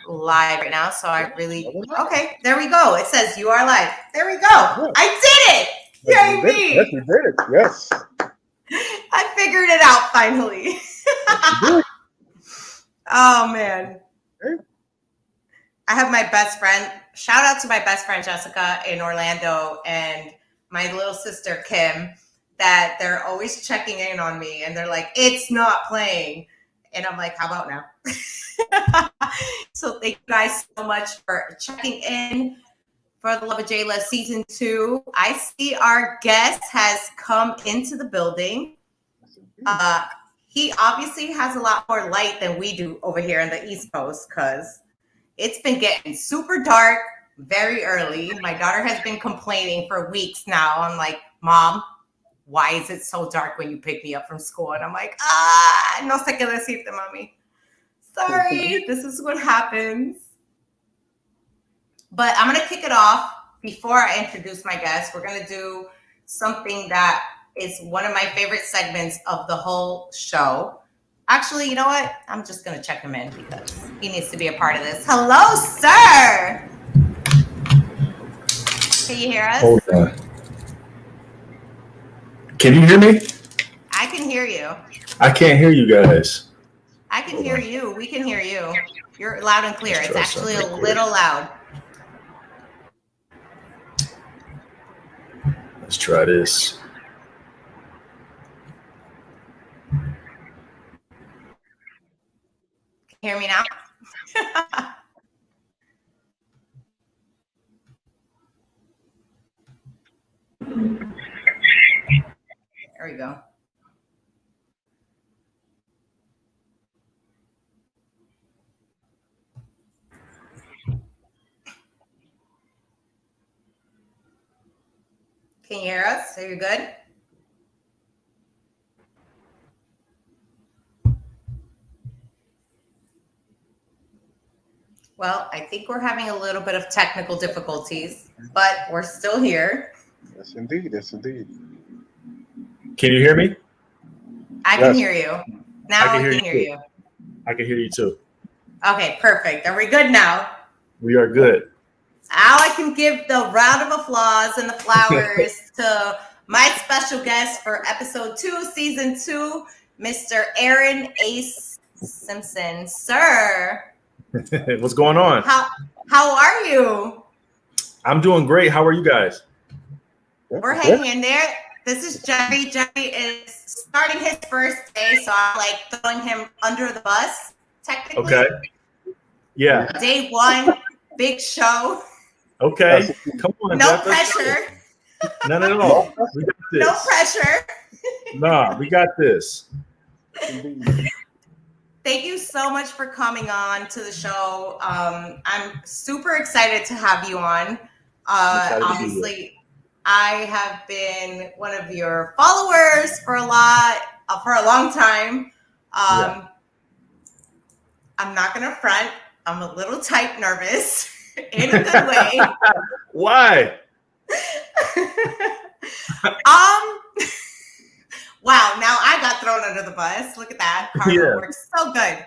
live right now, so I really okay. There we go. It says you are live. There we go. I did it. Yay me! Yes, you did it. Yes. I figured it out finally. Oh man. I have my best friend. Shout out to my best friend Jessica in Orlando and my little sister Kim, that they're always checking in on me and they're like, it's not playing. And I'm like, how about now? So thank you guys so much for checking in for the Love of Jayla season 2. I see our guest has come into the building. He obviously has a lot more light than we do over here in the East Coast because it's been getting super dark very early. My daughter has been complaining for weeks now. I'm like, Mom, why is it so dark when you pick me up from school? And I'm like, no sé qué decirte, mami. Sorry, this is what happens. But I'm going to kick it off. Before I introduce my guest, we're going to do something that is one of my favorite segments of the whole show. Actually, you know what? I'm just going to check him in because he needs to be a part of this. Hello, sir. Can you hear us? Hold on. Can you hear me? I can hear you. I can't hear you guys. I can hear you. We can hear you. You're loud and clear. It's actually a little loud. Let's try this. Hear me now? There we go. Can you hear us? Are you good? Well, I think we're having a little bit of technical difficulties, but we're still here. Yes, indeed. Yes, indeed. Can you hear me? I can hear you. Now I can hear you. I can hear you too. Okay, perfect. Are we good now? We are good. Now I can give the round of applause and the flowers to my special guest for episode 2, season 2, Mr. Aaron Ace Simpson. Sir. What's going on? How are you? I'm doing great. How are you guys? We're hanging in there. This is Jerry. Jerry is starting his first day, so I'm like throwing him under the bus, technically. Okay. Yeah. Day 1, big show. Okay. Come on. No pressure. None at all. We got this. No pressure. Nah, we got this. Thank you so much for coming on to the show. I'm super excited to have you on. Obviously, I have been one of your followers for a long time. I'm not gonna front. I'm a little type nervous in a good way. Why? Wow, now I got thrown under the bus. Look at that. Karma works so good.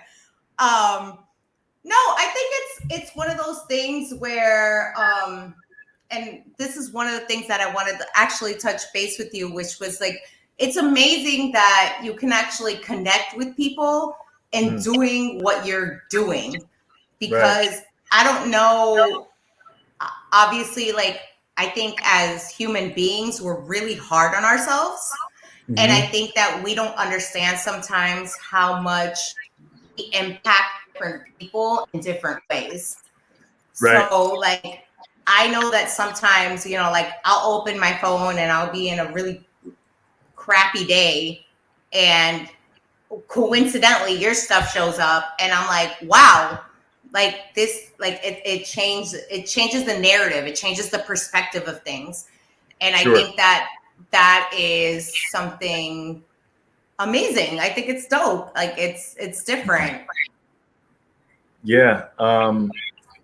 No, I think it's one of those things where and this is one of the things that I wanted to actually touch base with you, which was like, it's amazing that you can actually connect with people in doing what you're doing. Because I don't know, obviously, like, I think as human beings, we're really hard on ourselves. Mm-hmm. And I think that we don't understand sometimes how much we impact different people in different ways. Right. So, like, I know that sometimes, you know, like, I'll open my phone and I'll be in a really crappy day, and coincidentally, your stuff shows up, and I'm like, wow, like this, like it changes the narrative, it changes the perspective of things, and I think that is something amazing. I think it's dope. Like it's different. Yeah.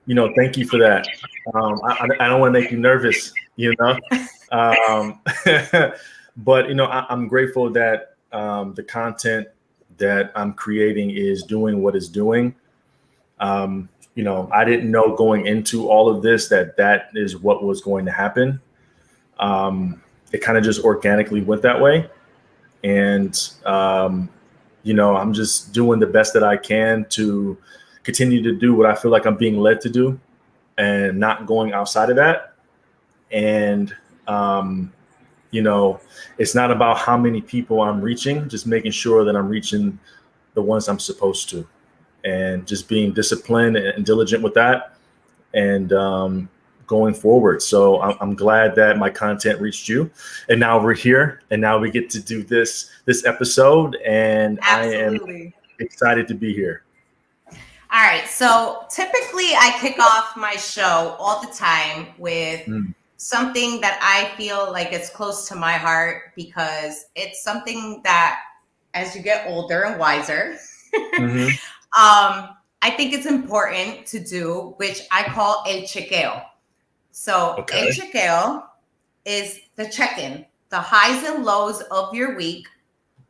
You know, thank you for that. I don't want to make you nervous, you know, but, you know, I'm grateful that the content that I'm creating is doing what it's doing. I didn't know going into all of this that is what was going to happen. It kind of just organically went that way. And, I'm just doing the best that I can to continue to do what I feel like I'm being led to do and not going outside of that. And, it's not about how many people I'm reaching, just making sure that I'm reaching the ones I'm supposed to, and just being disciplined and diligent with that, and going forward. So I'm glad that my content reached you, and now we're here, and now we get to do this episode, and Absolutely. I am excited to be here. All right. So typically I kick off my show all the time with something that I feel like it's close to my heart, because it's something that as you get older and wiser, I think it's important to do, which I call el chequeo. So el chequeo is the check-in, the highs and lows of your week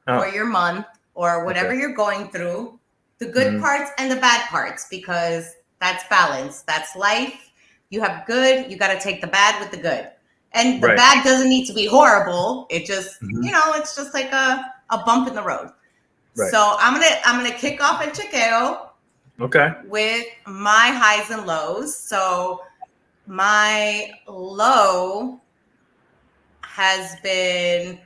or your month or whatever you're going through, the good parts and the bad parts, because that's balance. That's life. You have good, you got to take the bad with the good. And the bad doesn't need to be horrible. It just, it's just like a bump in the road. Right. So I'm gonna kick off el chequeo with my highs and lows. So my low has been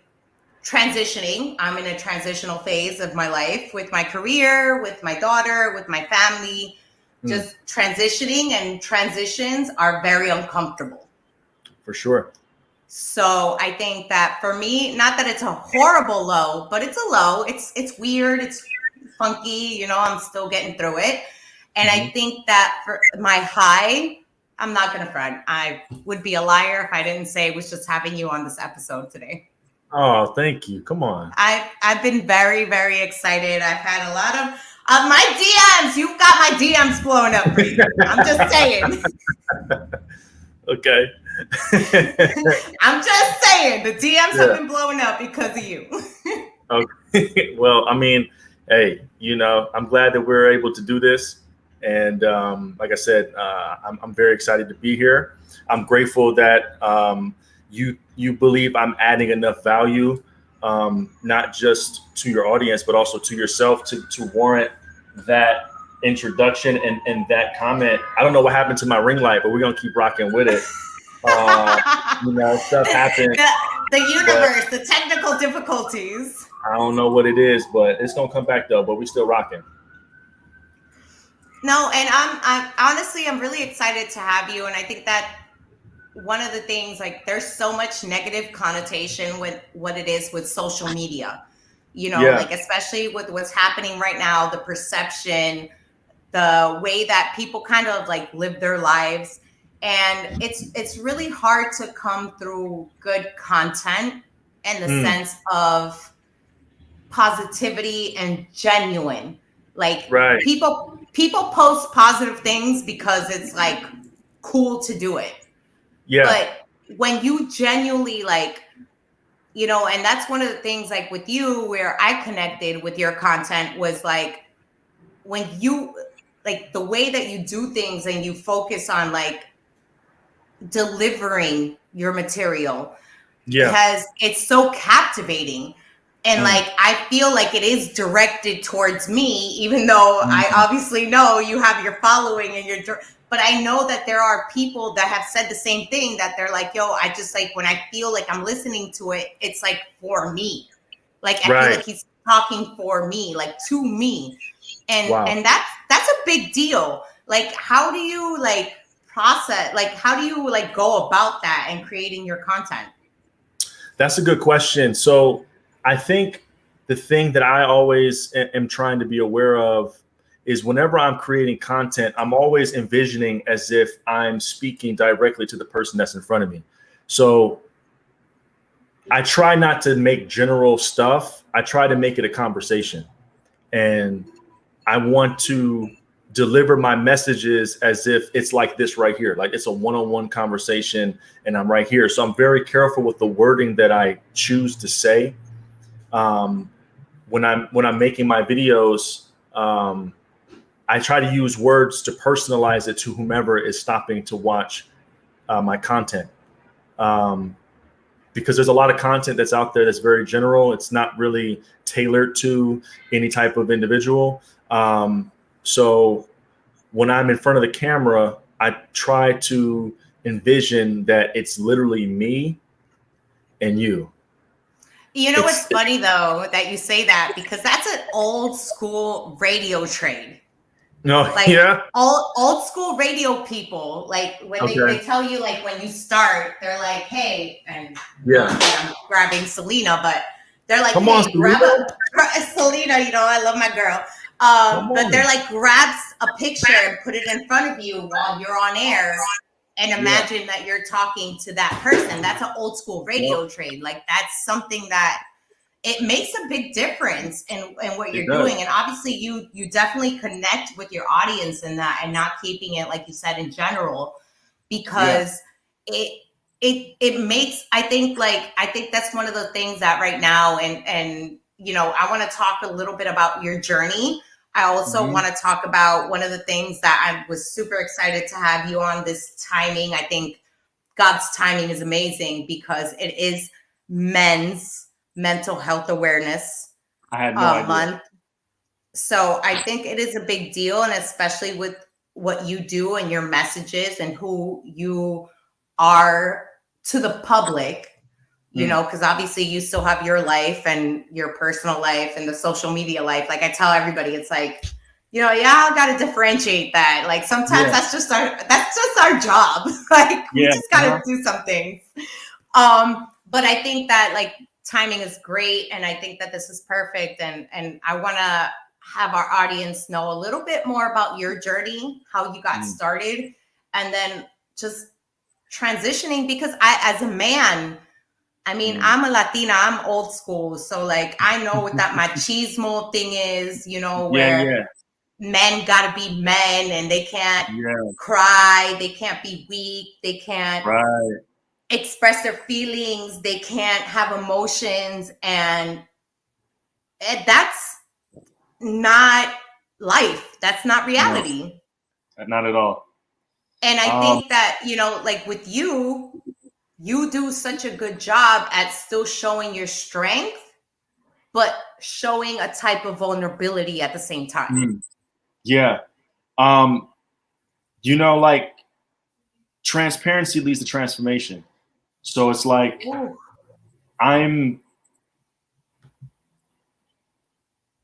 transitioning. I'm in a transitional phase of my life with my career, with my daughter, with my family. Just transitioning, and transitions are very uncomfortable. For sure. So I think that for me, not that it's a horrible low, but it's a low. It's weird. It's funky. I'm still getting through it. And I think that for my high, I'm not going to front. I would be a liar if I didn't say it was just having you on this episode today. Oh, thank you. Come on. I've been very, very excited. I've had a lot of my DMs. You've got my DMs blowing up for you. I'm just saying. Okay. I'm just saying the DMs have been blowing up because of you. Okay. Well, I mean, hey, I'm glad that we're able to do this. And like I said, I'm very excited to be here. I'm grateful that you believe I'm adding enough value, not just to your audience, but also to yourself to warrant that introduction and that comment. I don't know what happened to my ring light, but we're going to keep rocking with it. Stuff happens. The universe, the technical difficulties. I don't know what it is, but it's going to come back though, but we're still rocking. No, and I'm honestly, I'm really excited to have you. And I think that one of the things, like, there's so much negative connotation with what it is with social media, like, especially with what's happening right now, the perception, the way that people kind of like live their lives. And it's really hard to come through good content in the sense of positivity and genuine. Like, people post positive things because it's like cool to do it. Yeah. But when you genuinely and that's one of the things, like with you, where I connected with your content was like, when you, like, the way that you do things and you focus on like delivering your material, because it's so captivating. And like, I feel like it is directed towards me, even though I obviously know you have your following and but I know that there are people that have said the same thing, that they're like, yo, I just like, when I feel like I'm listening to it, it's like for me. Like, I feel like he's talking for me, like to me. And and that's a big deal. Like, how do you like process, like, how do you like go about that and creating your content? That's a good question. So I think the thing that I always am trying to be aware of is whenever I'm creating content, I'm always envisioning as if I'm speaking directly to the person that's in front of me. So I try not to make general stuff. I try to make it a conversation. And I want to deliver my messages as if it's like this right here, like it's a one-on-one conversation and I'm right here. So I'm very careful with the wording that I choose to say. When I'm making my videos, I try to use words to personalize it to whomever is stopping to watch my content. Because there's a lot of content that's out there that's very general. It's not really tailored to any type of individual. So when I'm in front of the camera, I try to envision that it's literally me and you. You know what's funny though that you say that, because that's an old school radio trade. No, Like yeah. old school radio people, like when they tell you, like when you start, they're like, hey, and I'm grabbing Selena, but they're like, Come hey, on, grab Selena, you know, I love my girl. But they're like, grab a picture and put it in front of you while you're on air and imagine that you're talking to that person. That's an old school radio trade. Like that's something that it makes a big difference in what you're doing. And obviously you definitely connect with your audience in that, and not keeping it, like you said, in general, because it makes, I think that's one of the things that right now, and you know, I want to talk a little bit about your journey. I also want to talk about one of the things that I was super excited to have you on, this timing. I think God's timing is amazing because it is Men's Mental Health Awareness Month. So I think it is a big deal, and especially with what you do and your messages and who you are to the public, you know, because obviously you still have your life and your personal life and the social media life. Like I tell everybody, it's like, you know, I got to differentiate that. Like sometimes that's just our job. Like we just got to do some things. But I think that like timing is great, and I think that this is perfect. And I want to have our audience know a little bit more about your journey, how you got started, and then just transitioning, because as a man, I mean, I'm a Latina, I'm old school. So like, I know what that machismo thing is, you know, where men gotta be men and they can't cry, they can't be weak, they can't express their feelings, they can't have emotions, and that's not life. That's not reality. No, not at all. And I think that, you know, like with you do such a good job at still showing your strength, but showing a type of vulnerability at the same time. Yeah. You know, like transparency leads to transformation. So it's like,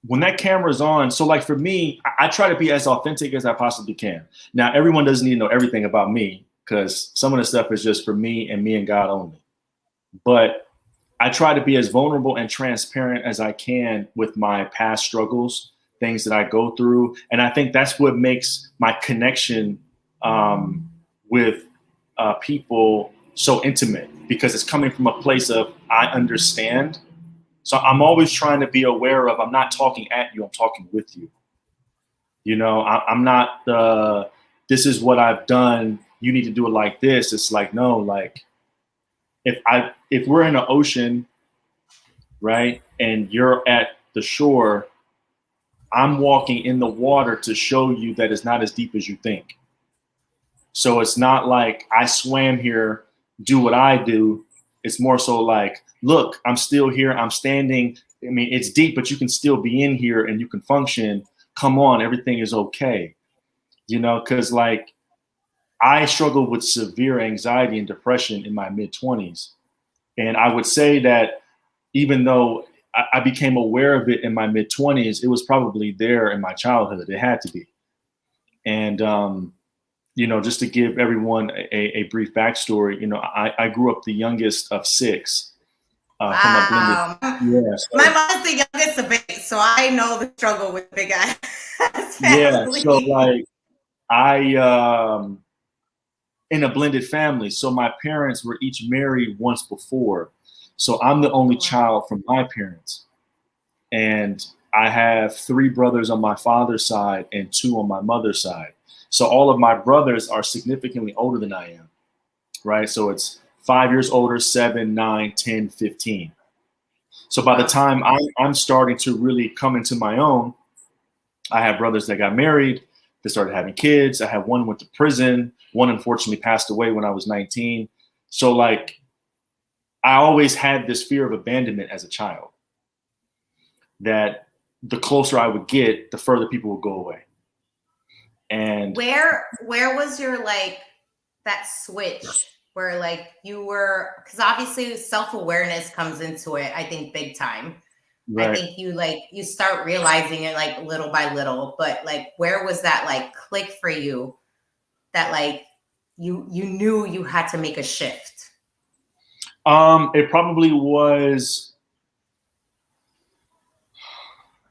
when that camera's on, so like for me, I try to be as authentic as I possibly can. Now, everyone doesn't need to know everything about me, because some of the stuff is just for me and God only. But I try to be as vulnerable and transparent as I can with my past struggles, things that I go through. And I think that's what makes my connection with people so intimate, because it's coming from a place of I understand. So I'm always trying to be aware of, I'm not talking at you, I'm talking with you. You know, I'm not this is what I've done, you need to do it like this. It's like, no, like if we're in an ocean, right, and you're at the shore, I'm walking in the water to show you that it's not as deep as you think. So it's not like I swam here, do what I do. It's more so like, look, I'm still here. I'm standing. I mean, it's deep, but you can still be in here and you can function. Come on, everything is okay. You know, because like I struggled with severe anxiety and depression in my mid-20s. And I would say that even though I became aware of it in my mid-20s, it was probably there in my childhood. It had to be. And, you know, just to give everyone a brief backstory, you know, I grew up the youngest of 6. From a blended, so, my mom's the youngest of 8, so I know the struggle with big ass family. So like in a blended family. So my parents were each married once before. So I'm the only child from my parents. And I have 3 brothers on my father's side and 2 on my mother's side. So all of my brothers are significantly older than I am, right? So it's 5 years older, 7, 9, 10, 15. So by the time I'm starting to really come into my own, I have brothers that got married, They started having kids. I had one went to prison. One unfortunately passed away when I was 19. So like, I always had this fear of abandonment as a child, that the closer I would get, the further people would go away. And where was your like that switch where like you were, because obviously self-awareness comes into it, I think big time. Right. I think you start realizing it like little by little, but like where was that like click for you that like you knew you had to make a shift? It probably was,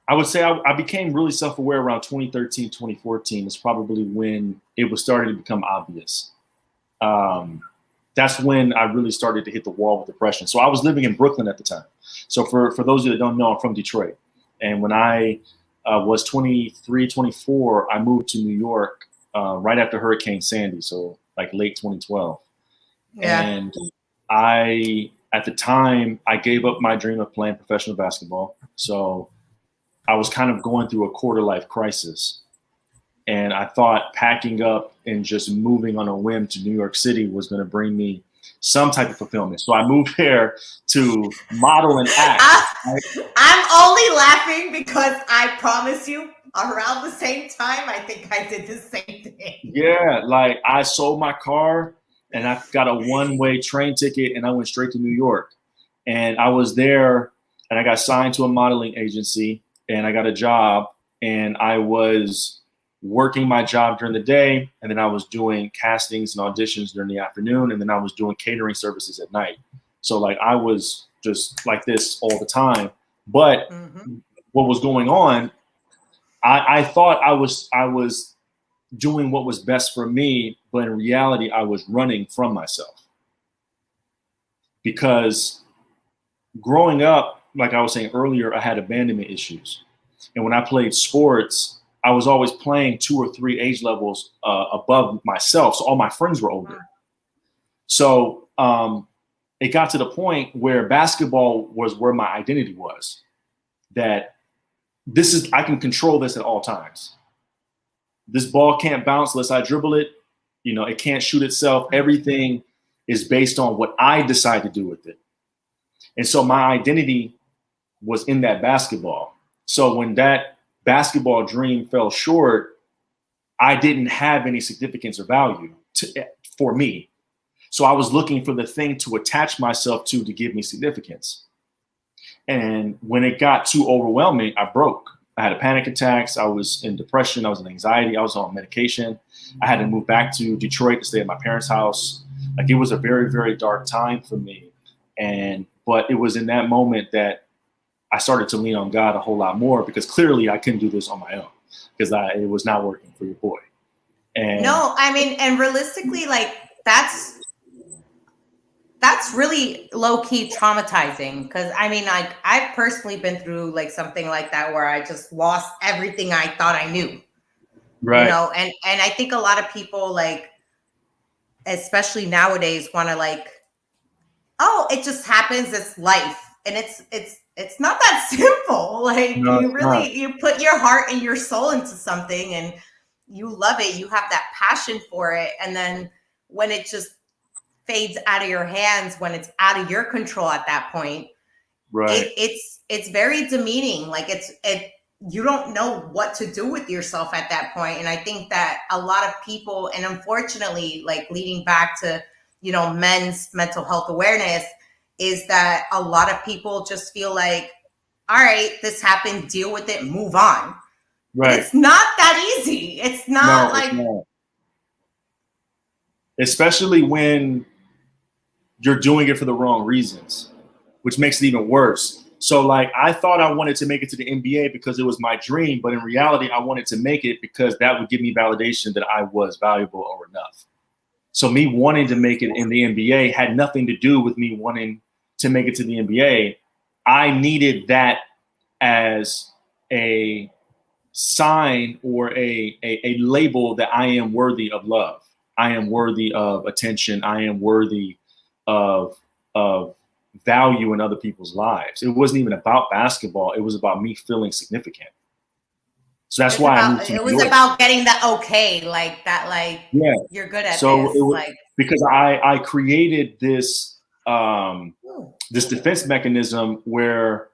I would say I became really self-aware around 2013, 2014 is probably when it was starting to become obvious. That's when I really started to hit the wall with depression. So I was living in Brooklyn at the time. So for those of you that don't know, I'm from Detroit. And when I was 23, 24, I moved to New York right after Hurricane Sandy. So like late 2012. Yeah. And at the time, I gave up my dream of playing professional basketball. So I was kind of going through a quarter life crisis. And I thought packing up and just moving on a whim to New York City was going to bring me some type of fulfillment. So I moved there to model and act. I'm only laughing because I promise you, around the same time, I think I did the same thing. Yeah, like I sold my car and I got a one-way train ticket and I went straight to New York. And I was there and I got signed to a modeling agency and I got a job and I was working my job during the day, and then I was doing castings and auditions during the afternoon, and then I was doing catering services at night. So like I was just like this all the time. But what was going on, I thought I was doing what was best for me, but in reality, I was running from myself. Because growing up, like I was saying earlier, I had abandonment issues. And when I played sports, I was always playing 2 or 3 age levels above myself. So all my friends were older. So it got to the point where basketball was where my identity was, that I can control this at all times. This ball can't bounce unless I dribble it. You know, it can't shoot itself. Everything is based on what I decide to do with it. And so my identity was in that basketball. So when that basketball dream fell short, I didn't have any significance or value for me. So I was looking for the thing to attach myself to give me significance. And when it got too overwhelming, I broke. I had panic attacks. I was in depression. I was in anxiety. I was on medication. I had to move back to Detroit to stay at my parents' house. Like it was a very, very dark time for me. But it was in that moment that I started to lean on God a whole lot more, because clearly I couldn't do this on my own, because it was not working for your boy. And no, I mean, and realistically, like that's really low key traumatizing. Because I mean, like I've personally been through like something like that where I just lost everything I thought I knew. Right. You know, and I think a lot of people, like, especially nowadays, want to like, oh, it just happens. It's life, and it's not that simple. Like you put your heart and your soul into something and you love it. You have that passion for it. And then when it just fades out of your hands, when it's out of your control at that point, right? It's very demeaning. Like you don't know what to do with yourself at that point. And I think that a lot of people, and unfortunately, like leading back to, you know, men's mental health awareness, is that a lot of people just feel like, all right, this happened, deal with it, move on. Right. It's not that easy. It's not like. It's not. Especially when you're doing it for the wrong reasons, which makes it even worse. So like, I thought I wanted to make it to the NBA because it was my dream, but in reality, I wanted to make it because that would give me validation that I was valuable or enough. So me wanting to make it in the NBA had nothing to do with me wanting to make it to the NBA. I needed that as a sign or a label that I am worthy of love. I am worthy of attention. I am worthy of value in other people's lives. It wasn't even about basketball. It was about me feeling significant. So that's why I moved to it New was York. about getting the okay, like that, like Yeah. you're good at So this. it was, like because I created this this defense mechanism where,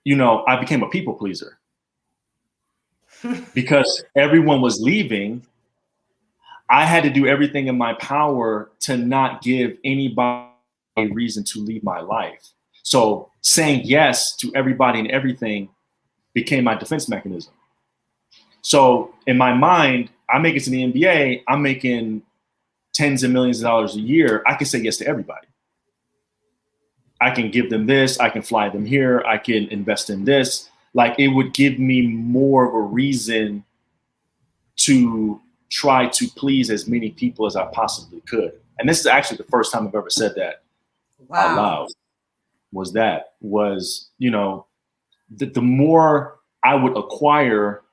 you know, I became a people pleaser because everyone was leaving. I had to do everything in my power to not give anybody a reason to leave my life. So saying yes to everybody and everything became my defense mechanism. So in my mind, I make it to the NBA, I'm making tens of millions of dollars a year. I can say yes to everybody. I can give them this, I can fly them here, I can invest in this. Like, it would give me more of a reason to try to please as many people as I possibly could. And this is actually the first time I've ever said that out loud. Was, you know, the more I would acquire,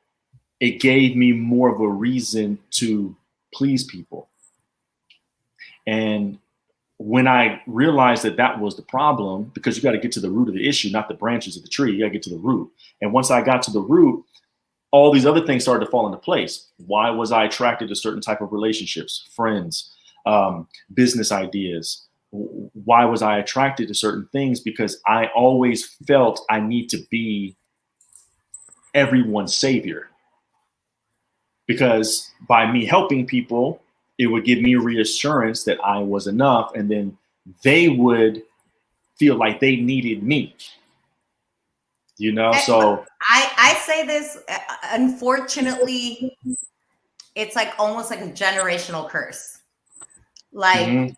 it gave me more of a reason to please people. And when I realized that that was the problem, because you got to get to the root of the issue, not the branches of the tree, you got to get to the root. And once I got to the root, all these other things started to fall into place. Why was I attracted to certain type of relationships, friends, business ideas? Why was I attracted to certain things? Because I always felt I need to be everyone's savior. Because by me helping people, it would give me reassurance that I was enough, and then they would feel like they needed me. You know, so I say this, unfortunately, it's like almost like a generational curse. Like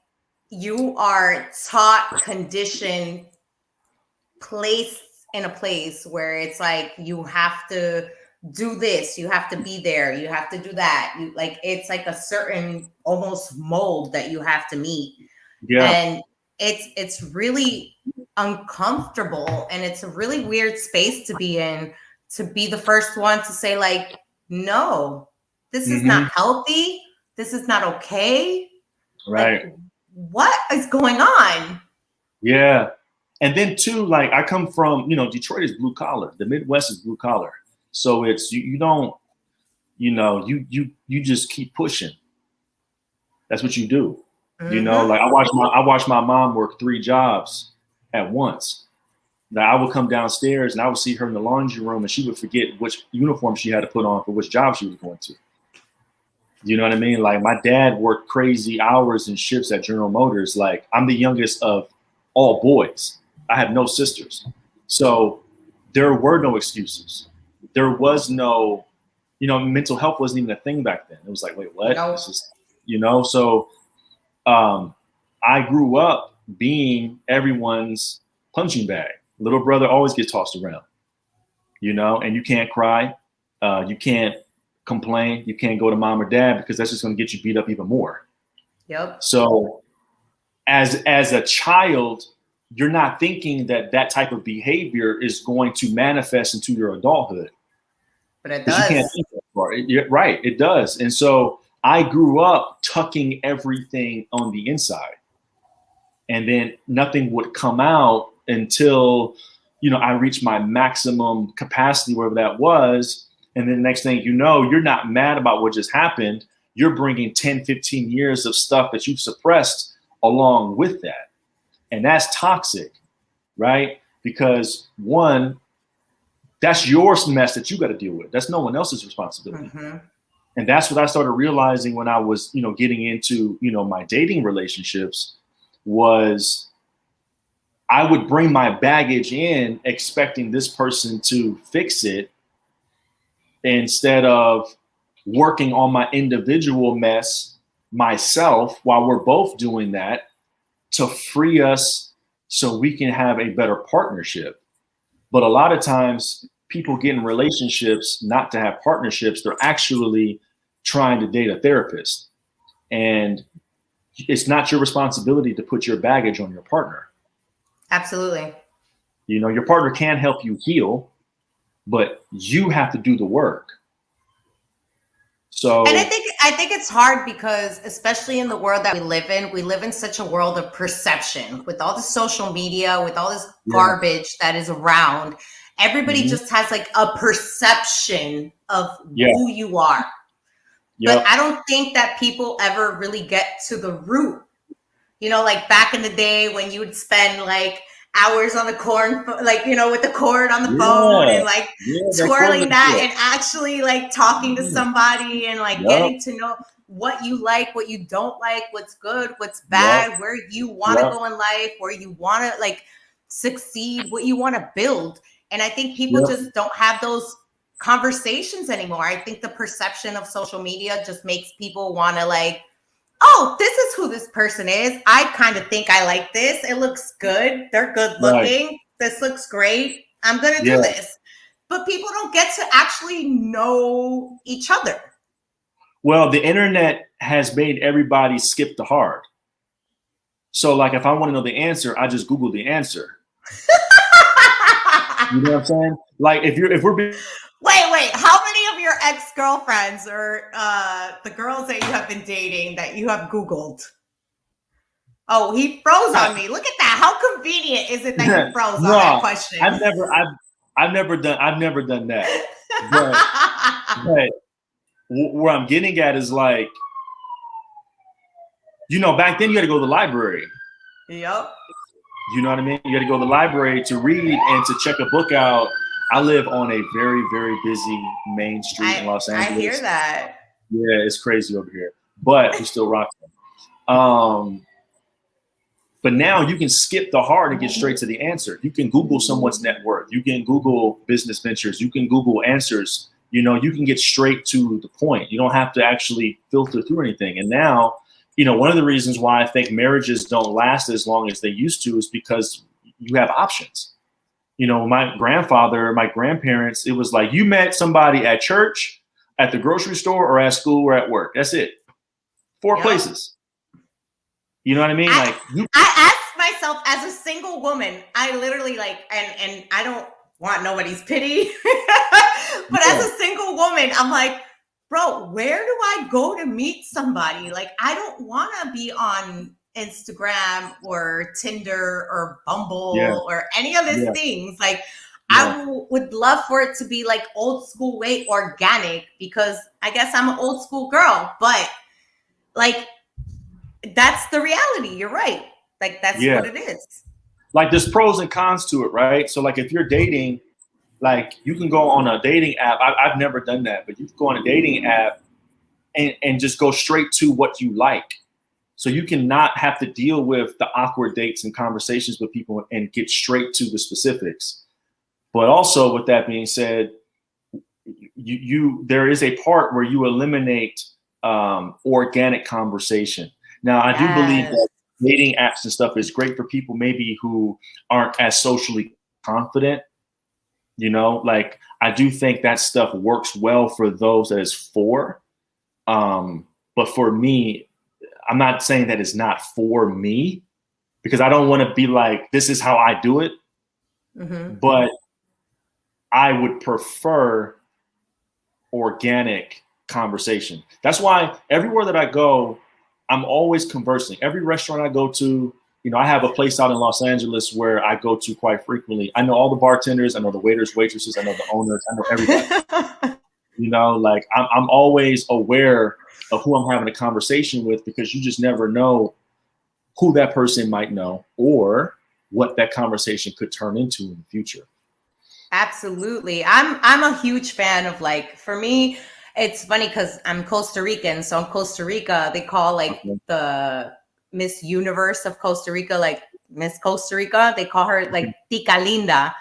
you are taught, conditioned, placed in a place where it's like you have to do this, you have to be there, you have to do that. You like, it's like a certain almost mold that you have to meet. yeah. And it's really uncomfortable, and it's a really weird space to be in, to be the first one to say like, no, this is not healthy, this is not okay. Right. Like, what is going on? Yeah. And then too, like, I come from, you know, Detroit is blue collar. The Midwest is blue collar. So it's, you don't, you know, you just keep pushing. That's what you do. You know, like I watched my mom work 3 jobs at once. Now I would come downstairs and I would see her in the laundry room, and she would forget which uniform she had to put on for which job she was going to. You know what I mean? Like, my dad worked crazy hours and shifts at General Motors. Like, I'm the youngest of all boys. I have no sisters. So there were no excuses. There was no, you know, mental health wasn't even a thing back then. It was like, wait, what? No. This is, you know, so I grew up being everyone's punching bag. Little brother always gets tossed around, you know, and you can't cry. You can't complain. You can't go to mom or dad, because that's just going to get you beat up even more. Yep. So as a child, you're not thinking that that type of behavior is going to manifest into your adulthood. But it Because you can't does. think that far. Right, it does. And so I grew up tucking everything on the inside, and then nothing would come out until, you know, I reached my maximum capacity, wherever that was. And then the next thing you know, you're not mad about what just happened. You're bringing 10, 15 years of stuff that you've suppressed along with that. And that's toxic, right? Because one, that's your mess that you got to deal with. That's no one else's responsibility. And that's what I started realizing when I was, you know, getting into, you know, my dating relationships, was I would bring my baggage in expecting this person to fix it, instead of working on my individual mess myself while we're both doing that, to free us so we can have a better partnership. But a lot of times people get in relationships not to have partnerships. They're actually trying to date a therapist. And it's not your responsibility to put your baggage on your partner. Absolutely. You know, your partner can help you heal, but you have to do the work. So, and I think it's hard because, especially in the world that we live in such a world of perception, with all the social media, with all this garbage that is around. Everybody just has like a perception of who you are. But I don't think that people ever really get to the root. You know, like back in the day when you would spend like hours on the corn, like, you know, with the cord on the phone and like twirling that and actually like talking to somebody and like getting to know what you like, what you don't like, what's good, what's bad, where you want to go in life, where you want to like succeed, what you want to build. And I think people just don't have those conversations anymore. I think the perception of social media just makes people want to like, oh, this is who this person is. I kind of think I like this. It looks good. They're good looking. Right. This looks great. I'm going to do this. But people don't get to actually know each other. Well, the internet has made everybody skip the hard. So like if I want to know the answer, I just Google the answer. You know what I'm saying? Like if we're being... Wait, how many of your ex-girlfriends or the girls that you have been dating that you have Googled? Oh, he froze on me. Look at that. How convenient is it that you froze on that question? I've never done that. But where I'm getting at is like, you know, back then you had to go to the library. Yep. You know what I mean? You had to go to the library to read and to check a book out. I live on a very, very busy main street in Los Angeles. I hear that. Yeah, it's crazy over here, but we still rock. But now you can skip the hard and get straight to the answer. You can Google someone's net worth. You can Google business ventures. You can Google answers. You know, you can get straight to the point. You don't have to actually filter through anything. And now, you know, one of the reasons why I think marriages don't last as long as they used to is because you have options. You know, my grandfather, my grandparents, it was like you met somebody at church, at the grocery store, or at school or at work. That's it. 4 places. You know what I mean? I asked myself as a single woman, I literally like, and I don't want nobody's pity, but as a single woman, I'm like, bro, where do I go to meet somebody? Like, I don't want to be on Instagram or Tinder or Bumble or any of these things. Like, I would love for it to be like old school way organic, because I guess I'm an old school girl, but like, that's the reality. You're right. Like, that's what it is. Like, there's pros and cons to it, right? So like if you're dating, like you can go on a dating app. I've never done that, but you can go on a dating app and just go straight to what you like. So you can not have to deal with the awkward dates and conversations with people and get straight to the specifics. But also, with that being said, there is a part where you eliminate organic conversation. Now, I do believe that dating apps and stuff is great for people maybe who aren't as socially confident. You know, like I do think that stuff works well for those that it's for. But for me, I'm not saying that it's not for me, because I don't want to be like, this is how I do it. Mm-hmm. But I would prefer organic conversation. That's why everywhere that I go, I'm always conversing. Every restaurant I go to, you know, I have a place out in Los Angeles where I go to quite frequently. I know all the bartenders, I know the waiters, waitresses, I know the owners, I know everybody. You know, like I'm always aware of who I'm having a conversation with, because you just never know who that person might know or what that conversation could turn into in the future. Absolutely. I'm a huge fan of, like, for me, it's funny because I'm Costa Rican. So in Costa Rica, they call like the Miss Universe of Costa Rica, like Miss Costa Rica. They call her like Tica Linda,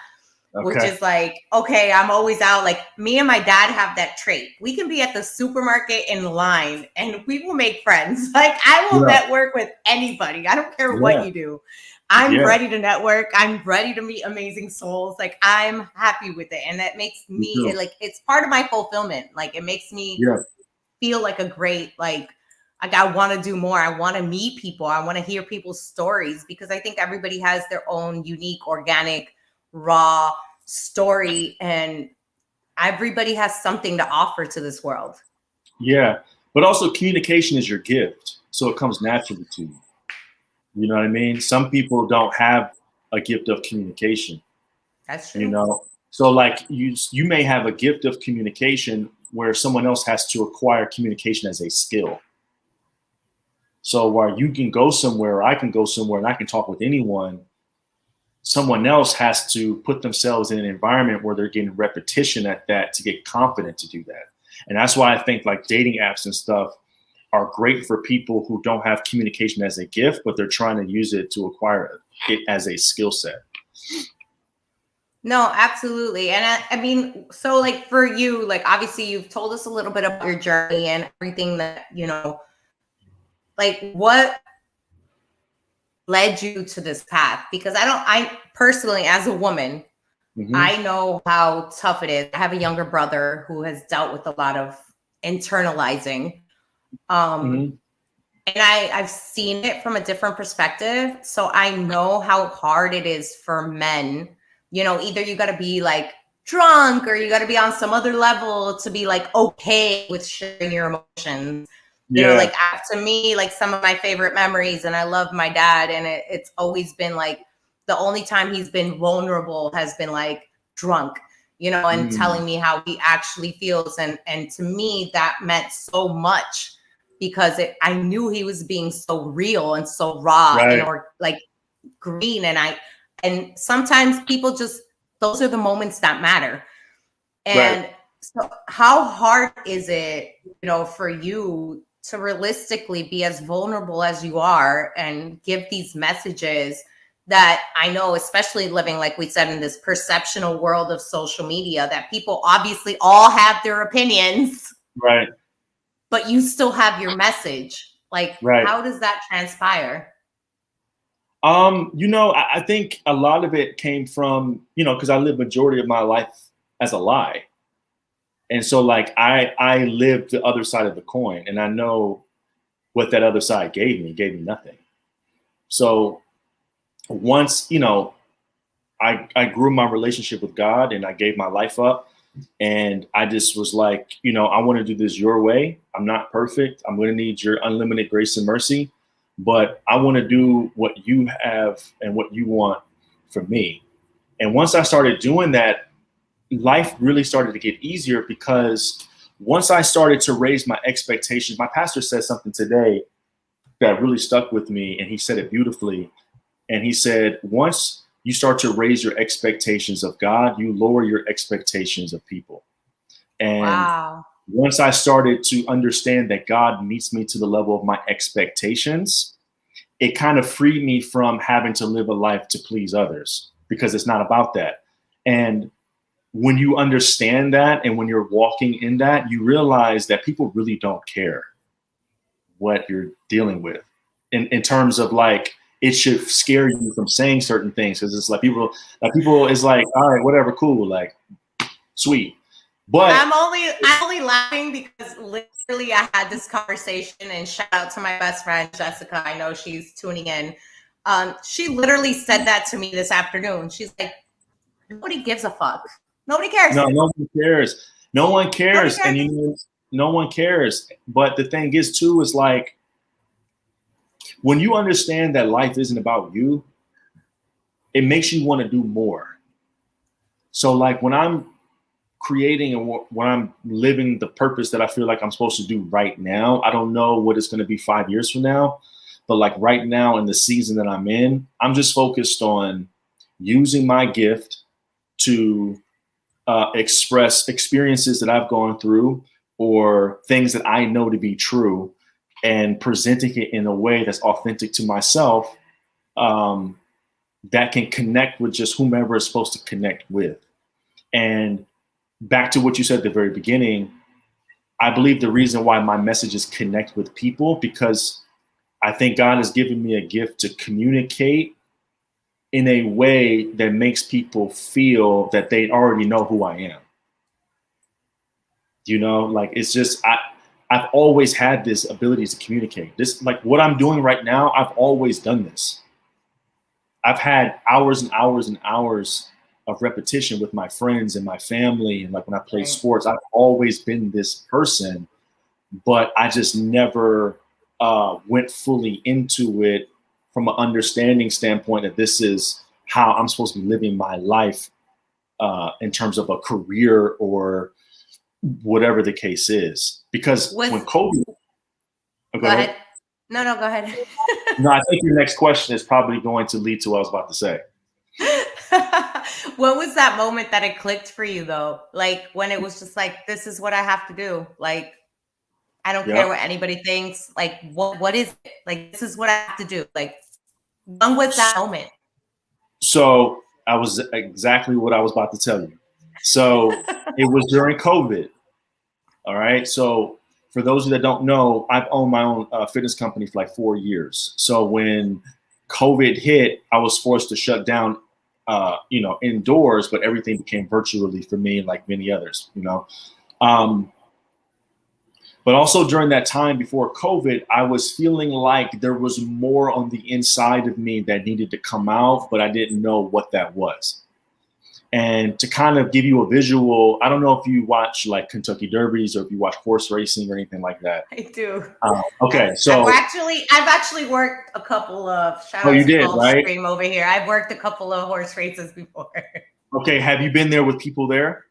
which is like, okay, I'm always out. Like, me and my dad have that trait. We can be at the supermarket in line and we will make friends. Like, I will network with anybody. I don't care what you do. I'm ready to network. I'm ready to meet amazing souls. Like, I'm happy with it. And that makes me like, it's part of my fulfillment. Like, it makes me feel like a great, like I want to do more. I want to meet people. I want to hear people's stories, because I think everybody has their own unique, organic, raw story, and everybody has something to offer to this world. Yeah. But also, communication is your gift. So it comes naturally to you. You know what I mean? Some people don't have a gift of communication. That's true. You know, So like you may have a gift of communication where someone else has to acquire communication as a skill. So while you can go somewhere, or I can go somewhere and I can talk with anyone, someone else has to put themselves in an environment where they're getting repetition at that to get confident to do that. And that's why I think like dating apps and stuff are great for people who don't have communication as a gift, but they're trying to use it to acquire it as a skill set. No, absolutely. And I mean, so like for you, like obviously you've told us a little bit about your journey and everything that, you know, like what led you to this path? Because I personally, as a woman, I know how tough it is. I have a younger brother who has dealt with a lot of internalizing. And I've seen it from a different perspective. So I know how hard it is for men. You know, either you got to be like drunk or you got to be on some other level to be like okay with sharing your emotions. You know, like to me, like some of my favorite memories, and I love my dad, and it's always been like the only time he's been vulnerable has been like drunk, you know, and telling me how he actually feels. And to me, that meant so much because I knew he was being so real and so raw and or like green. And sometimes people just, those are the moments that matter. And so how hard is it, you know, for you to realistically be as vulnerable as you are and give these messages that I know, especially living, like we said, in this perceptional world of social media, that people obviously all have their opinions, right? But you still have your message. Like, how does that transpire? You know, I think a lot of it came from, you know, because I lived majority of my life as a lie. And so like I lived the other side of the coin, and I know what that other side gave me. It gave me nothing. So once, you know, I grew my relationship with God and I gave my life up, and I just was like, you know, I want to do this your way. I'm not perfect. I'm going to need your unlimited grace and mercy, but I want to do what you have and what you want for me. And once I started doing that, life really started to get easier, because once I started to raise my expectations, my pastor said something today that really stuck with me, and he said it beautifully. And he said, once you start to raise your expectations of God, you lower your expectations of people. And once I started to understand that God meets me to the level of my expectations, it kind of freed me from having to live a life to please others, because it's not about that. And when you understand that, and when you're walking in that, you realize that people really don't care what you're dealing with in terms of like, it should scare you from saying certain things, because it's like people is like, all right, whatever, cool, like sweet. But I'm only laughing because literally I had this conversation, and shout out to my best friend Jessica. I know she's tuning in. She literally said that to me this afternoon. She's like, nobody gives a fuck. Nobody cares. No one cares. No one cares. And you know, no one cares. But the thing is too, is like, when you understand that life isn't about you, it makes you want to do more. So like when I'm creating and when I'm living the purpose that I feel like I'm supposed to do right now, I don't know what it's going to be 5 years from now, but like right now in the season that I'm in, I'm just focused on using my gift to express experiences that I've gone through or things that I know to be true, and presenting it in a way that's authentic to myself, that can connect with just whomever is supposed to connect with. And back to what you said at the very beginning, I believe the reason why my messages connect with people, because I think God has given me a gift to communicate in a way that makes people feel that they already know who I am. You know, like it's just, I've always had this ability to communicate. This, like what I'm doing right now, I've always done this. I've had hours and hours and hours of repetition with my friends and my family. And like when I play sports, I've always been this person, but I just never went fully into it from an understanding standpoint that this is how I'm supposed to be living my life in terms of a career or whatever the case is. Because when COVID, go ahead. No, go ahead. No, I think your next question is probably going to lead to what I was about to say. What was that moment that it clicked for you though? Like when it was just like, this is what I have to do. Like, I don't care what anybody thinks. Like, what is it? Like, this is what I have to do. Like, when was that moment? So I was exactly what I was about to tell you. So it was during COVID. All right. So for those of you that don't know, I've owned my own fitness company for like 4 years. So when COVID hit, I was forced to shut down, indoors, but everything became virtually for me, like many others, But also during that time before COVID, I was feeling like there was more on the inside of me that needed to come out, but I didn't know what that was. And to kind of give you a visual, I don't know if you watch like Kentucky Derbies or if you watch horse racing or anything like that. I do. Okay, so I've actually worked a couple of. You did, right? Stream over here. I've worked a couple of horse races before. Okay, have you been there with people there?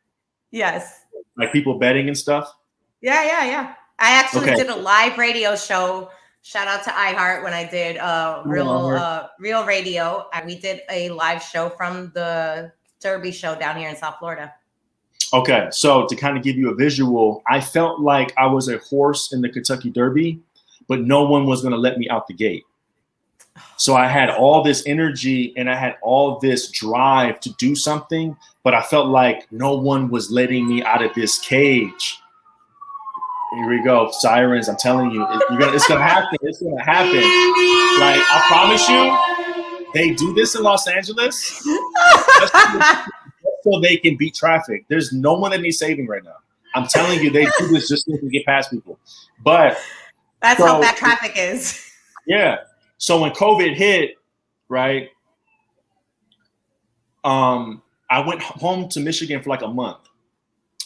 Yes. Like people betting and stuff? Yeah. I actually did a live radio show. Shout out to iHeart when I did real radio. And we did a live show from the Derby show down here in South Florida. Okay, so to kind of give you a visual, I felt like I was a horse in the Kentucky Derby, but no one was going to let me out the gate. So I had all this energy and I had all this drive to do something, but I felt like no one was letting me out of this cage. Here we go, sirens. I'm telling you, it's gonna happen. It's gonna happen. Like I promise you, they do this in Los Angeles just so they can beat traffic. There's no one that needs saving right now. I'm telling you, they do this just so they can get past people. But that's how bad traffic is. Yeah. So when COVID hit, right, I went home to Michigan for like a month.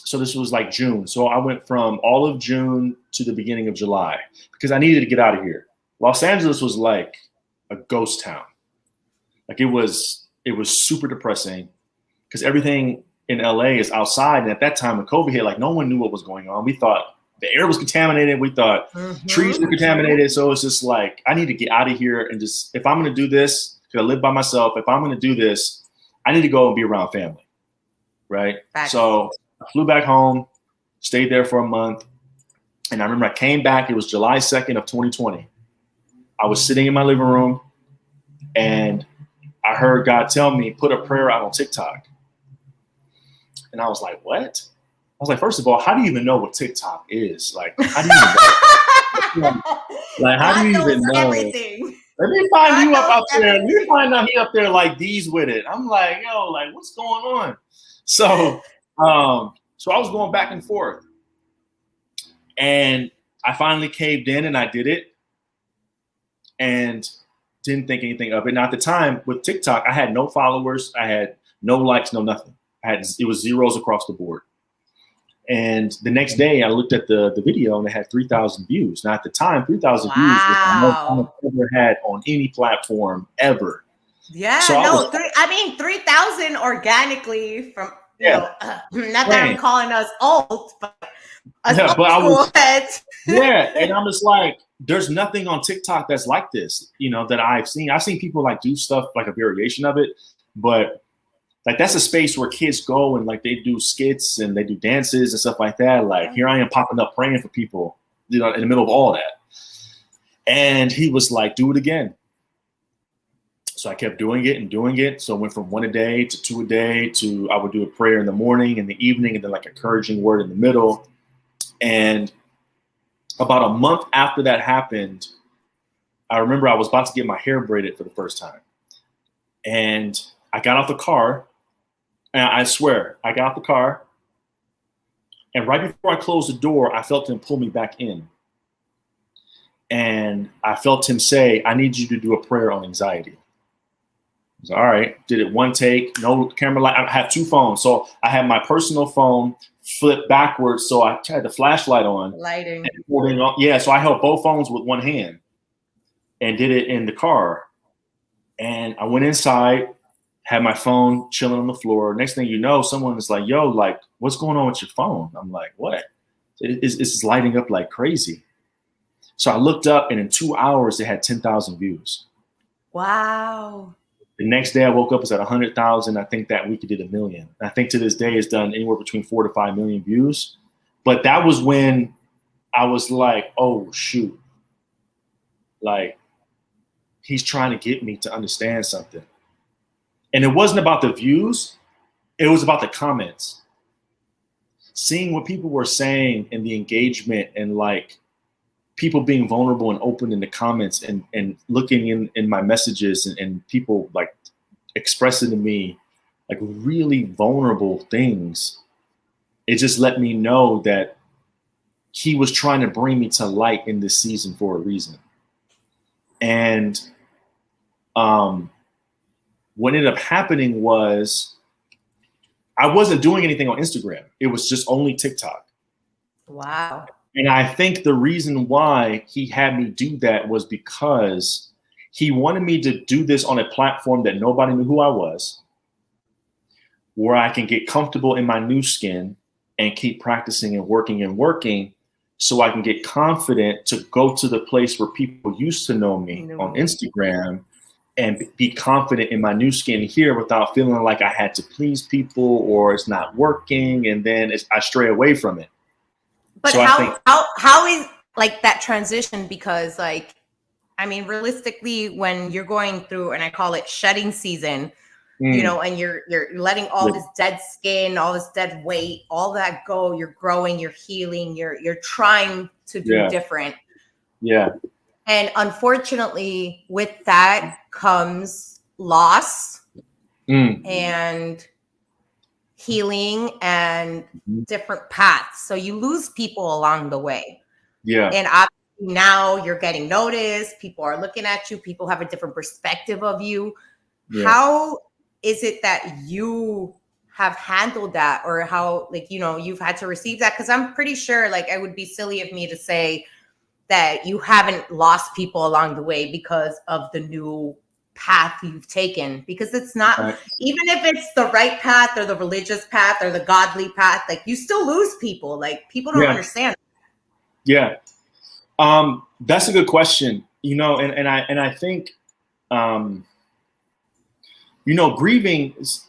So this was like June. So I went from all of June to the beginning of July because I needed to get out of here. Los Angeles was like a ghost town. Like it was super depressing because everything in LA is outside. And at that time when COVID hit, like no one knew what was going on. We thought the air was contaminated. We thought trees were contaminated. So it's just like, I need to get out of here and just, if I'm going to do this, because I live by myself, if I'm going to do this, I need to go and be around family. Right. So I flew back home, stayed there for a month. And I remember I came back. It was July 2nd of 2020. I was sitting in my living room and I heard God tell me, put a prayer out on TikTok. And I was like, what? I was like, first of all, how do you even know what TikTok is? Like, how do you even know? Like, how do you even know? Everything. Let me find you up out there. Let me find out he up there like these with it. I'm like, yo, like, what's going on? So I was going back and forth. And I finally caved in and I did it. And didn't think anything of it. Now at the time with TikTok, I had no followers. I had no likes, no nothing. It was zeros across the board. And the next day I looked at the video and it had 3,000 views. Now at the time, 3,000 views was the most I've ever had on any platform ever. Yeah, so 3,000 organically from, not that I'm calling us old, but and I'm just like, there's nothing on TikTok that's like this, that I've seen. I've seen people like do stuff like a variation of it, but like that's a space where kids go and like they do skits and they do dances and stuff like that. Like here I am popping up praying for people, in the middle of all that. And he was like, do it again. So I kept doing it and doing it. So I went from 1 a day to 2 a day to I would do a prayer in the morning and the evening and then like encouraging word in the middle. And about a month after that happened, I remember I was about to get my hair braided for the first time. And I got out the car, and I swear, I got out the car, and right before I closed the door, I felt him pull me back in. And I felt him say, I need you to do a prayer on anxiety. I was like, all right, did it one take, no camera light. I have 2 phones. So I had my personal phone flipped backwards. So I had the flashlight on. Lighting. Yeah, so I held both phones with one hand and did it in the car. And I went inside Had my phone chilling on the floor. Next thing you know, someone is like, yo, like, what's going on with your phone? I'm like, what? It's lighting up like crazy. So I looked up, and in 2 hours, it had 10,000 views. Wow. The next day I woke up, it was at 100,000. I think that week it did 1 million. I think to this day it's done anywhere between 4 to 5 million views. But that was when I was like, oh, shoot. Like, he's trying to get me to understand something. And it wasn't about the views. It was about the comments. Seeing what people were saying and the engagement and like people being vulnerable and open in the comments and looking in my messages and people like expressing to me like really vulnerable things. It just let me know that he was trying to bring me to light in this season for a reason. And what ended up happening was I wasn't doing anything on Instagram. It was just only TikTok. Wow. And I think the reason why he had me do that was because he wanted me to do this on a platform that nobody knew who I was, where I can get comfortable in my new skin and keep practicing and working so I can get confident to go to the place where people used to know me on Instagram and be confident in my new skin here without feeling like I had to please people or it's not working. And then I stray away from it. But so how is like that transition? Because like, I mean, realistically, when you're going through, and I call it shedding season, you know, and you're letting all this dead skin, all this dead weight, all that go, you're growing, you're healing, you're trying to do different. Yeah. And unfortunately, with that comes loss and healing and different paths. So you lose people along the way. Yeah. And obviously now you're getting noticed. People are looking at you. People have a different perspective of you. Yeah. How is it that you have handled that, or how, like, you know, you've had to receive that? Because I'm pretty sure, like, it would be silly of me to say that you haven't lost people along the way because of the new path you've taken, because it's not, even if it's the right path or the religious path or the godly path, like, you still lose people. Like, people don't understand. Yeah. That's a good question. You know, and I think, you know, grieving is,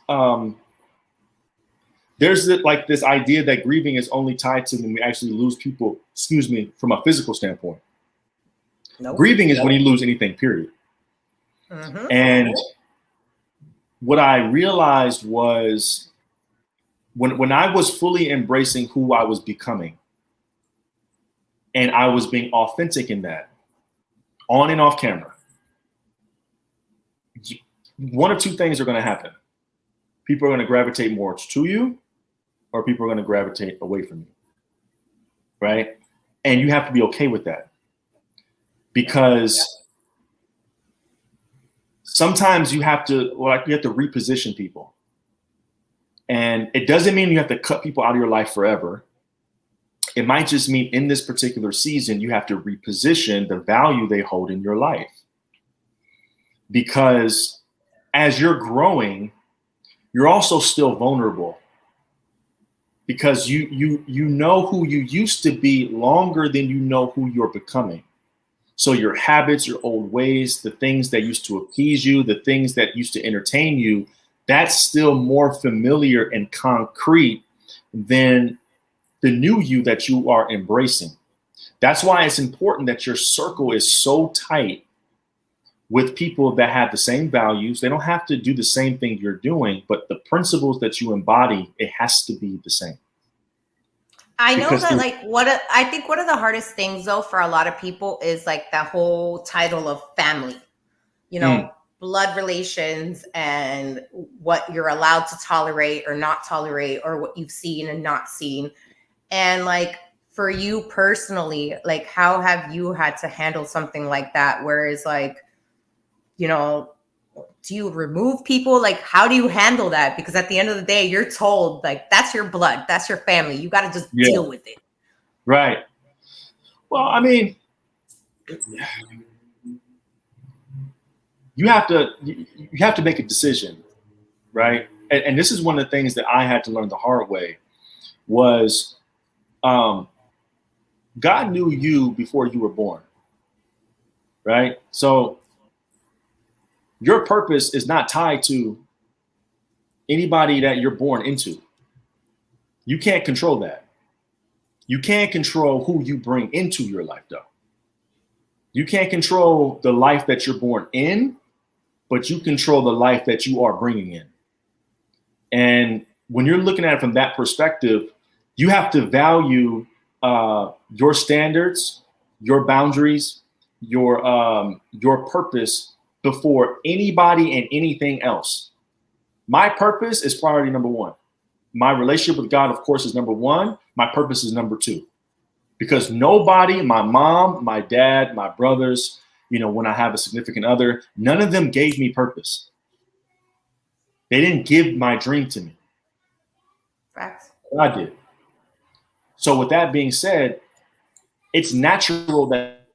there's like this idea that grieving is only tied to when we actually lose people, from a physical standpoint. Nope. Grieving is when you lose anything, period. And what I realized was when I was fully embracing who I was becoming, and I was being authentic in that, on and off camera, one of two things are going to happen. People are going to gravitate more to you, or people are going to gravitate away from you, right? And you have to be okay with that, because sometimes you have to reposition people. And it doesn't mean you have to cut people out of your life forever. It might just mean in this particular season, you have to reposition the value they hold in your life. Because as you're growing, you're also still vulnerable. Because you know who you used to be longer than you know who you're becoming. So your habits, your old ways, the things that used to appease you, the things that used to entertain you, that's still more familiar and concrete than the new you that you are embracing. That's why it's important that your circle is so tight with people that have the same values. They don't have to do the same thing you're doing, but the principles that you embody, it has to be the same. I know that, like, I think one of the hardest things, though, for a lot of people is like that whole title of family, you know, blood relations and what you're allowed to tolerate or not tolerate, or what you've seen and not seen. And like, for you personally, like, how have you had to handle something like that? Whereas, like, you know, do you remove people? Like, how do you handle that? Because at the end of the day, you're told, like, that's your blood, that's your family. You got to just deal with it. Right. Well, I mean, you have to make a decision. right? And this is one of the things that I had to learn the hard way was God knew you before you were born, right? So your purpose is not tied to anybody that you're born into. You can't control that. You can't control who you bring into your life, though. You can't control the life that you're born in, but you control the life that you are bringing in. And when you're looking at it from that perspective, you have to value your standards, your boundaries, your purpose before anybody and anything else. My purpose is priority number one. My relationship with God, of course, is number one. My purpose is number two. Because nobody, my mom, my dad, my brothers, when I have a significant other, none of them gave me purpose. They didn't give my dream to me. Facts. I did. So with that being said, it's natural that.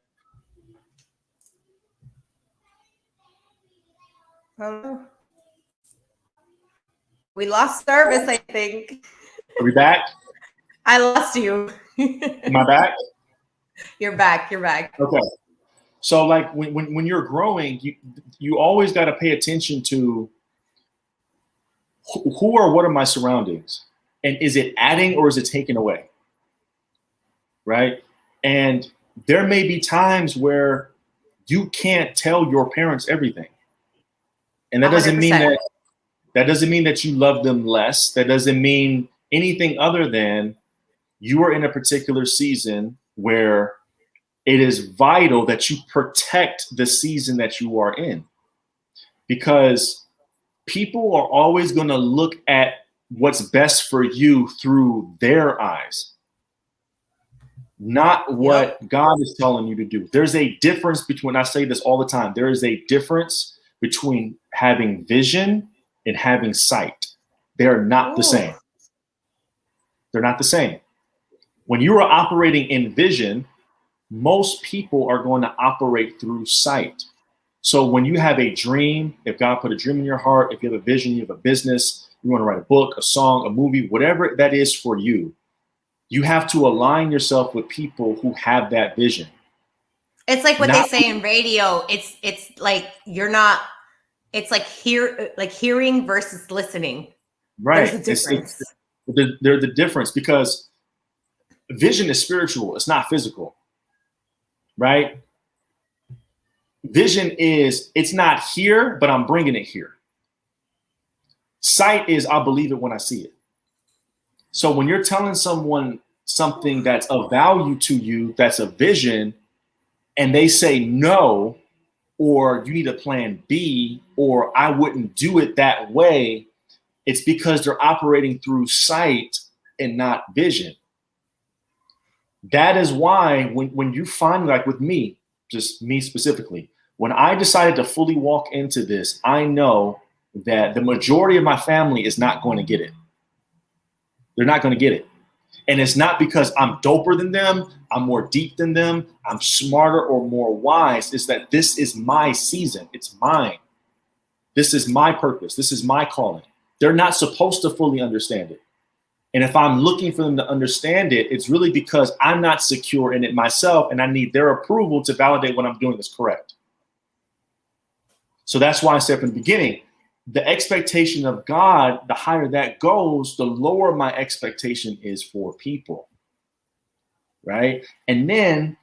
Hello? We lost service, I think. Are we back? I lost you. Am I back? You're back. You're back. Okay. So like when you're growing, you always got to pay attention to who or what are my surroundings, and is it adding or is it taking away? Right? And there may be times where you can't tell your parents everything, and that doesn't 100%. mean that doesn't mean that you love them less. That doesn't mean anything other than you are in a particular season where it is vital that you protect the season that you are in, because people are always going to look at what's best for you through their eyes, not what God is telling you to do. There's a difference between, I say this all the time, there is a difference between having vision and having sight. They are not the same. They're not the same. When you are operating in vision, most people are going to operate through sight. So when you have a dream, if God put a dream in your heart, if you have a vision, you have a business, you want to write a book, a song, a movie, whatever that is for you, you have to align yourself with people who have that vision. It's like what they say in radio. It's like you're not. It's like hearing versus listening. Right. There's a difference. There's the difference, because vision is spiritual. It's not physical. Right? Vision is, it's not here, but I'm bringing it here. Sight is, I'll believe it when I see it. So when you're telling someone something that's of value to you, that's a vision, and they say no, or you need a plan B, or I wouldn't do it that way, it's because they're operating through sight and not vision. That is why when you find, like with me, just me specifically, when I decided to fully walk into this, I know that the majority of my family is not going to get it. They're not going to get it. And it's not because I'm doper than them, I'm more deep than them, I'm smarter or more wise. It's that this is my season. It's mine. This is my purpose. This is my calling. They're not supposed to fully understand it. And if I'm looking for them to understand it, it's really because I'm not secure in it myself, and I need their approval to validate what I'm doing is correct. So that's why I said from the beginning, the expectation of God, the higher that goes, the lower my expectation is for people, right? And then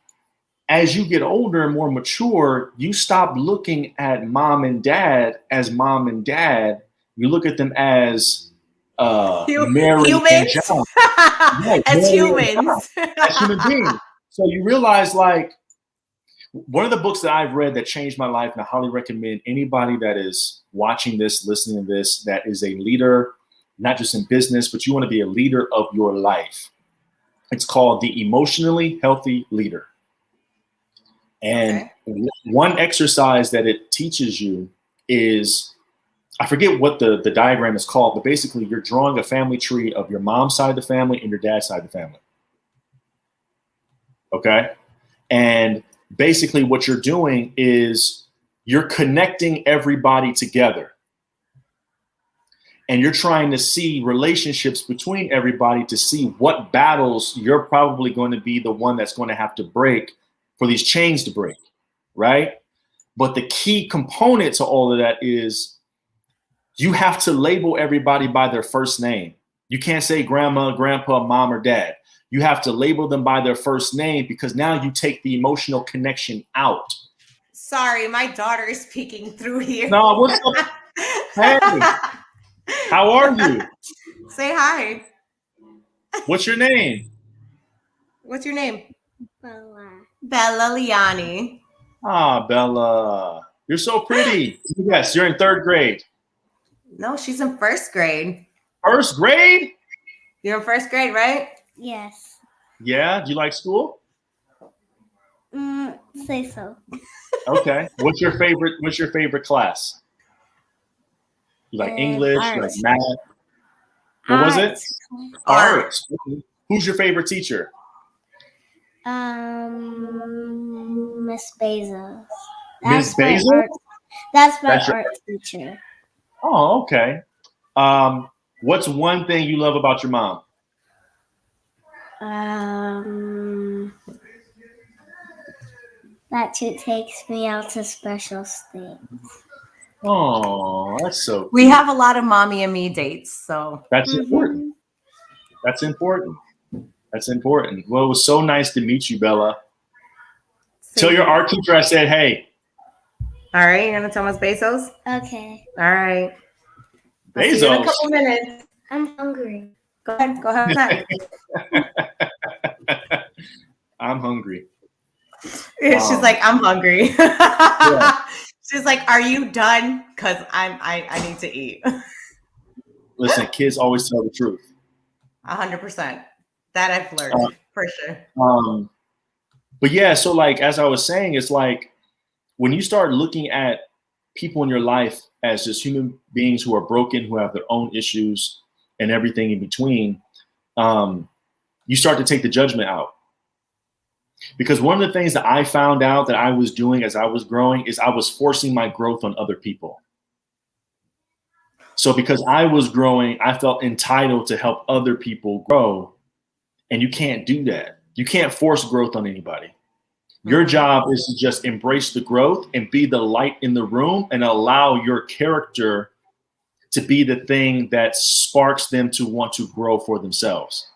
as you get older and more mature, you stop looking at mom and dad as mom and dad. You look at them as Mary and John. Yeah, as humans. As human beings. So you realize, like, one of the books that I've read that changed my life, and I highly recommend anybody that is watching this, listening to this, that is a leader, not just in business, but you want to be a leader of your life. It's called The Emotionally Healthy Leader. And one exercise that it teaches you is, I forget what the diagram is called, but basically you're drawing a family tree of your mom's side of the family and your dad's side of the family. Okay? And basically what you're doing is you're connecting everybody together. and you're trying to see relationships between everybody to see what battles you're probably going to be the one that's going to have to break for these chains to break, right? But the key component to all of that is you have to label everybody by their first name. You can't say grandma, grandpa, mom, or dad. You have to label them by their first name, because now you take the emotional connection out. Sorry, my daughter is peeking through here. No, what's up? Hey, how are you? Say hi. What's your name? What's your name? Bella. Bella Liani. Ah, Bella, you're so pretty. Yes, you're in 3rd grade. No, she's in 1st grade. 1st grade? You're in 1st grade, right? Yes. Yeah. Do you like school? Say so. Okay. What's your favorite class? You like English? You like Arts. math? What was it? Arts. Arts. Who's your favorite teacher? Miss Bezos. Miss Bezos? That's my That's your- art teacher. Oh, okay. What's one thing you love about your mom? That she takes me out to special things. Oh, that's so. We have a lot of mommy and me dates, so That's important. That's important. That's important. Well, it was so nice to meet you, Bella. Tell your art teacher I said, hey. All right, you're gonna tell Miss Bezos? Okay. All right. I'll see you in a Bezos. couple minutes. I'm hungry. Go ahead. Go ahead. I'm hungry. She's like, I'm hungry. Yeah. She's like, are you done? Because I need to eat. Listen, kids always tell the truth. 100%. That I've learned for sure. But yeah, so like as I was saying, it's like when you start looking at people in your life as just human beings who are broken, who have their own issues and everything in between, you start to take the judgment out. Because one of the things that I found out that I was doing as I was growing is I was forcing my growth on other people. So because I was growing, I felt entitled to help other people grow. And you can't do that. You can't force growth on anybody. Your job is to just embrace the growth and be the light in the room and allow your character to be the thing that sparks them to want to grow for themselves.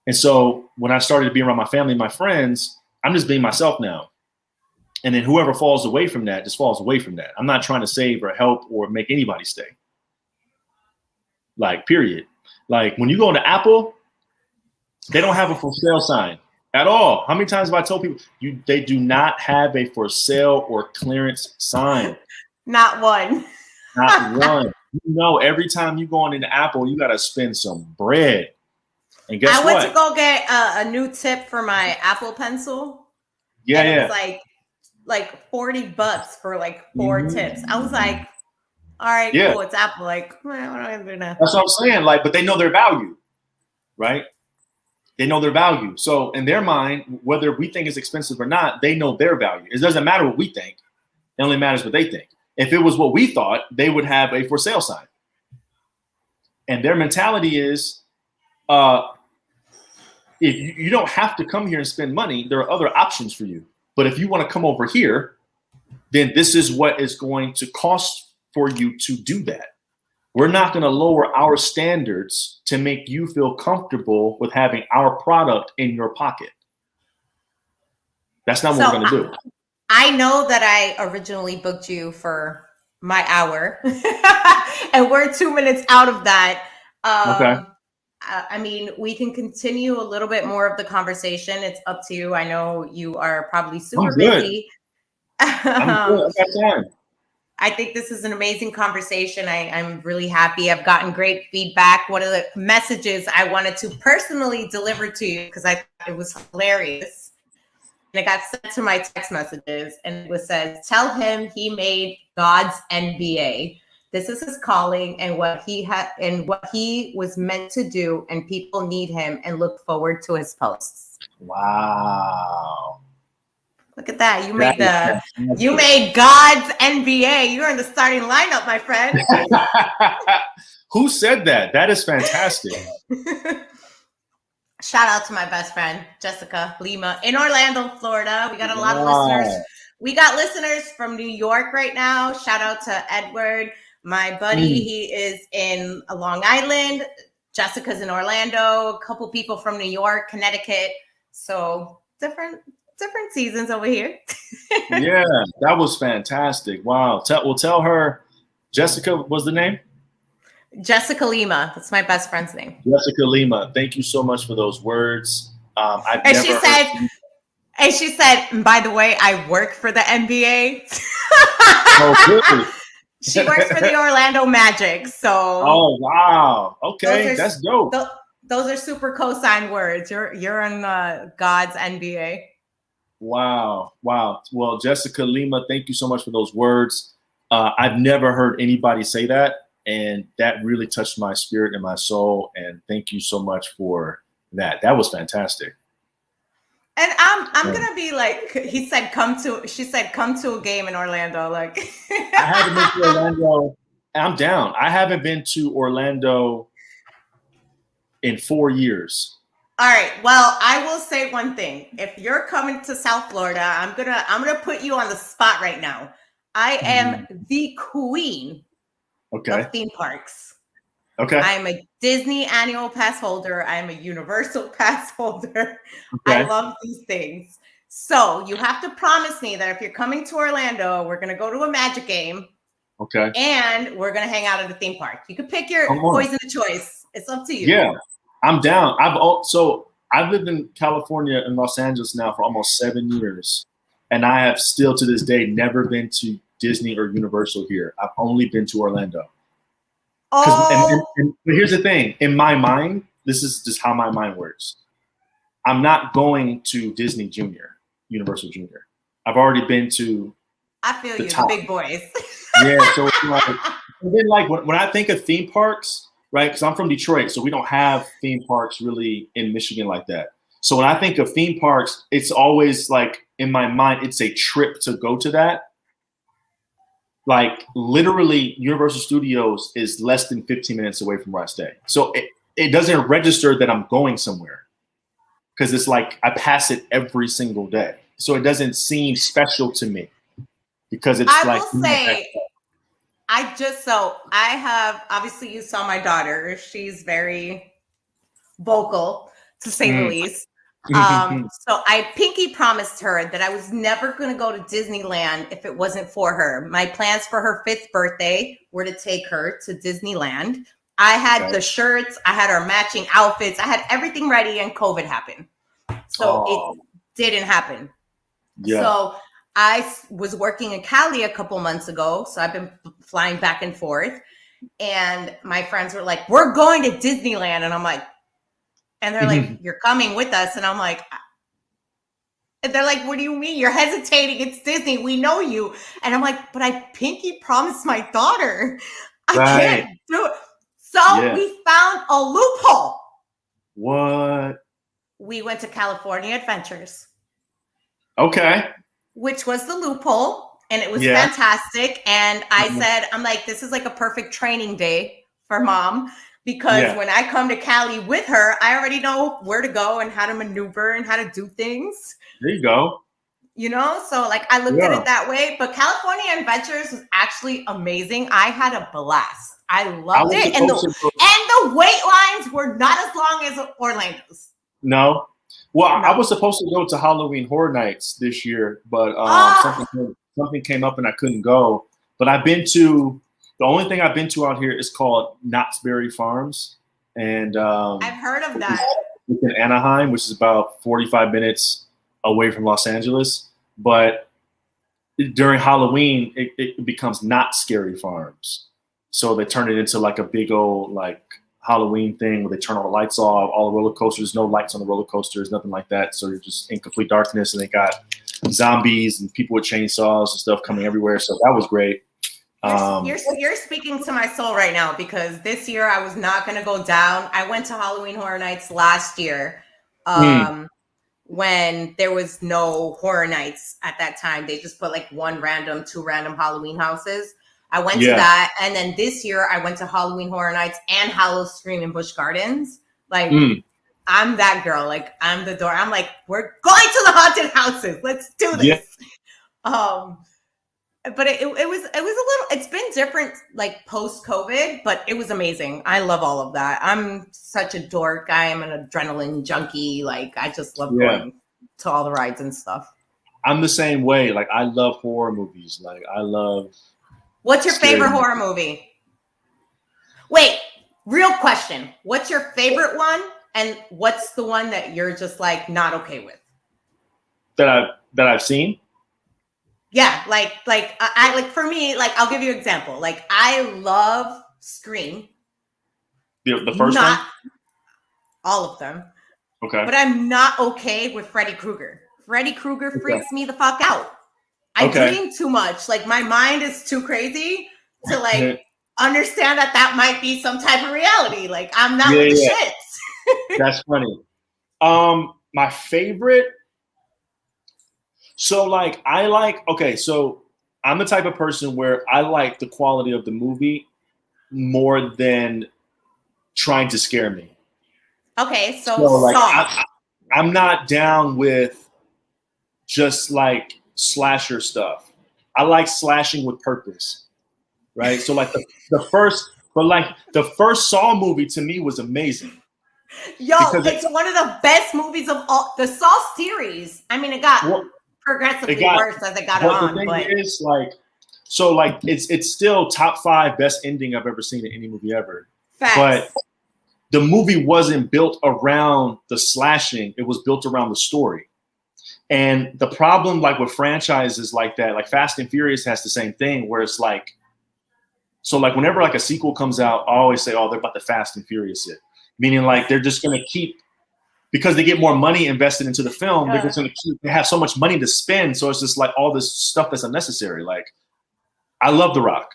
And so when I started to be around my family and my friends, I'm just being myself now. And then whoever falls away from that just falls away from that. I'm not trying to save or help or make anybody stay. Like, period. Like when you go into Apple, they don't have a for sale sign at all. How many times have I told people they do not have a for sale or clearance sign? Not one. Not one. You know, every time you go on into Apple, you got to spend some bread. And guess I what? went to go get a new tip for my Apple Pencil. Yeah, and yeah. It was like $40 for like 4 tips. I was like, all right, Yeah. cool. It's Apple. Like, well, what do I do now? That's what I'm saying. Like, but they know their value, right? They know their value. So in their mind, whether we think it's expensive or not, they know their value. It doesn't matter what we think. It only matters what they think. If it was what we thought, they would have a for sale sign. And their mentality is, if you don't have to come here and spend money, there are other options for you. But if you want to come over here, then this is what it's going to cost for you to do that. We're not going to lower our standards to make you feel comfortable with having our product in your pocket. That's not what we're going to do. I know that I originally booked you for my hour, and we're 2 minutes out of that. Okay. I mean, we can continue a little bit more of the conversation. It's up to you. I know you are probably super busy. I'm good. I got time. I think this is an amazing conversation. I'm really happy. I've gotten great feedback. One of the messages I wanted to personally deliver to you, because I thought it was hilarious, and it got sent to my text messages, and it was said, tell him he made God's NBA. This is his calling and what he had and what he was meant to do, and people need him and look forward to his posts. Wow. Look at that. You made God's NBA. You're in the starting lineup, my friend. Who said that? That is fantastic. Shout out to my best friend, Jessica Lima, in Orlando, Florida. We got a lot of listeners. We got listeners from New York right now. Shout out to Edward, my buddy. He is in Long Island. Jessica's in Orlando. A couple people from New York, Connecticut. So different seasons over here. Yeah, that was fantastic. Wow. Tell her, Jessica was the name? Jessica Lima. That's my best friend's name. Jessica Lima. Thank you so much for those words. She said, by the way, I work for the NBA. Oh, really? She works for the Orlando Magic. So. Oh, wow. Okay, that's dope. Those are super cosign words. You're in God's NBA. Wow. Well, Jessica Lima, thank you so much for those words. I've never heard anybody say that. And that really touched my spirit and my soul. And thank you so much for that. That was fantastic. And I'm gonna be like, she said, come to a game in Orlando. Like I haven't been to Orlando. I'm down. I haven't been to Orlando in 4 years. All right. Well, I will say one thing. If you're coming to South Florida, I'm gonna put you on the spot right now. I am the queen of theme parks. Okay. I'm a Disney annual pass holder. I'm a Universal pass holder. Okay. I love these things. So you have to promise me that if you're coming to Orlando, we're going to go to a Magic game. Okay. And we're going to hang out at the theme park. You can pick your poison of choice. It's up to you. Yeah, I'm down. I've lived in California and Los Angeles now for almost 7 years. And I have still to this day never been to Disney or Universal here. I've only been to Orlando. Oh. But here's the thing. In my mind, this is just how my mind works. I'm not going to Disney Junior, Universal Junior. I've already been to I feel you, the big boys. Yeah, so when I think of theme parks, right, because I'm from Detroit, so we don't have theme parks really in Michigan like that. So when I think of theme parks, it's always like in my mind, it's a trip to go to that. Like literally Universal Studios is less than 15 minutes away from where I stay. So it doesn't register that I'm going somewhere because it's like I pass it every single day. So it doesn't seem special to me because it's I will say, I have, obviously you saw my daughter. She's very vocal to say the least. So I pinky promised her that I was never going to go to Disneyland if it wasn't for her. My plans for her 5th birthday were to take her to Disneyland. I had the shirts, I had our matching outfits, I had everything ready, and COVID happened. So it didn't happen. Yeah. So I was working in Cali a couple months ago. So I've been flying back and forth. And my friends were like, we're going to Disneyland. And I'm like, and they're like, you're coming with us. And I'm like, and they're like, what do you mean? You're hesitating. It's Disney. We know you. And I'm like, but I pinky promised my daughter. I can't do it. So we found a loophole. What? We went to California Adventures. Okay. Which was the loophole. And it was fantastic. And I said, I'm like, this is like a perfect training day for mom. Because when I come to Cali with her, I already know where to go and how to maneuver and how to do things. There you go. You know, so like I looked at it that way. But California Adventures was actually amazing. I had a blast. I loved it. And the wait lines were not as long as Orlando's. No. Well, I was supposed to go to Halloween Horror Nights this year, but something came up and I couldn't go. But the only thing I've been to out here is called Knott's Berry Farms. And I've heard of that. It's in Anaheim, which is about 45 minutes away from Los Angeles. But during Halloween, it becomes Not Scary Farms. So they turn it into like a big old like Halloween thing where they turn all the lights off, all the roller coasters, no lights on the roller coasters, nothing like that. So you're just in complete darkness, and they got zombies and people with chainsaws and stuff coming everywhere. So that was great. You're speaking to my soul right now, because this year I was not going to go down. I went to Halloween Horror Nights last year when there was no horror nights at that time. They just put like two random Halloween houses. I went to that. And then this year I went to Halloween Horror Nights and Hallow Scream in Busch Gardens. Like, I'm that girl. Like, I'm the door. I'm like, we're going to the haunted houses. Let's do this. Yeah. But it was a little, it's been different like post COVID, but it was amazing. I love all of that. I'm such a dork. I am an adrenaline junkie. Like, I just love going to all the rides and stuff. I'm the same way. Like, I love horror movies. Like, I love. What's your favorite horror movie? Wait, real question. What's your favorite one? And what's the one that you're just like not okay with? That I've seen? Yeah, like I like, for me, like, I'll give you an example. Like, I love Scream. The first one? All of them. Okay. But I'm not okay with Freddy Krueger. Freddy Krueger freaks me the fuck out. I dream too much. Like, my mind is too crazy to like understand that might be some type of reality. Like, I'm not with the shits. That's funny. My favorite. So like, so I'm the type of person where I like the quality of the movie more than trying to scare me. Okay, so like, I'm not down with just like slasher stuff. I like slashing with purpose, right? So like the first Saw movie to me was amazing. Yo, it's one of the best movies of all the Saw series. I mean, it got progressively worse as it got on. The thing is, like, so like it's still top 5 best ending I've ever seen in any movie ever. Facts. But the movie wasn't built around the slashing; it was built around the story. And the problem, like with franchises like that, like Fast and Furious has the same thing, where it's like, so like whenever like a sequel comes out, I always say, oh, they're about to Fast and Furious it, meaning like they're just gonna keep. Because they get more money invested into the film, they're just going to keep. They have so much money to spend, so it's just like all this stuff that's unnecessary. Like, I love The Rock,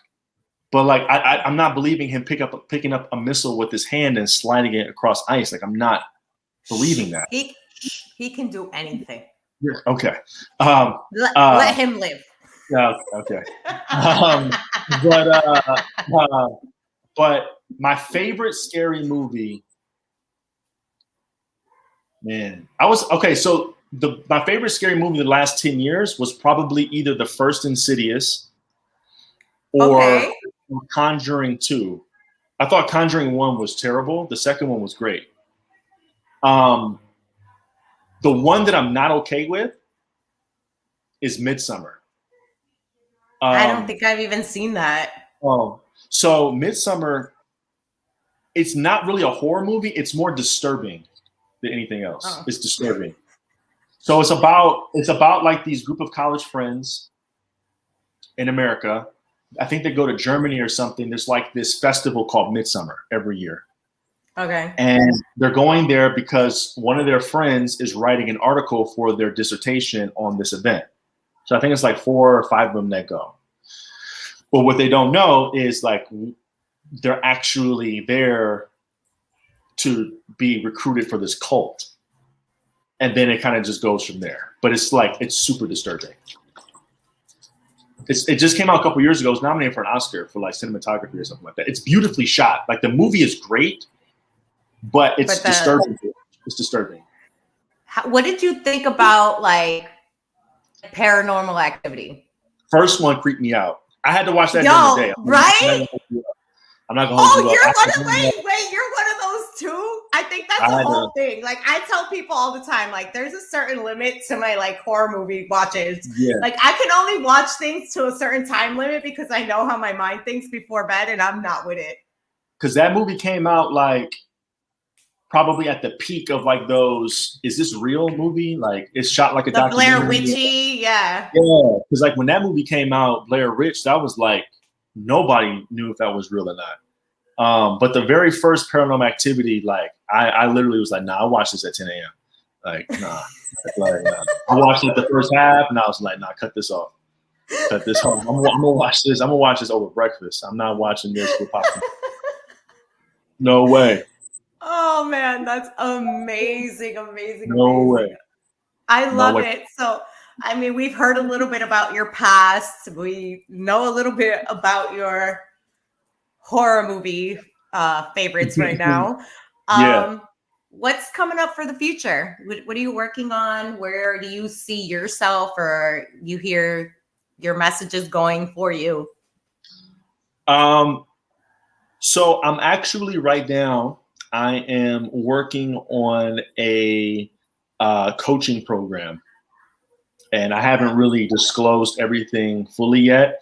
but like I'm not believing him picking up a missile with his hand and sliding it across ice. Like, I'm not believing that. He can do anything. Yeah, okay. Let him live. Yeah. Okay. But my favorite scary movie. Man, so my favorite scary movie the last 10 years was probably either the first Insidious or Conjuring 2. I thought Conjuring 1 was terrible. The second one was great. The one that I'm not okay with is Midsommar. I don't think I've even seen that. Oh, so Midsommar, it's not really a horror movie. It's more disturbing than anything else. It's disturbing. So it's about like these group of college friends in America. I think they go to Germany or something. There's like this festival called Midsummer every year. Okay. And they're going there because one of their friends is writing an article for their dissertation on this event. So I think it's like 4 or 5 of them that go. But what they don't know is like they're actually there to be recruited for this cult. And then it kind of just goes from there. But it's like, it's super disturbing. It just came out a couple years ago. It was nominated for an Oscar for like cinematography or something like that. It's beautifully shot. Like the movie is great, but it's disturbing. It's disturbing. What did you think about like Paranormal Activity? First one creeped me out. I had to watch that during the day. Right? I'm not gonna hold you up. Wait, you're one of those too? I think that's the whole thing. Like, I tell people all the time, like, there's a certain limit to my like horror movie watches. Yeah. Like, I can only watch things to a certain time limit because I know how my mind thinks before bed, and I'm not with it. Because that movie came out like probably at the peak of like those, is this real movie? Like, it's shot like a documentary. Blair Witchy, yeah. Yeah, because like when that movie came out, Blair Witch, that was like, nobody knew if that was real or not. But the very first Paranormal Activity, like I literally was like, nah, I watched this at 10 a.m. Like, nah. I watched it the first half and I was like, nah, cut this off. Cut this off. I'm gonna watch this. I'm gonna watch this over breakfast. I'm not watching this with popcorn. No way. Oh man, that's amazing. No way. I My love wife- it. So, I mean, we've heard a little bit about your past. We know a little bit about your horror movie favorites right now. Yeah. What's coming up for the future? What are you working on? Where do you see yourself, or you hear your messages going for you? So I'm actually right now, I am working on a coaching program, and I haven't really disclosed everything fully yet.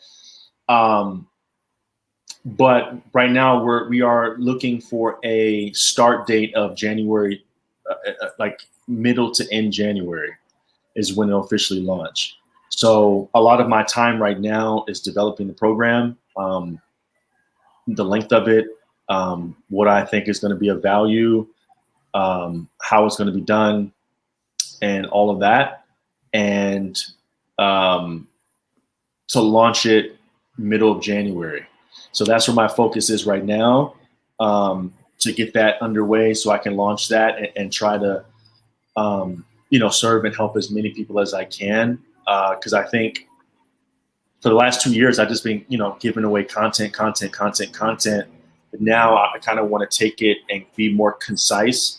But right now we are looking for a start date of January, like middle to end January is when it'll officially launch. So a lot of my time right now is developing the program, the length of it, what I think is going to be of value, how it's going to be done, and all of that. And to launch it middle of January. So that's where my focus is right now, to get that underway so I can launch that and try to, serve and help as many people as I can. Because I think for the last 2 years, I've just been, giving away content. But now I kind of want to take it and be more concise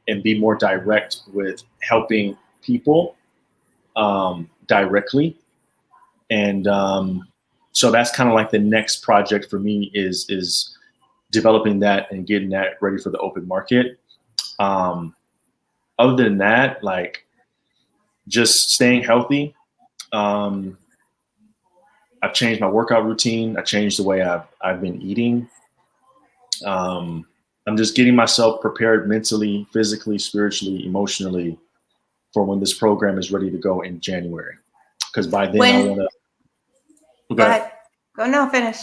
and be more direct with helping people directly. And so that's kind of like the next project for me is developing that and getting that ready for the open market. Other than that, like just staying healthy. I've changed my workout routine. I changed the way I've been eating. I'm just getting myself prepared mentally, physically, spiritually, emotionally for when this program is ready to go in January. Because by then I want to. Go ahead. No, finish.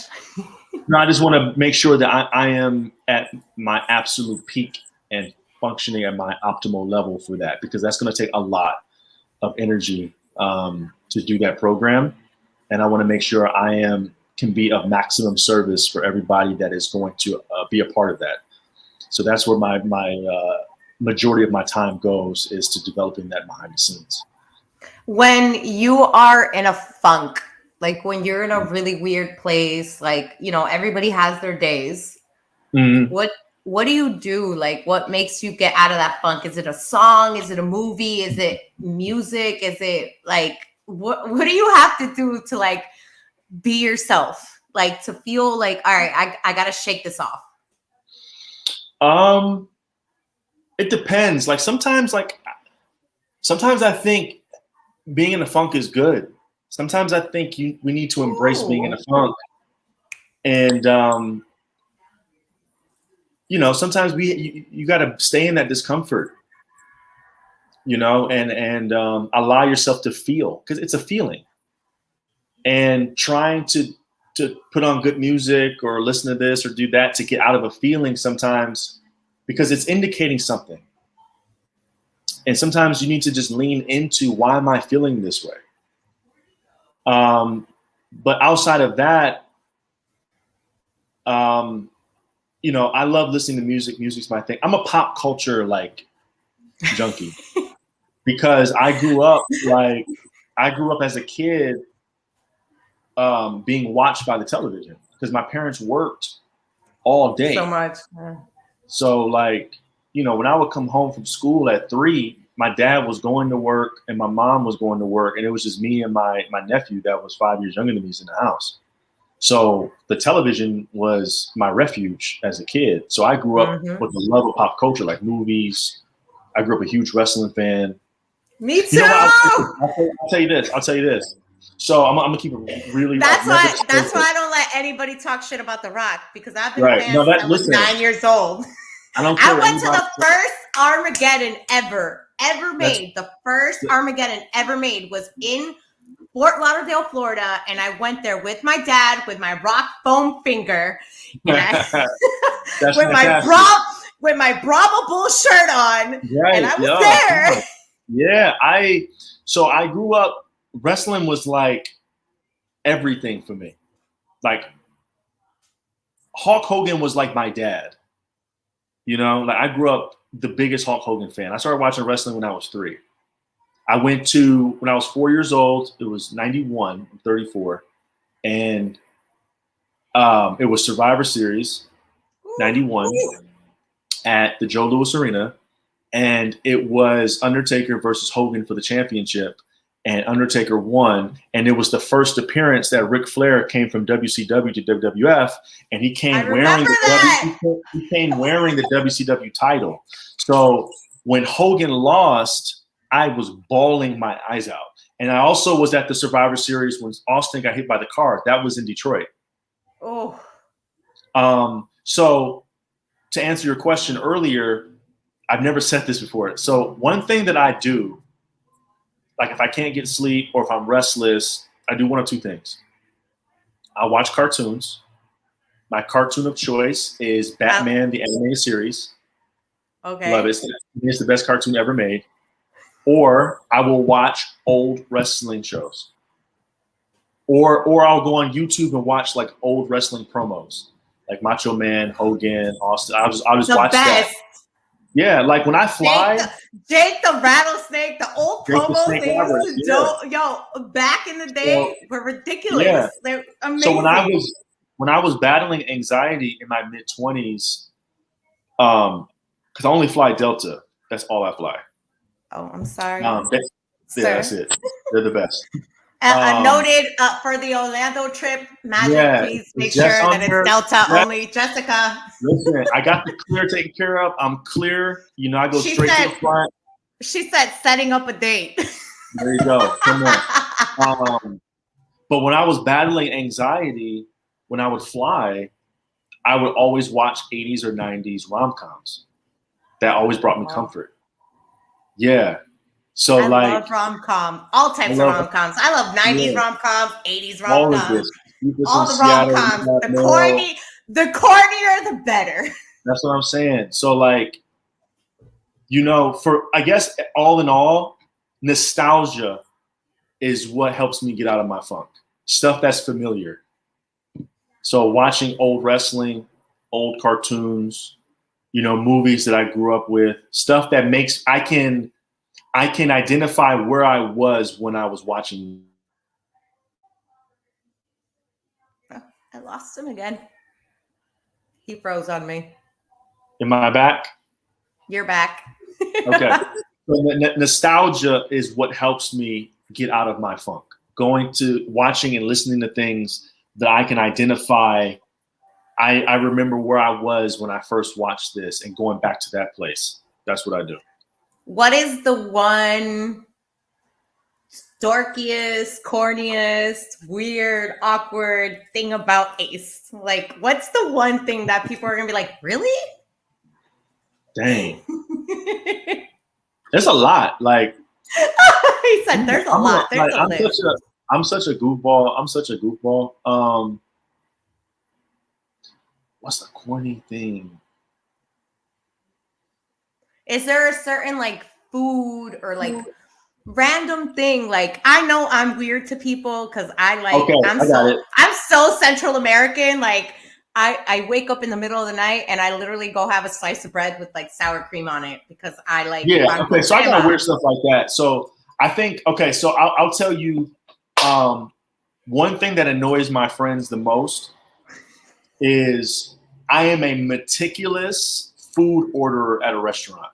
No, I just want to make sure that I am at my absolute peak and functioning at my optimal level for that, because that's going to take a lot of energy to do that program. And I want to make sure I can be of maximum service for everybody that is going to be a part of that. So that's where my majority of my time goes, is to developing that behind the scenes. When you are in a funk, like when you're in a really weird place, like, everybody has their days. Mm-hmm. What do you do? Like, what makes you get out of that funk? Is it a song? Is it a movie? Is it music? Is it like, what do you have to do to like be yourself? Like to feel like, all right, I got to shake this off. It depends. Like sometimes I think being in a funk is good. Sometimes I think we need to embrace being in a funk. And, sometimes you got to stay in that discomfort, and allow yourself to feel, because it's a feeling. And trying to put on good music or listen to this or do that to get out of a feeling sometimes, because it's indicating something. And sometimes you need to just lean into, why am I feeling this way? But outside of that, I love listening to music. Music's my thing. I'm a pop culture junkie because I grew up as a kid being watched by the television, because my parents worked all day. So much. Yeah. So when I would come home from school at 3, my dad was going to work and my mom was going to work, and it was just me and my nephew that was 5 years younger than me in the house. So the television was my refuge as a kid. So I grew up with the love of pop culture, like movies. I grew up a huge wrestling fan. Me too. I'll tell you this. So I'm gonna keep it really. That's why I don't let anybody talk shit about The Rock, because I've been a fan since I was 9 years old. I went to the first Armageddon ever made. The first Armageddon ever made was in Fort Lauderdale, Florida, and I went there with my dad with my rock foam finger, and with my Bravo Bull shirt on, and I was there. Yeah, I grew up. Wrestling was like everything for me. Like Hulk Hogan was like my dad. I grew up the biggest Hulk Hogan fan. I started watching wrestling when I was 3. I went to when I was 4 years old. It was 91. I'm 34, and it was Survivor Series 91 at the Joe Louis Arena, and it was Undertaker versus Hogan for the championship, and Undertaker won. And it was the first appearance that Ric Flair came from WCW to WWF, and he came wearing the WCW title. So when Hogan lost, I was bawling my eyes out. And I also was at the Survivor Series when Austin got hit by the car. That was in Detroit. Oh. So to answer your question earlier, I've never said this before. So one thing that I do, like if I can't get sleep or if I'm restless, I do one of two things. I watch cartoons. My cartoon of choice is Batman, the animated series. Okay. Love it. It's the best cartoon ever made. Or I will watch old wrestling shows. Or I'll go on YouTube and watch like old wrestling promos, like Macho Man, Hogan, Austin. I'll just watch that. Yeah, like when I fly, Jake the Rattlesnake, the old promos they used to do, yo, back in the day were ridiculous. Yeah. They're amazing. So when I was battling anxiety in my mid-20s, because I only fly Delta. That's all I fly. Oh, I'm sorry. Yeah, that's it. They're the best. Noted for the Orlando trip, Magic, please make sure that it's Delta only. Jessica. Listen, I got the clear taken care of. I'm clear. You know, I go straight to the front. She said setting up a date. There you go. Come on. But when I was battling anxiety, when I would fly, I would always watch 80s or 90s rom-coms. That always brought me comfort. Yeah. So I love rom-com, all types of rom-coms. I love 90s rom-coms, 80s rom-coms, all the rom-coms. The cornier, the better. That's what I'm saying. So like, you know, I guess all in all, nostalgia is what helps me get out of my funk. Stuff that's familiar. So watching old wrestling, old cartoons, you know, movies that I grew up with, stuff that makes I can identify where I was when I was watching. I lost him again. He froze on me. Am I back? You're back. Okay. So nostalgia is what helps me get out of my funk. Going to watching and listening to things that I can identify. I remember where I was when I first watched this and going back to that place. That's what I do. What is the one dorkiest, corniest, weird, awkward thing about Ace? Like, what's the one thing that people are going to be like, really? Dang. There's a lot. Like, he said, there's a lot. There's a list. I'm such a goofball. What's the corny thing? Is there a certain like food or like random thing? Like, I know I'm weird to people because I'm so Central American. Like I wake up in the middle of the night and I literally go have a slice of bread with like sour cream on it because I like. Yeah. Okay. So I got weird stuff like that. So I think, okay. So I'll tell you one thing that annoys my friends the most is I am a meticulous food orderer at a restaurant.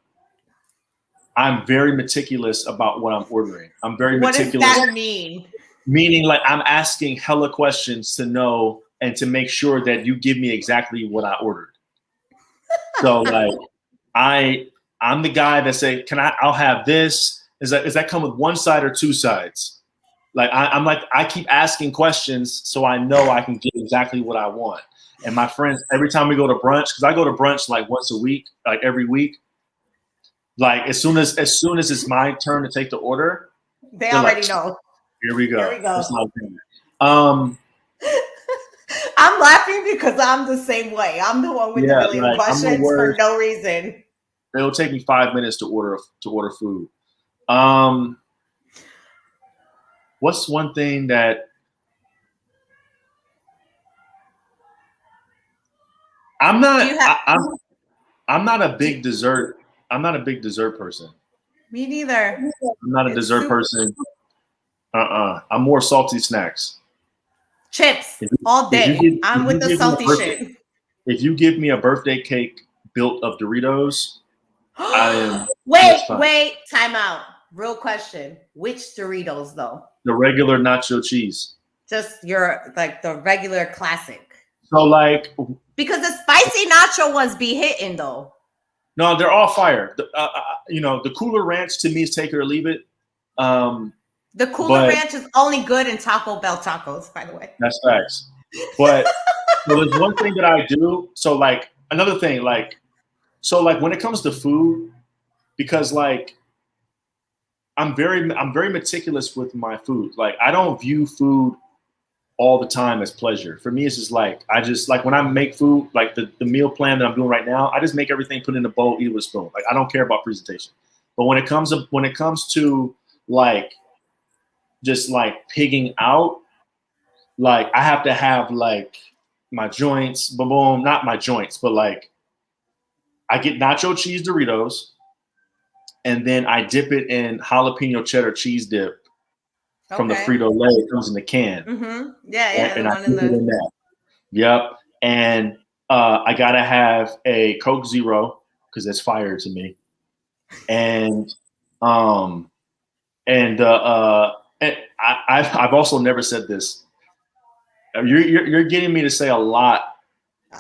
I'm very meticulous about what I'm ordering. I'm very meticulous. What does that mean? Meaning like I'm asking hella questions to know and to make sure that you give me exactly what I ordered. So like I'm the guy that say, I'll have this. Is that come with one side or two sides? Like I'm like, I keep asking questions so I know I can get exactly what I want. And my friends, every time we go to brunch, because I go to brunch like once a week, like every week. Like as soon as it's my turn to take the order, they already know. Here we go. Here we go. I'm laughing because I'm the same way. I'm the one with the million questions for no reason. It'll take me 5 minutes to order food. What's one thing that I'm not a big dessert. I'm not a big dessert person. Me neither. I'm not a dessert person. I'm more salty snacks. Chips If all day. if I'm with the give me a salty birthday- shit. If you give me a birthday cake built of Doritos, I am Wait, fine. wait, time out. Real question. Which Doritos though? The regular nacho cheese. Just your like the regular classic. So like, Because the spicy nacho ones be hitting though. no, they're all fire. The Cooler Ranch to me is take it or leave it. The Cooler But- Ranch is only good in Taco Bell tacos, by the way. That's facts. But so there's one thing that I do. So like another thing, like when it comes to food, because like I'm very meticulous with my food. Like I don't view food all the time as pleasure. For me, it's just like I just like when I make food, like the meal plan that I'm doing right now, I just make everything, put in a bowl, eat with a spoon. Like I don't care about presentation. But when it comes to like just like pigging out, like I have to have like my joints, boom, not my joints, but like I get nacho cheese Doritos, and then I dip it in jalapeno cheddar cheese dip from the Frito-Lay. It comes in the can. Mm-hmm. Yeah, And I dip it in that. Yep. And I gotta have a Coke Zero because that's fire to me. And I've also never said this. You're getting me to say a lot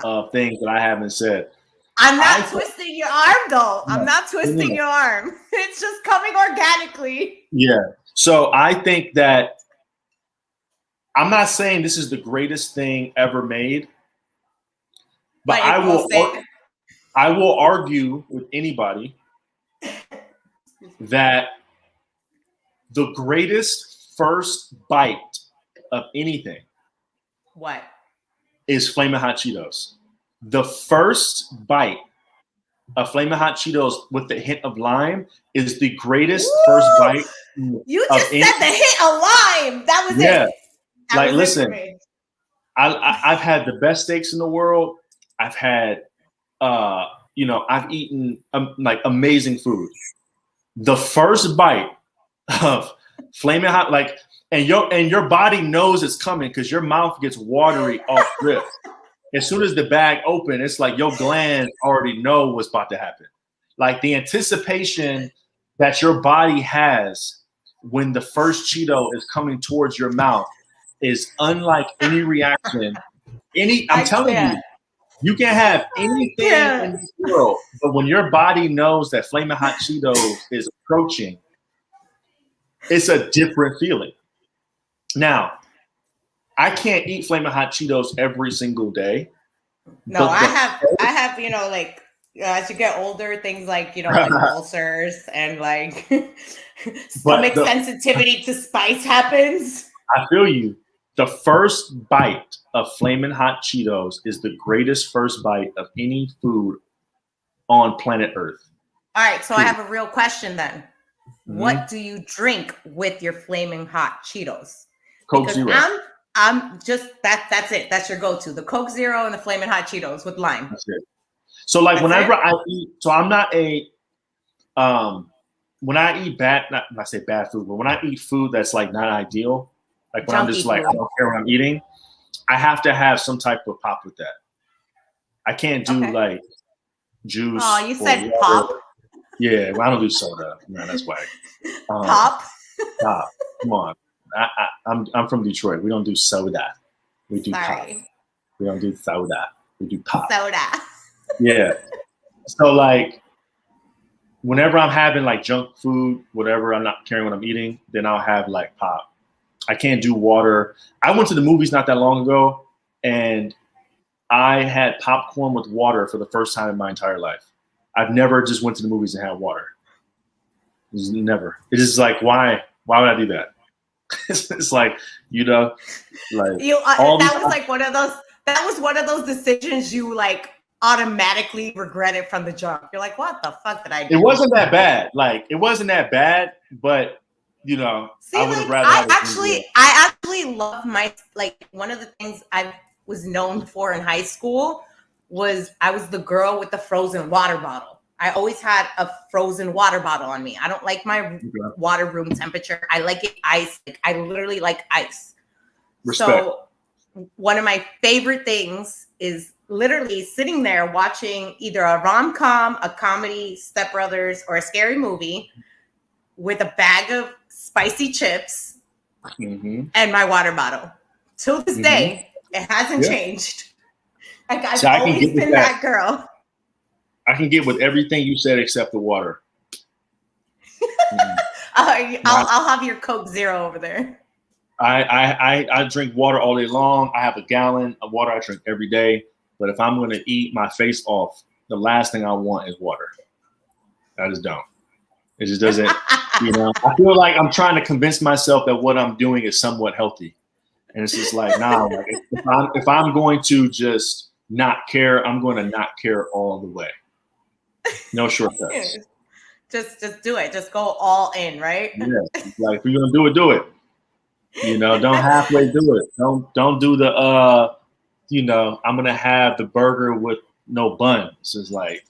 of things that I haven't said. I'm not twisting your arm though. I'm not twisting your arm. It's just coming organically. Yeah. So I think that I'm not saying this is the greatest thing ever made, but I will argue with anybody that the greatest first bite of anything is Flamin' Hot Cheetos. The first bite of Flamin' Hot Cheetos with the hint of lime is the greatest first bite. You just said the hint of lime. That was it. Like, listen, I've had the best steaks in the world. I've had, I've eaten like amazing food. The first bite of Flamin' Hot, like, and your body knows it's coming because your mouth gets watery off rip. As soon as the bag open, it's like your glands already know what's about to happen. Like the anticipation that your body has when the first Cheeto is coming towards your mouth is unlike any reaction. I'm telling you, you can have anything in this world, but when your body knows that Flamin' Hot Cheetos is approaching, it's a different feeling. Now, I can't eat Flamin' Hot Cheetos every single day. No, I have, like as you get older, things like, like ulcers and like stomach sensitivity to spice happens. I feel you. The first bite of Flamin' Hot Cheetos is the greatest first bite of any food on planet Earth. All right, so I have a real question then. Mm-hmm. What do you drink with your Flaming Hot Cheetos? Coke Zero. I'm just that's it. That's your go-to. The Coke Zero and the Flaming Hot Cheetos with lime. That's it. So like whenever I eat, so I'm not a when I eat not I say bad food, but when I eat food that's like not ideal, like when I'm just like, I don't care what I'm eating, I have to have some type of pop with that. I can't do like juice. Oh, you said pop? Yeah, well, I don't do soda. No, that's why. Pop? Pop. Come on. I'm from Detroit. We don't do soda. We do pop. We don't do soda. We do pop. Soda. Yeah. So like, whenever I'm having like junk food, whatever, I'm not caring what I'm eating, then I'll have like pop. I can't do water. I went to the movies not that long ago, and I had popcorn with water for the first time in my entire life. I've never just went to the movies and had water. Never. It's just like, why would I do that? It's like, like that was like one of those. That was one of those decisions you like automatically regretted from the jump. You're like, what the fuck did I do? It wasn't that bad. Like, it wasn't that bad, but See, I would have like, rather. I actually love one of the things I was known for in high school was I was the girl with the frozen water bottle. I always had a frozen water bottle on me. I don't like my water room temperature. I like it ice. Like, I literally like ice. Respect. So one of my favorite things is literally sitting there watching either a rom-com, a comedy, Step Brothers, or a scary movie with a bag of spicy chips and my water bottle. Till this day, it hasn't changed. Like, I've always been that girl. I can get with everything you said except the water. I'll have your Coke Zero over there. I drink water all day long. I have a gallon of water I drink every day. But if I'm going to eat my face off, the last thing I want is water. I just don't. It just doesn't, I feel like I'm trying to convince myself that what I'm doing is somewhat healthy. And it's just like, nah, like if I'm going to just not care, I'm going to not care all the way. No shortcuts. Just do it. Just go all in, right? Yeah. Like, if you're going to do it. Don't halfway do it. Don't do the, I'm going to have the burger with no bun. It's just like,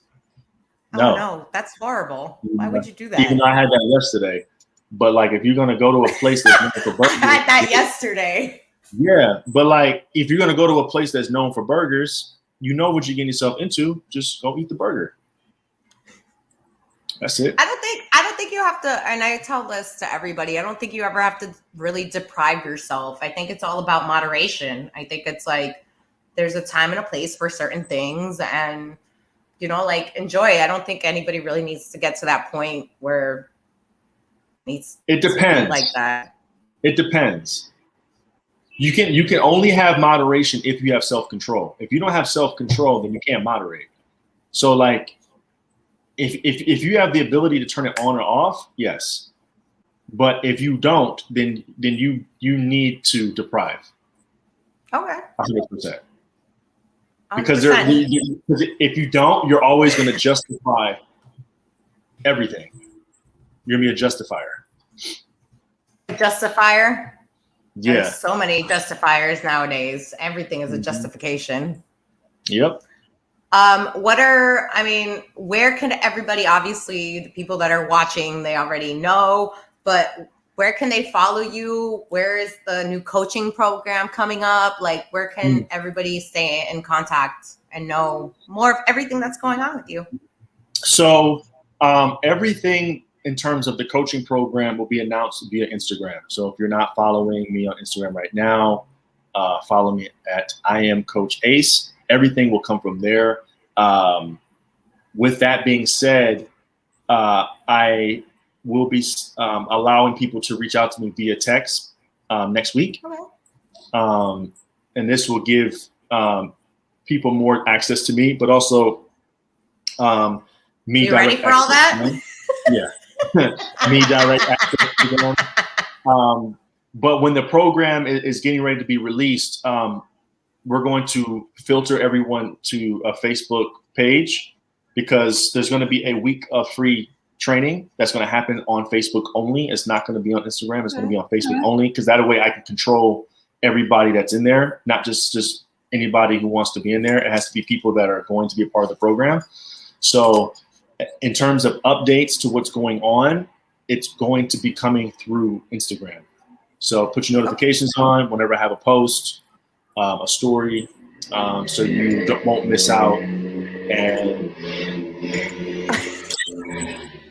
no. Oh, no, that's horrible. Why would you do that? Even though I had that yesterday. But like, if you're going to go to a place that's known for burgers. I had that yesterday. Yeah. But like, if you're going to go to a place that's known for burgers, you know what you're getting yourself into. Just go eat the burger. That's it. I don't think you have to, and I tell this to everybody, I don't think you ever have to really deprive yourself. I think it's all about moderation. I think it's like there's a time and a place for certain things, and like, enjoy. I don't think anybody really needs to get to that point where it depends. Like that. It depends. You can only have moderation if you have self-control. If you don't have self-control, then you can't moderate. So like, if you have the ability to turn it on or off, yes. But if you don't, then you need to deprive. Okay. 100%. Because if you don't, you're always going to justify everything. You're going to be a justifier. Justifier? Yeah. There's so many justifiers nowadays. Everything is a justification. Yep. Where can everybody, obviously the people that are watching, they already know, but where can they follow you? Where is the new coaching program coming up? Like, where can everybody stay in contact and know more of everything that's going on with you? So everything in terms of the coaching program will be announced via Instagram. So if you're not following me on Instagram right now, follow me at I am Coach Ace. Everything will come from there. With that being said, I will be allowing people to reach out to me via text next week. Okay. And this will give people more access to me, but also me. You ready for all that? Yeah. Me direct access to them. But when the program is getting ready to be released, we're going to filter everyone to a Facebook page, because there's going to be a week of free training that's going to happen on Facebook only. It's not going to be on Instagram. It's going to be on Facebook only, because that way I can control everybody that's in there, not just anybody who wants to be in there. It has to be people that are going to be a part of the program. So in terms of updates to what's going on, it's going to be coming through Instagram. So put your notifications on whenever I have a post, a story, so you won't miss out. And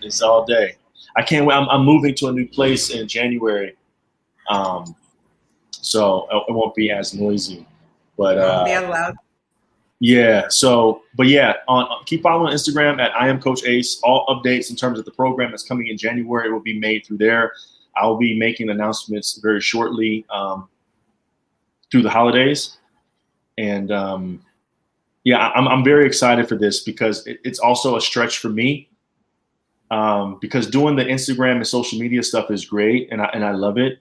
it's all day. I can't wait. I'm moving to a new place in January, so it won't be as noisy. But be as loud. Yeah. So, but yeah, keep following Instagram at I am Coach Ace. All updates in terms of the program that's coming in January will be made through there. I'll be making announcements very shortly through the holidays, and yeah, I'm very excited for this, because it's also a stretch for me, because doing the Instagram and social media stuff is great, and I love it.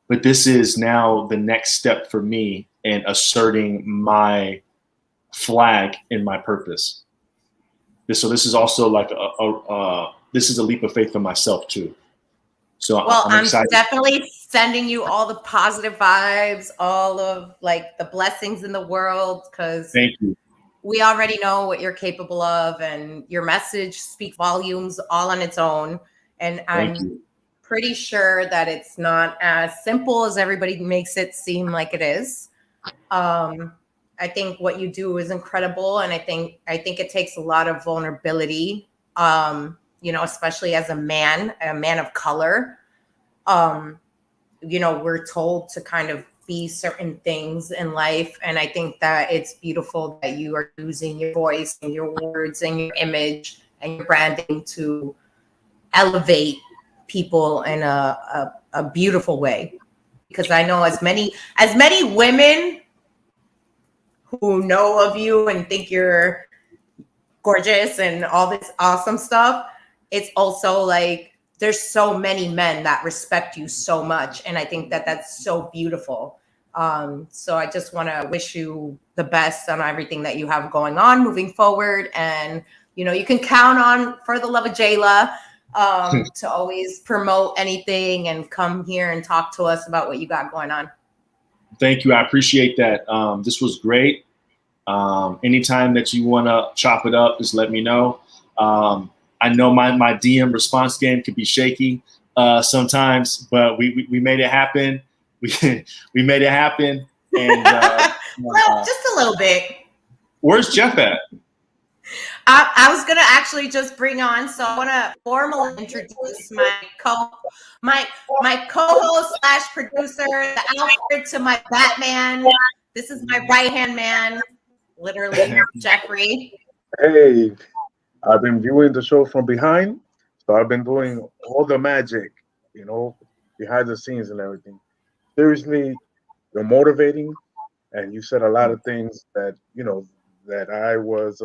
But this is now the next step for me in asserting my flag in my purpose. So this is also like this is a leap of faith for myself too. So well, I'm excited. Definitely sending you all the positive vibes, all of like the blessings in the world, because thank you. we already know what you're capable of, and your message speaks volumes all on its own. And I'm pretty sure that it's not as simple as everybody makes it seem like it is. I think what you do is incredible, and I think it takes a lot of vulnerability, especially as a man of color. We're told to kind of be certain things in life, and I think that it's beautiful that you are using your voice and your words and your image and your branding to elevate people in a beautiful way. Because I know as many women who know of you and think you're gorgeous and all this awesome stuff, it's also like there's so many men that respect you so much, and I think that that's so beautiful. So I just want to wish you the best on everything that you have going on moving forward, and you can count on For the Love of Jayla to always promote anything and come here and talk to us about what you got going on. Thank you. I appreciate that. This was great. Anytime that you want to chop it up, just let me know. I know my DM response game could be shaky sometimes, but we made it happen. We made it happen. And well, just a little bit. Where's Jeff at? I was gonna actually just bring on, so I want to formally introduce my co-host / producer, the Alfred to my Batman. This is my right-hand man, literally, Jeffrey. Hey, I've been viewing the show from behind, so I've been doing all the magic, behind the scenes and everything. Seriously, you're motivating, and you said a lot of things that that I was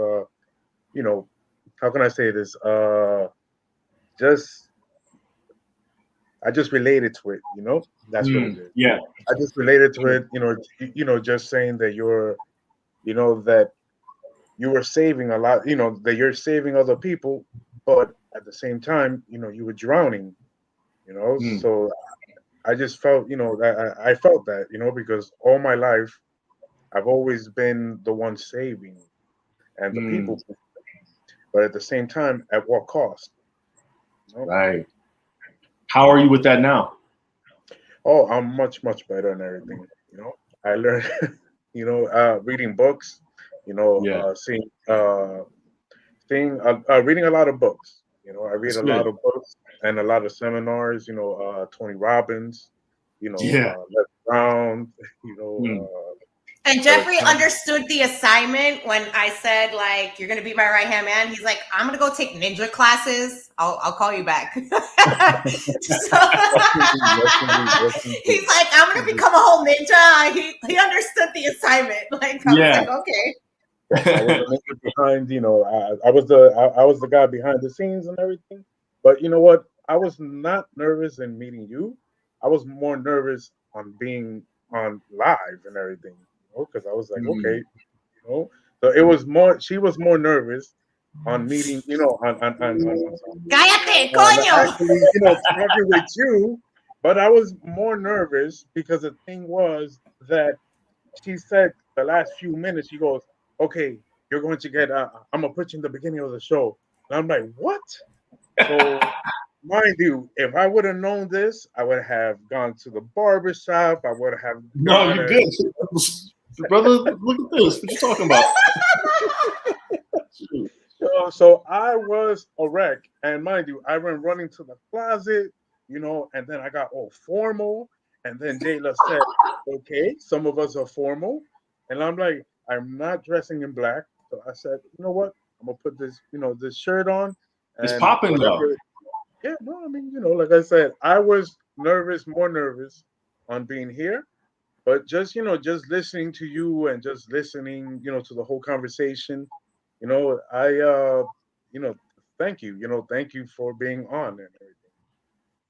how can I say this? I just related to it, That's what it is. Yeah. I just related to it, just saying that that you were saving a lot, that you're saving other people, but at the same time, you were drowning, So I just felt, I felt that, because all my life I've always been the one saving and the people. But at the same time, at what cost? Right. How are you with that now? Oh, I'm much, much better and everything. I learned, reading books, reading a lot of books. I read That's a good. lot of books and a lot of seminars, Tony Robbins, Les Brown, And Jeffrey understood the assignment when I said, like, you're going to be my right-hand man. He's like, I'm going to go take ninja classes. I'll call you back. He's like, I'm going to become a whole ninja. He understood the assignment. Like, I was like, okay. I was behind, I was the guy behind the scenes and everything. But you know what? I was not nervous in meeting you. I was more nervous on being on live and everything. Because I was like, okay, So it was more. She was more nervous on meeting, on Cállate, coño. Actually, talking with you. But I was more nervous because the thing was that she said the last few minutes, she goes, "Okay, you're going to get. I'm gonna put you in the beginning of the show." And I'm like, "What?" So. Mind you, if I would have known this, I would have gone to the barber shop. I would have. No, you're good. Brother, look at this. What you talking about? So I was a wreck. And mind you, I went running to the closet, and then I got all formal. And then Jayla said, okay, some of us are formal. And I'm like, I'm not dressing in black. So I said, you know what? I'm going to put this, this shirt on. It's popping though. Yeah, no, I mean, like I said, I was more nervous on being here. But just, just listening to you and just listening, to the whole conversation, I, thank you. Thank you for being on and everything.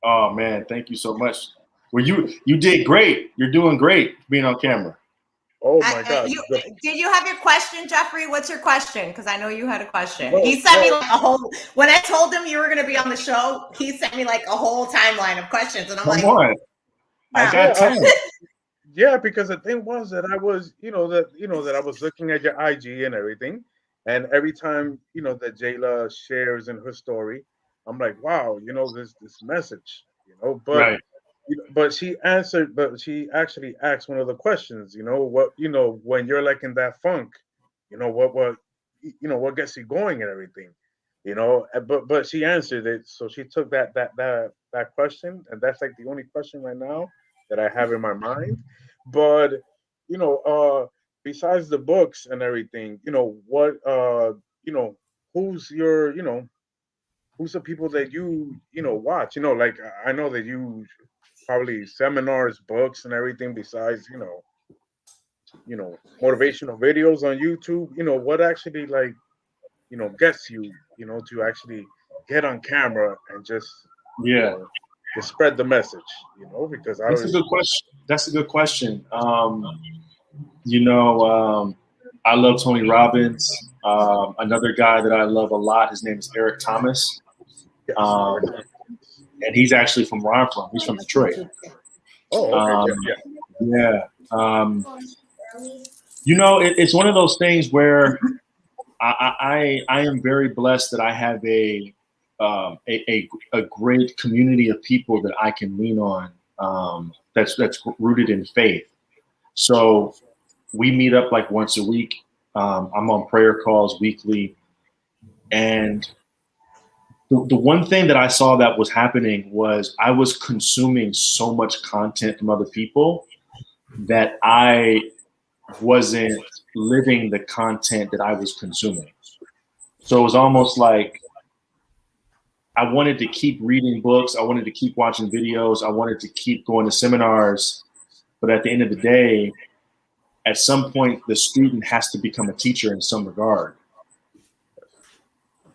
Oh, man, thank you so much. Well, you did great. You're doing great being on camera. Oh, my God. Did you have your question, Jeffrey? What's your question? Because I know you had a question. He sent me like a whole, when I told him you were going to be on the show, he sent me like a whole timeline of questions. And I'm Come on. I got time. yeah, because the thing was that I was, that I was looking at your IG and everything, and every time that Jayla shares in her story, I'm like, wow, this message, Right. but she answered, but she actually asked one of the questions, what, when you're like in that funk, what, what gets you going and everything, but she answered it, so she took that question, and that's like the only question right now that I have in my mind. But besides the books and everything, what who's your who's the people that you watch? Like I know that you probably seminars, books, and everything. Besides, motivational videos on YouTube. What actually like gets you to actually get on camera and just you Yeah. know just spread the message. Because I That's a was good question. That's a good question. You know, I love Tony Robbins. Another guy that I love a lot, his name is Eric Thomas. yes. Um, and he's actually from where I'm from. He's from Detroit. Oh, okay, Um, yeah. yeah. It's one of those things where I am very blessed that I have a great community of people that I can lean on. That's rooted in faith. So we meet up like once a week. I'm on prayer calls weekly, and the one thing that I saw that was happening was I was consuming so much content from other people that I wasn't living the content that I was consuming. So it was almost like I wanted to keep reading books. I wanted to keep watching videos. I wanted to keep going to seminars. But at the end of the day, at some point, the student has to become a teacher in some regard,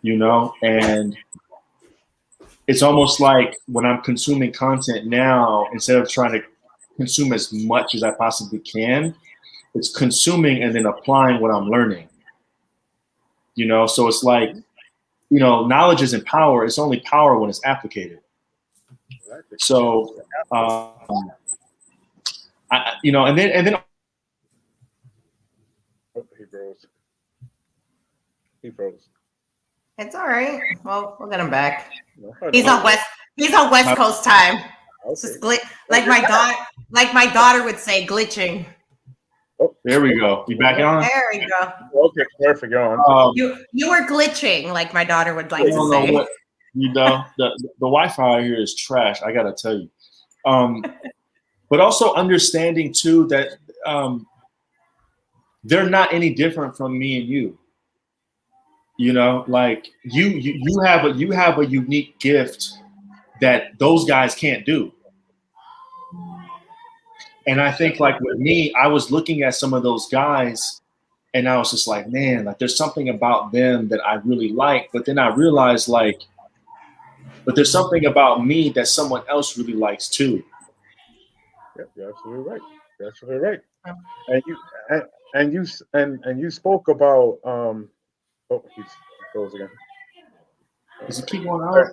and it's almost like when I'm consuming content now, instead of trying to consume as much as I possibly can, it's consuming and then applying what I'm learning. So it's like, knowledge isn't power. It's only power when it's applicated. So, and then. Oh, he froze. It's all right. Well, we'll get him back. No, He's on West Coast time. It's just like my daughter would say, glitching. Oh, there we go. You back on? There we go. Okay, perfect. On. You were glitching, like my daughter would like to say. What, the Wi-Fi here is trash. I gotta tell you. But also understanding too that they're not any different from me and you. Like you have a unique gift that those guys can't do. And I think like with me, I was looking at some of those guys and I was just like, man, like there's something about them that I really like. But then I realized but there's something about me that someone else really likes too. Yep, you're absolutely right. You're absolutely right. And you spoke about oh, he goes again. Does it keep going out?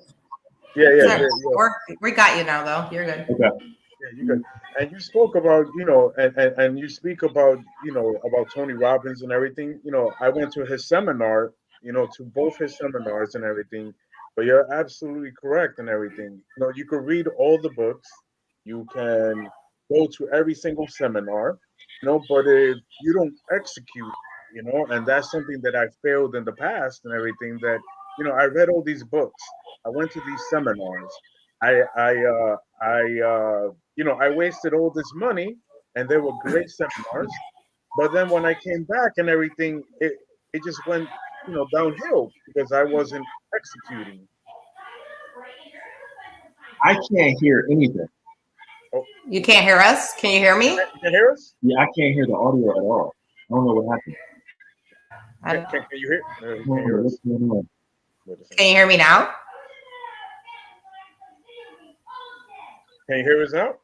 Yeah. We got you now, though. You're good. Okay. Yeah, you good. And you spoke about, and you speak about, about Tony Robbins and everything. I went to his seminar, to both his seminars and everything. But you're absolutely correct and everything. You could read all the books. You can go to every single seminar, but if you don't execute, and that's something that I failed in the past and everything, that, I read all these books. I went to these seminars. I wasted all this money, and they were great seminars. But then when I came back and everything, it just went, downhill because I wasn't executing. I can't hear anything. Oh. You can't hear us? Can you hear me? You can hear us? Yeah, I can't hear the audio at all. I don't know what happened. Can you hear? Can you hear us? Can you hear me now? Can you hear us now?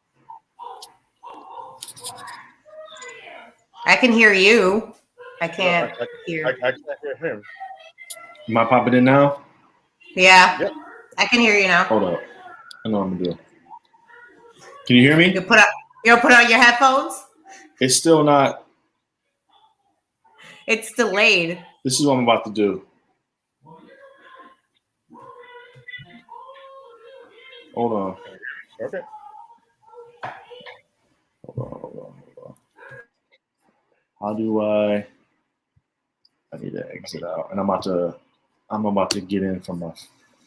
I can hear you. I can't hear. I can't hear him. Am I popping in now? Yeah. Yep. I can hear you now. Hold up. I know what I'm gonna do. Can you hear me? You put on your headphones? It's still not. It's delayed. This is what I'm about to do. Hold on. Okay. Hold on. How do I need to exit out, and I'm about to get in from my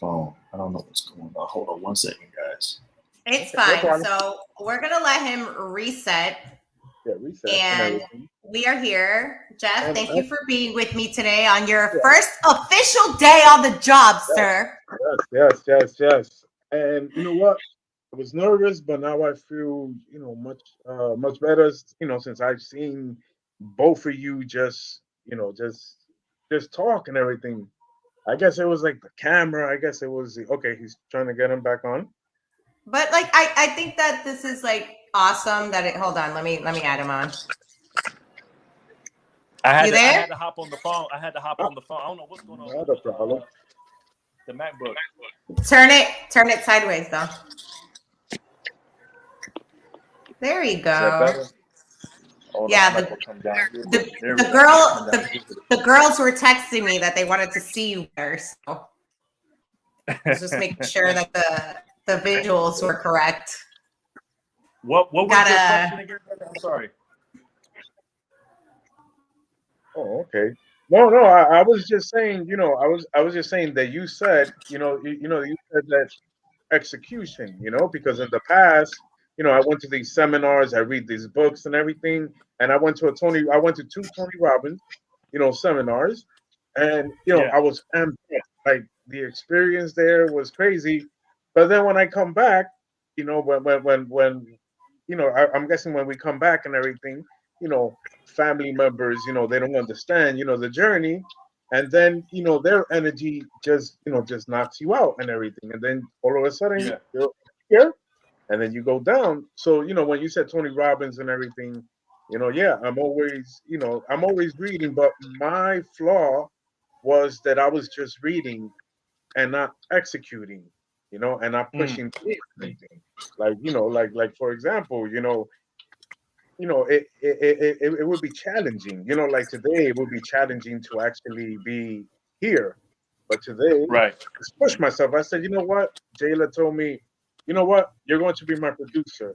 phone. I don't know what's going on. Hold on 1 second, guys. It's Okay, no fine. problem. So we're gonna let him reset. Yeah, reset And everything. we are here. Jeff, And thank you for being with me today on your first official day on the job, sir. Yes. And you know what? I was nervous, but now I feel, much better, since I've seen both of you just talk and everything. I guess it was like the camera. I guess it was okay. He's trying to get him back on. But like I think that this is like awesome that it hold on, let me add him on. I You there? had to hop on the phone. I don't know what's going on. Not a problem. The MacBook. Turn it sideways though. There you go. Yeah, the girls were texting me that they wanted to see you there, so I was just making sure that the visuals were correct. What was your question again? I'm sorry. Oh, okay. No. I was just saying. I was just saying that you said. You said that execution. Because in the past, I went to these seminars, I read these books and everything, and I went to two Tony Robbins, seminars, and I was amped up. Like the experience there was crazy, but then when I come back, I'm guessing when we come back and everything, family members, they don't understand, the journey, and then their energy just knocks you out and everything, and then all of a sudden you're here, and then you go down. So when you said Tony Robbins and everything, I'm always reading, but my flaw was that I was just reading and not executing, and not pushing through anything. Like for example, it would be challenging. Like today, it would be challenging to actually be here. But today, Right. I just pushed myself. I said, you know what? Jayla told me, you know what? You're going to be my producer.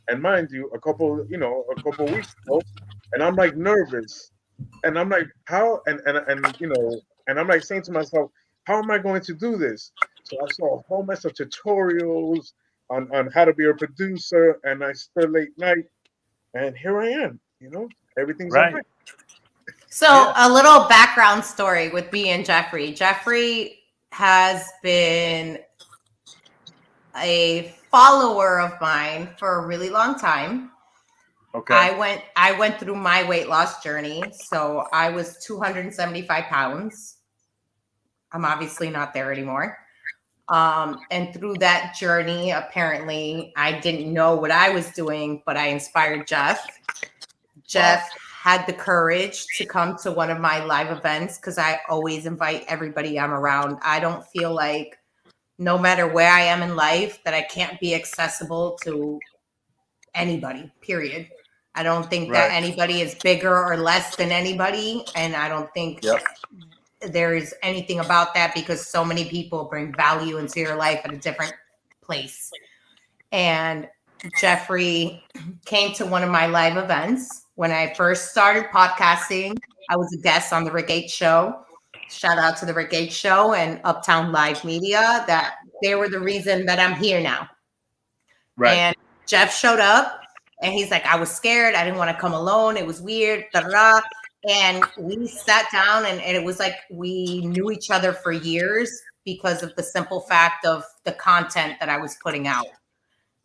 And mind you, a couple weeks ago, and I'm like nervous. And I'm like, how? And I'm like saying to myself, how am I going to do this? So I saw a whole mess of tutorials on how to be a producer, and I stood late night, and here I am. Everything's Right. okay. So a little background story with me and Jeffrey. Jeffrey has been a follower of mine for a really long time. Okay. I went through my weight loss journey. So I was 275 pounds. I'm obviously not there anymore. And through that journey, apparently I didn't know what I was doing, but I inspired Jeff. Jeff had the courage to come to one of my live events because I always invite everybody I'm around. I don't feel like no matter where I am in life that I can't be accessible to anybody, period. I don't think that anybody is bigger or less than anybody. And I don't think there is anything about that because so many people bring value into your life at a different place. And Jeffrey came to one of my live events when I first started podcasting. I was a guest on the Rick H Show. Shout out to the Rick H Show and Uptown Live Media. That they were the reason that I'm here now. Right. And Jeff showed up and he's like, I was scared. I didn't want to come alone. It was weird. Da-da-da. And we sat down and it was like we knew each other for years because of the simple fact of the content that I was putting out.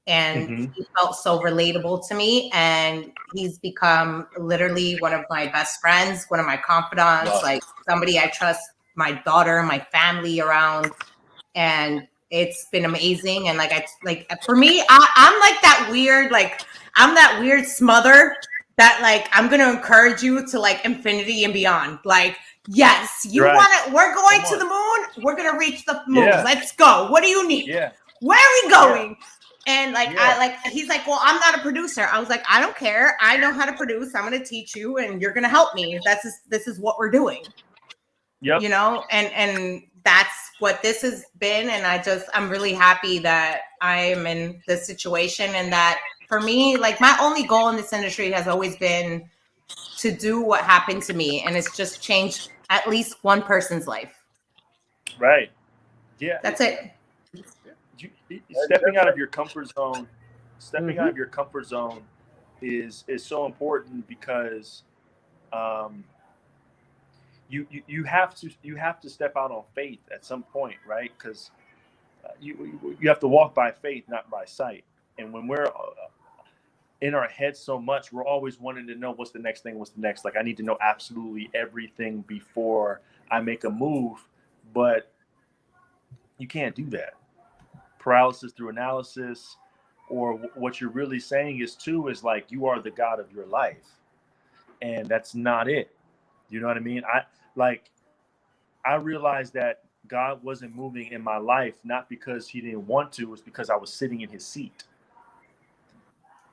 And he felt so relatable to me. And he's become literally one of my best friends, one of my confidants, like somebody I trust my daughter, my family around. And it's been amazing. And for me, I'm like that weird, I'm that weird smother that I'm going to encourage you to infinity and beyond. Yes, you want it. We're going to the moon. We're going to reach the moon. Yeah. Let's go. What do you need? Yeah. Where are we going? And like, Yeah. he's like, well, I'm not a producer. I was like, I don't care. I know how to produce. I'm going to teach you and you're going to help me. This is what we're doing. Yep. You know, and that's what this has been. And I'm really happy that I am in this situation, and that for me, like, my only goal in this industry has always been to do what happened to me. And it's just changed at least one person's life. Right. Yeah. That's it. Stepping out of your comfort zone, out of your comfort zone is so important, because you have to step out on faith at some point, right? Because you have to walk by faith, not by sight. And when we're in our heads so much, we're always wanting to know what's the next thing, like I need to know absolutely everything before I make a move. But you can't do that. Paralysis through analysis, or what you're really saying is like, you are the God of your life, and that's not it. You know what I mean? I realized that God wasn't moving in my life, not because he didn't want to, it's because I was sitting in his seat.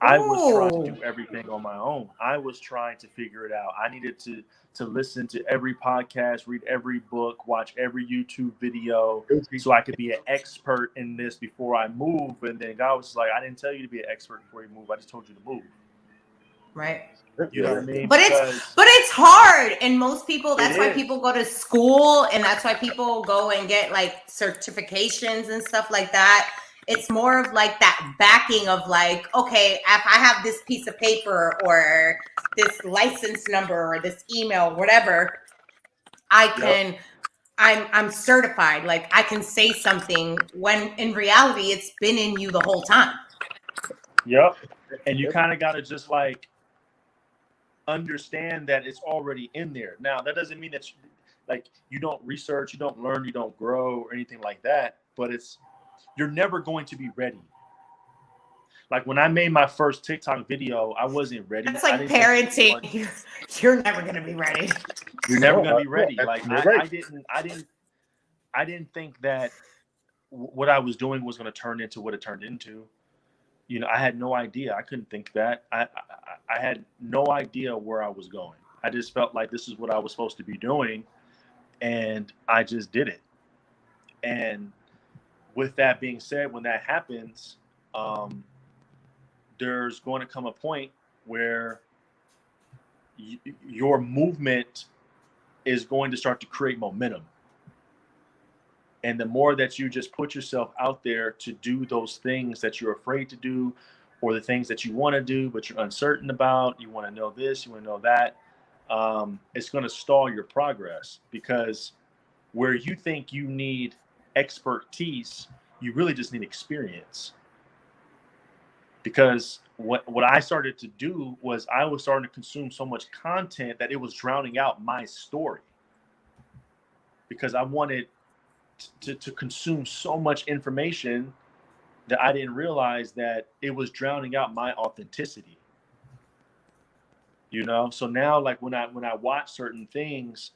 I was trying to do everything on my own. I was trying to figure it out. I needed to listen to every podcast, read every book, watch every YouTube video, so I could be an expert in this before I move. And then God was like, I didn't tell you to be an expert before you move. I just told you to move. Right. You know what I mean? But it's hard. And most people, that's why people go to school, and that's why people go and get like certifications and stuff like that. It's more of like that backing of like, okay, if I have this piece of paper or this license number or this email, whatever, I'm certified. Like, I can say something, when in reality, it's been in you the whole time. Yep. And you kind of got to just like understand that it's already in there. Now, that doesn't mean that you don't research, you don't learn, you don't grow or anything like that, but you're never going to be ready. Like, when I made my first TikTok video, I wasn't ready. It's like parenting. You're never going to be ready. You're never going to be ready. Like, I didn't think that what I was doing was going to turn into what it turned into. You know, I had no idea. I couldn't think that. I had no idea where I was going. I just felt like this is what I was supposed to be doing, and I just did it. And with that being said, when that happens, there's going to come a point where your movement is going to start to create momentum. And the more that you just put yourself out there to do those things that you're afraid to do, or the things that you want to do but you're uncertain about, you want to know this, you want to know that, it's going to stall your progress. Because where you think you need expertise, you really just need experience. Because what I started to do was I was starting to consume so much content that it was drowning out my story. Because I wanted to consume so much information that I didn't realize that it was drowning out my authenticity. You know, so now, like, when I watch certain things,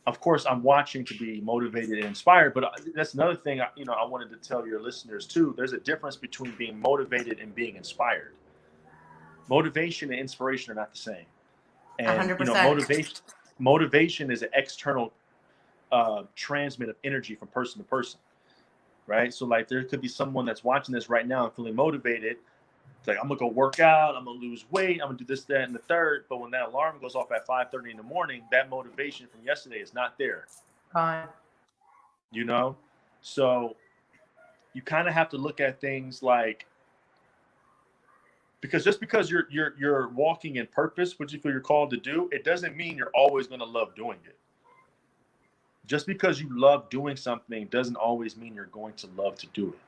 of course I'm watching to be motivated and inspired, but that's another thing I wanted to tell your listeners too. There's a difference between being motivated and being inspired. Motivation and inspiration are not the same. And 100%. Motivation is an external transmit of energy from person to person, right? So like, there could be someone that's watching this right now and feeling motivated. It's like, I'm gonna go work out, I'm gonna lose weight, I'm gonna do this, that, and the third. But when that alarm goes off at 5:30 in the morning, that motivation from yesterday is not there. You know, so you kind of have to look at things like, because just because you're walking in purpose, what you feel you're called to do, it doesn't mean you're always gonna love doing it. Just because you love doing something doesn't always mean you're going to love to do it.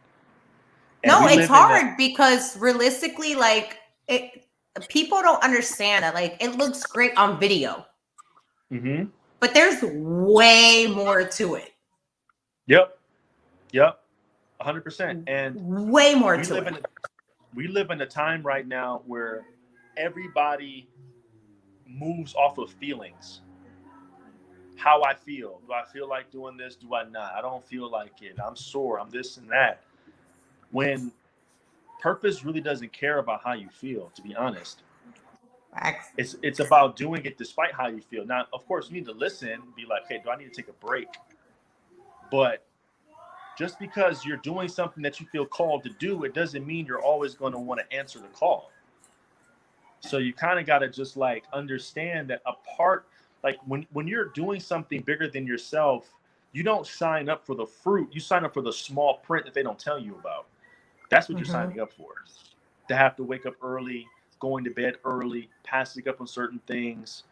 And no, it's hard because realistically, like, people don't understand that. Like, it looks great on video, but there's way more to it. Yep, 100%, and way more to it. We live in a time right now where everybody moves off of feelings. How I feel. Do I feel like doing this? Do I not? I don't feel like it. I'm sore. I'm this and that. When purpose really doesn't care about how you feel, to be honest. Facts. It's about doing it despite how you feel. Now, of course, you need to listen, be like, hey, do I need to take a break? But just because you're doing something that you feel called to do, it doesn't mean you're always going to want to answer the call. So you kind of got to just like understand that like when you're doing something bigger than yourself, you don't sign up for the fruit. You sign up for the small print that they don't tell you about. That's what you're signing up for. To have to wake up early, going to bed early, passing up on certain things,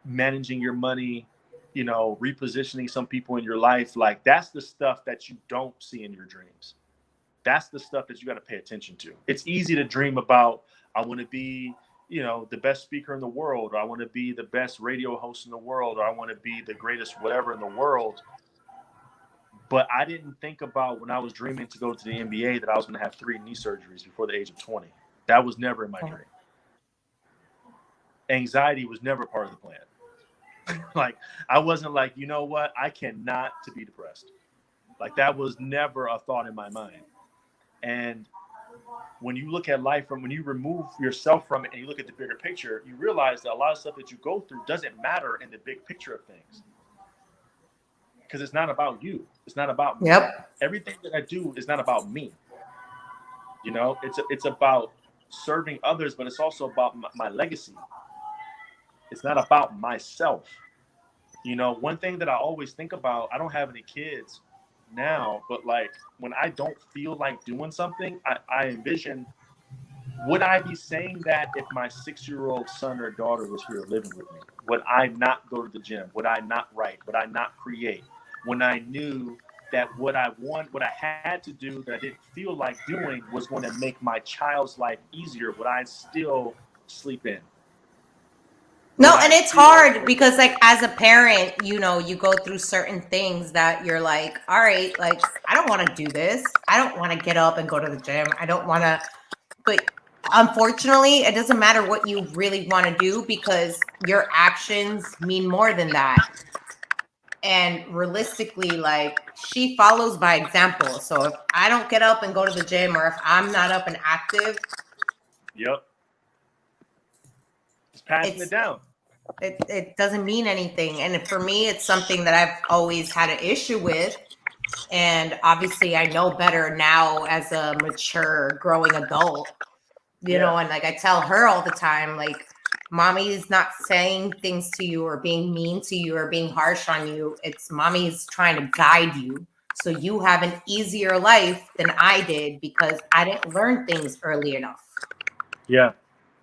managing your money, you know, repositioning some people in your life. Like that's the stuff that you don't see in your dreams. That's the stuff that you got to pay attention to. It's easy to dream about, I want to be, you know, the best speaker in the world, or I want to be the best radio host in the world, or I want to be the greatest whatever in the world. But I didn't think about when I was dreaming to go to the NBA that I was going to have 3 knee surgeries before the age of 20. That was never in my dream. Anxiety was never part of the plan. Like, I wasn't like, you know what? I cannot to be depressed. Like, that was never a thought in my mind. And when you look at life when you remove yourself from it and you look at the bigger picture, you realize that a lot of stuff that you go through doesn't matter in the big picture of things. Because it's not about you. It's not about me. Everything that I do is not about me. You know, it's about serving others, but it's also about my legacy. It's not about myself. You know, one thing that I always think about, I don't have any kids now, but like when I don't feel like doing something, I envision, would I be saying that if my 6-year-old son or daughter was here living with me? Would I not go to the gym? Would I not write? Would I not create? When I knew that what I had to do that I didn't feel like doing was going to make my child's life easier, would I still sleep in? No, and it's hard because like as a parent, you know, you go through certain things that you're like, all right, like I don't want to do this. I don't want to get up and go to the gym. I don't want to, but unfortunately, it doesn't matter what you really want to do because your actions mean more than that. And realistically, like she follows by example. So if I don't get up and go to the gym, or if I'm not up and active, it's passing it down. It doesn't mean anything. And for me, it's something that I've always had an issue with. And obviously I know better now as a mature growing adult, you know, and like I tell her all the time, like, mommy is not saying things to you or being mean to you or being harsh on you. It's mommy's trying to guide you so you have an easier life than I did because I didn't learn things early enough. Yeah,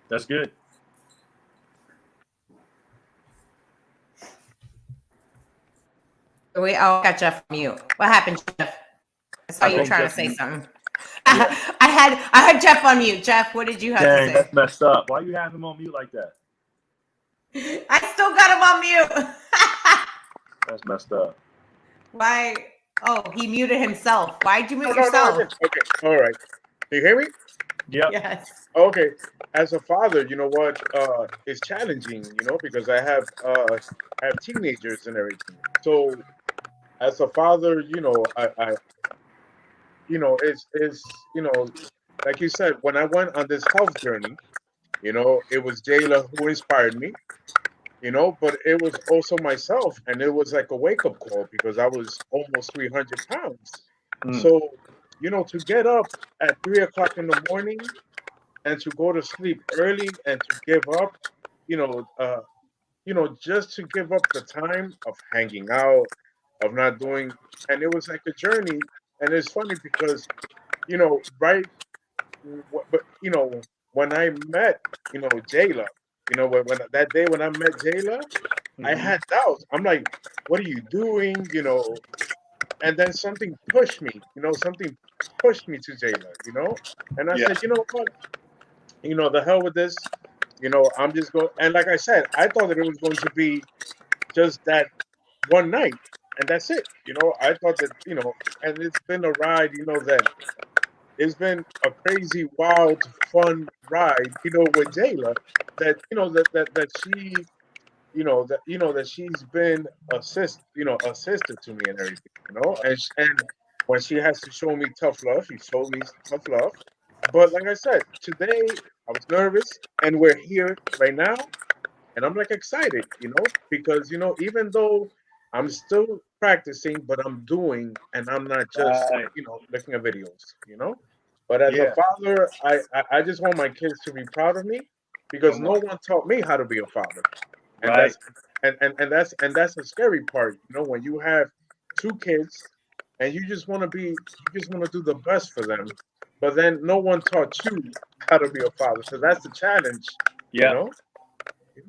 that's good. I got Jeff on mute. What happened, Jeff? I saw you trying to say something. Yeah. I had Jeff on mute. Jeff, what did you have to say? That's messed up. Why you have him on mute like that? I still got him on mute. That's messed up. Why? Oh, he muted himself. Why'd you mute yourself? No, okay, all right. Can you hear me? Yeah. Yes. Okay. As a father, you know what? It's challenging, you know, because I have teenagers and everything. So as a father, you know, I you know, it's you know, like you said, when I went on this health journey, you know, it was Jayla who inspired me, you know, but it was also myself, and it was like a wake-up call because I was almost 300 pounds. So, you know, to get up at 3 o'clock in the morning and to go to sleep early and to give up, you know, just to give up the time of hanging out, of not doing, and it was like a journey. And it's funny because, you know, but you know, when I met, you know, Jayla, you know, when that day when I met Jayla, I had doubts. I'm like, what are you doing? You know, and then something pushed me, you know, something pushed me to Jayla, you know, and I said, you know what, you know, the hell with this, you know, I'm just going. And like I said, I thought that it was going to be just that one night, and that's it. You know, I thought that, you know, and it's been a ride, you know, that it's been a crazy, wild, fun ride, you know, with Jayla. That you know that she, that she's been a sister to me and everything, you know. And when she has to show me tough love, she showed me tough love. But like I said, today I was nervous, and we're here right now, and I'm like excited, because even though I'm still practicing, but I'm doing, and I'm not just Right. looking at videos. But as a Yeah. father, I just want my kids to be proud of me because Come no on. one taught me how to be a father, and Right. that's the scary part. When you have two kids and you just want to do the best for them, but then no one taught you how to be a father. So that's the challenge, you Yeah. know.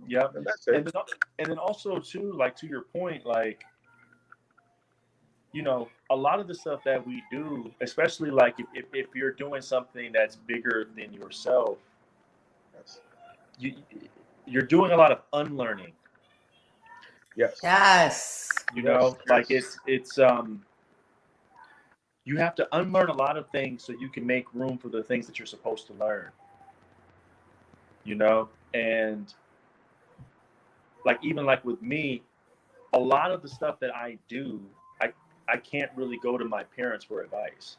Yeah. And that's it. And then also too, like to your point, like, a lot of the stuff that we do, especially like if you're doing something that's bigger than yourself, Yes. you you're doing a lot of unlearning. Yes. Yes. Like it's you have to unlearn a lot of things so you can make room for the things that you're supposed to learn. And like even like with me, a lot of the stuff that I do, I can't really go to my parents for advice.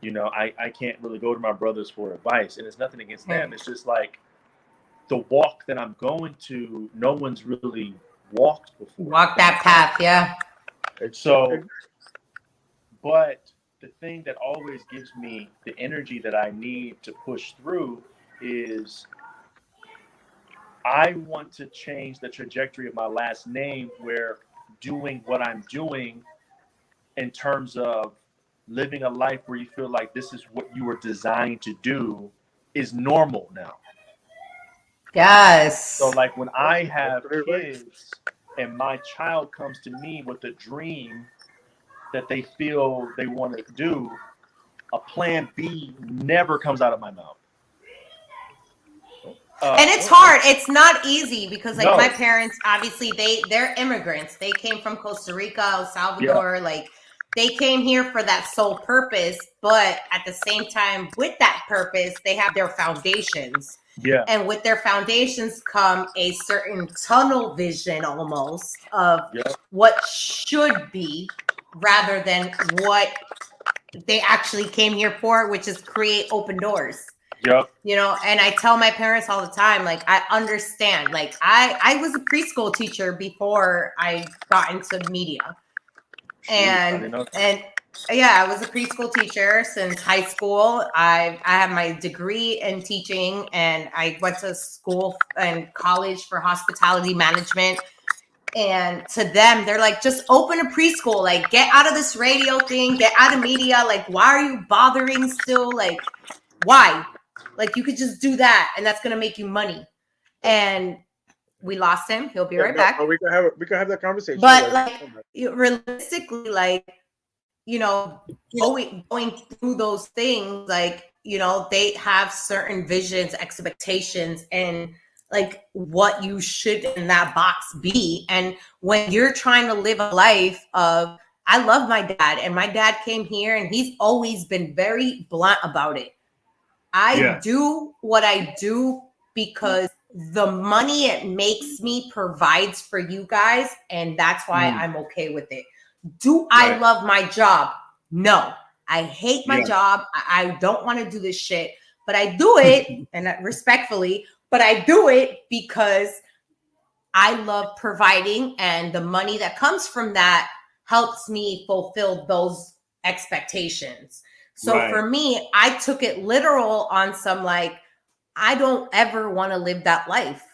I can't really go to my brothers for advice, and it's nothing against them. It's just like the walk that I'm going to, no one's really walked before. Walk that path, yeah. So, but the thing that always gives me the energy that I need to push through is I want to change the trajectory of my last name, where doing what I'm doing in terms of living a life where you feel like this is what you were designed to do is normal now. Yes. So like when I have kids and my child comes to me with a dream that they feel they want to do, a plan B never comes out of my mouth. And it's hard. It's not easy because like my parents, obviously they're immigrants. They came from Costa Rica, El Salvador. Like they came here for that sole purpose, but at the same time with that purpose, they have their foundations. Yeah. And with their foundations come a certain tunnel vision almost of what should be rather than what they actually came here for, which is create open doors. Yep. And I tell my parents all the time, like, I understand. Like, I was a preschool teacher before I got into media. And yeah, I was a preschool teacher since high school. I have my degree in teaching, and I went to school and college for hospitality management. And to them, they're like, just open a preschool, like, get out of this radio thing, get out of media. Like, why are you bothering still? Like, why? Like, you could just do that, and that's gonna make you money. And we lost him. He'll be right back. We can have that conversation. But like, realistically, like, going through those things, like, they have certain visions, expectations, and like what you should in that box be. And when you're trying to live a life of, I love my dad, and my dad came here, and he's always been very blunt about it. I do what I do because the money it makes me provides for you guys, and that's why I'm okay with it. Do I love my job? No. I hate my job. I don't want to do this shit, but I do it, and respectfully, but I do it because I love providing, and the money that comes from that helps me fulfill those expectations. So for me, I took it literal on some, like, I don't ever want to live that life.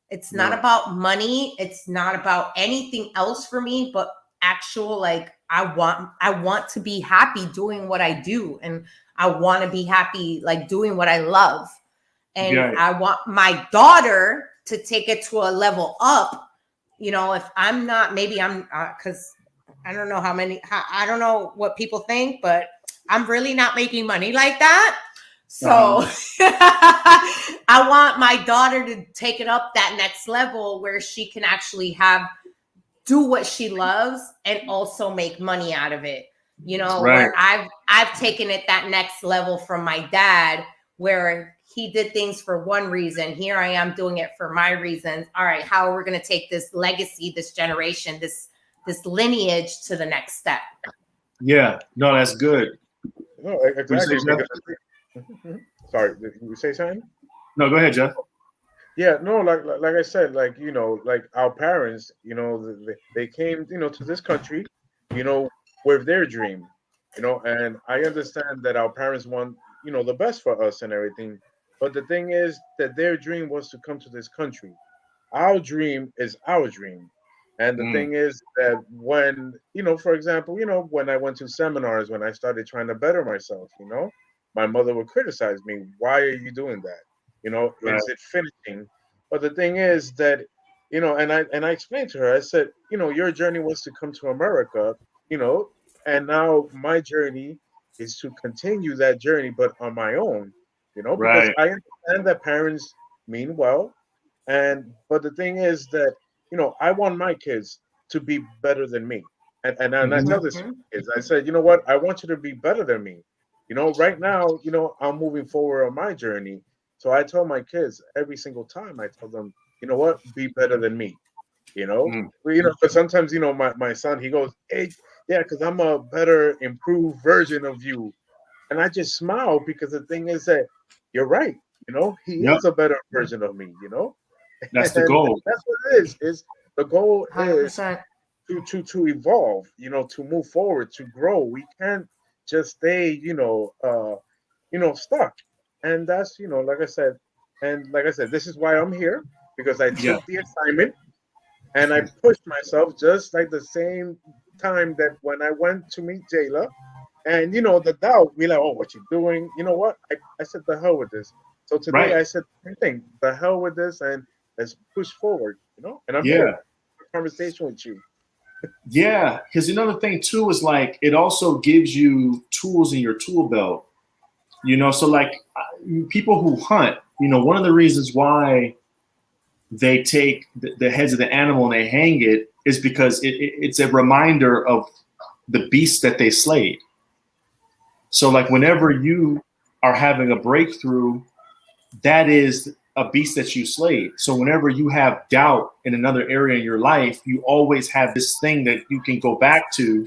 It's not about money. It's not about anything else for me, but actual, like, I want to be happy doing what I do. And I want to be happy, like, doing what I love. And I want my daughter to take it to a level up. If I'm not, maybe I'm, because I don't know I don't know what people think, but I'm really not making money like that. So I want my daughter to take it up that next level where she can actually do what she loves and also make money out of it. Where I've taken it that next level from my dad, where he did things for one reason. Here I am doing it for my reasons. All right, how are we going to take this legacy, this generation, this lineage to the next step? Yeah, no, that's good. No, Would you say, exactly. Jeff? Sorry, did you say something? No, go ahead, Jeff. Yeah, no, like I said, like like our parents, they came, to this country, with their dream, and I understand that our parents want, the best for us and everything. But the thing is that their dream was to come to this country. Our dream is our dream. And the Mm, thing is that when, for example, when I went to seminars, when I started trying to better myself, my mother would criticize me. Why are you doing that? right. Is it finishing? But the thing is that, and I explained to her, I said, your journey was to come to America, you know, and now my journey is to continue that journey, but on my own, because Right. I understand that parents mean well. But the thing is that, I want my kids to be better than me. And I Hmm. tell this to my kids, I said, you know what, I want you to be better than me. Right now, I'm moving forward on my journey. So I tell my kids every single time, I tell them, you know what, be better than me. Mm, Well, because sometimes, my son, he goes, hey, yeah, because I'm a better, improved version of you. And I just smile because the thing is that you're right. He yep. is a better version of me, That's the and goal. that's what it is the goal is 100%. to evolve, to move forward, to grow. We can't just stay, stuck. And that's, like I said, this is why I'm here, because I Yeah. took the assignment and I pushed myself just like the same time that when I went to meet Jayla. And the doubt, be like, oh, what you doing? You know what? I said the hell with this. So today Right. I said the same thing, the hell with this, and let's push forward, and I'm here Yeah. for a conversation with you. Yeah. Because another thing too is like it also gives you tools in your tool belt. So like people who hunt, one of the reasons why they take the heads of the animal and they hang it is because it's a reminder of the beast that they slayed. So like whenever you are having a breakthrough, that is a beast that you slayed. So whenever you have doubt in another area in your life, you always have this thing that you can go back to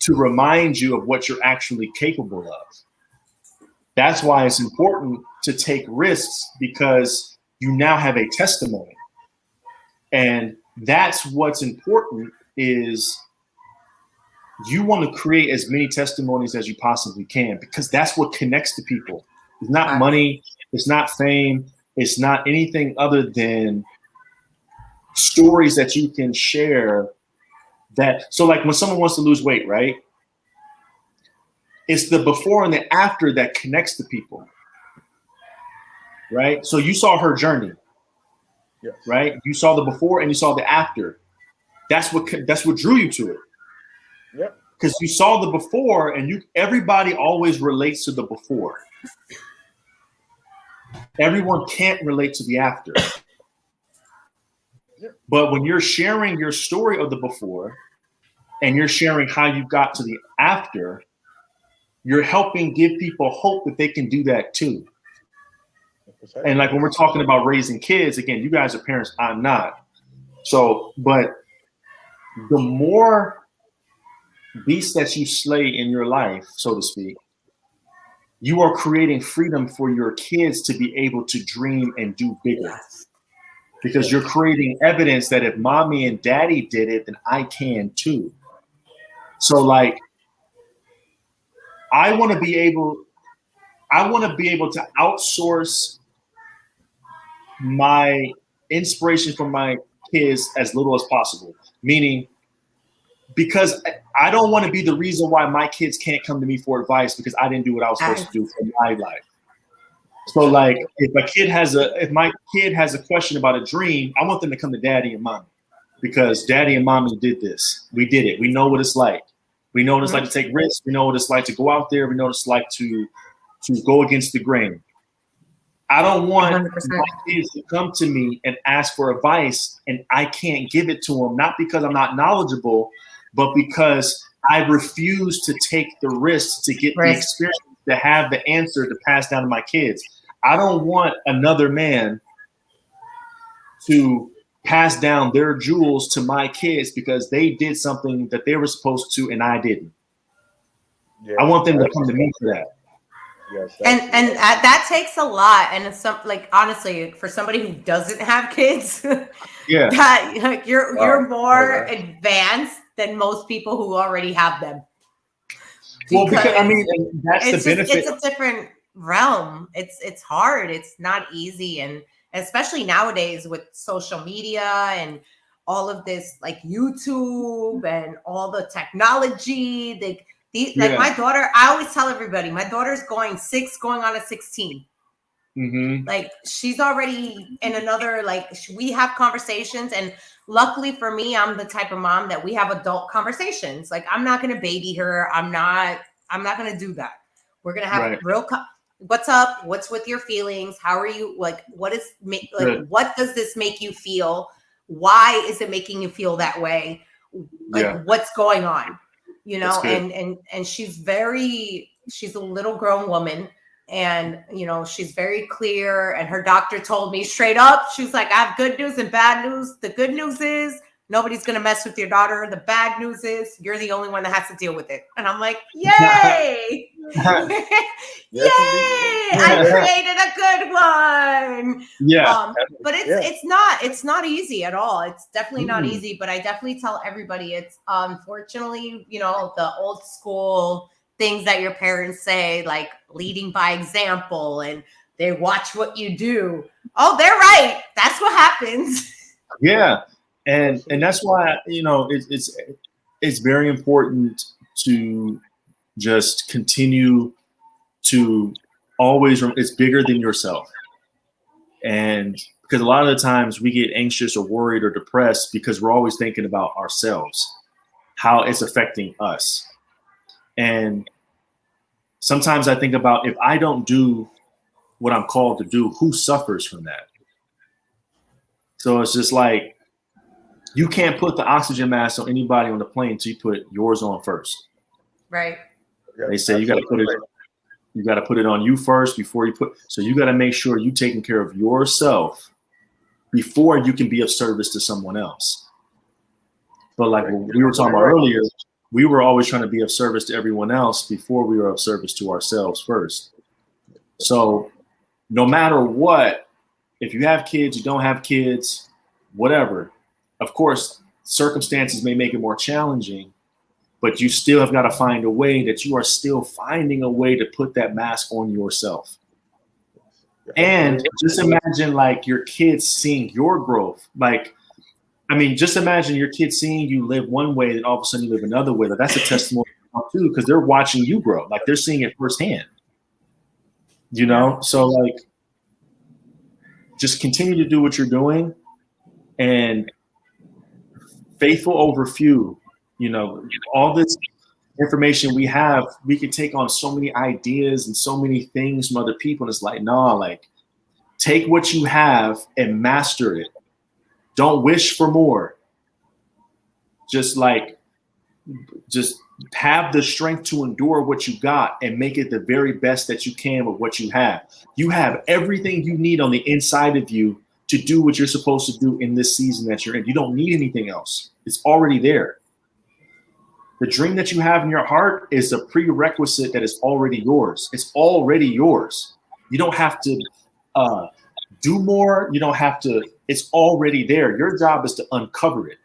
remind you of what you're actually capable of. That's why it's important to take risks, because you now have a testimony. And that's what's important is you want to create as many testimonies as you possibly can, because that's what connects to people. It's not money, it's not fame, it's not anything other than stories that you can share. So like when someone wants to lose weight, right? It's the before and the after that connects to people, right? So you saw her journey, Yes. right? You saw the before and you saw the after. That's what drew you to it. Yep. Because you saw the before, and everybody always relates to the before. Everyone can't relate to the after. Yep. But when you're sharing your story of the before and you're sharing how you got to the after, you're helping give people hope that they can do that too. And like when we're talking about raising kids, again, you guys are parents, I'm not. So, but the more beasts that you slay in your life, so to speak, you are creating freedom for your kids to be able to dream and do bigger. Because you're creating evidence that if mommy and daddy did it, then I can too. So like, I want to be able to outsource my inspiration from my kids as little as possible. Meaning, because I don't want to be the reason why my kids can't come to me for advice because I didn't do what I was supposed to do for my life. So like if my kid has a question about a dream, I want them to come to daddy and mommy, because daddy and mommy did this. We did it. We know what it's like. We know what it's like to take risks. We know what it's like to go out there. We know what it's like to go against the grain. I don't want 100%. my kids to come to me and ask for advice and I can't give it to them, not because I'm not knowledgeable, but because I refuse to take the risks to get the experience, to have the answer to pass down to my kids. I don't want another man to pass down their jewels to my kids because they did something that they were supposed to and I didn't. Yes, I want them to come to me for that. Yes, and that takes a lot. And it's some, like, honestly, for somebody who doesn't have kids, Yeah. that, like, you're more Okay. advanced than most people who already have them. Well, because I mean, that's the it's just, benefit. it's a different realm. It's hard. It's not easy, and especially nowadays with social media and all of this, like YouTube and all the technology. Like my daughter, I always tell everybody, my daughter's going on a 16. Mm-hmm. Like, she's already in another, like, we have conversations, and luckily for me, I'm the type of mom that we have adult conversations. Like, I'm not going to baby her. I'm not going to do that. We're going to have real what's up? What's with your feelings? How are you? Like, what does this make you feel? Why is it making you feel that way? Like, what's going on? You know, and she's a little grown woman. And, you know, she's very clear. And her doctor told me straight up, she was like, I have good news and bad news. The good news is nobody's going to mess with your daughter. The bad news is you're the only one that has to deal with it. And I'm like, yay! Yay! I created a good one. Yeah. But it's not easy at all. It's definitely not easy. But I definitely tell everybody, it's unfortunately, you know, the old school things that your parents say, like leading by example, and they watch what you do. Oh, they're right. That's what happens. Yeah. And that's why, you know, it's very important to just continue to always, it's bigger than yourself. And because a lot of the times we get anxious or worried or depressed because we're always thinking about ourselves, how it's affecting us. And sometimes I think about, if I don't do what I'm called to do, who suffers from that? So it's just like, you can't put the oxygen mask on anybody on the plane until you put yours on first. Right. They say you got to put it on you first before you so you got to make sure you're taking care of yourself before you can be of service to someone else. But like what we were talking about earlier, we were always trying to be of service to everyone else before we were of service to ourselves first. So no matter what, if you have kids, you don't have kids, whatever, of course, circumstances may make it more challenging, but you still have got to find a way that you are still finding a way to put that mask on yourself. And just imagine like your kids seeing your growth. Like, I mean, just imagine your kids seeing you live one way and all of a sudden you live another way. Like, that's a testimony too, because they're watching you grow. Like, they're seeing it firsthand. You know? So like, just continue to do what you're doing, and faithful over few. You know, all this information we have, we could take on so many ideas and so many things from other people. And it's like, nah, like, take what you have and master it. Don't wish for more. Just have the strength to endure what you got and make it the very best that you can with what you have. You have everything you need on the inside of you to do what you're supposed to do in this season that you're in. You don't need anything else. It's already there. The dream that you have in your heart is a prerequisite that is already yours. It's already yours. You don't have to do more. You don't have to. It's already there. Your job is to uncover it.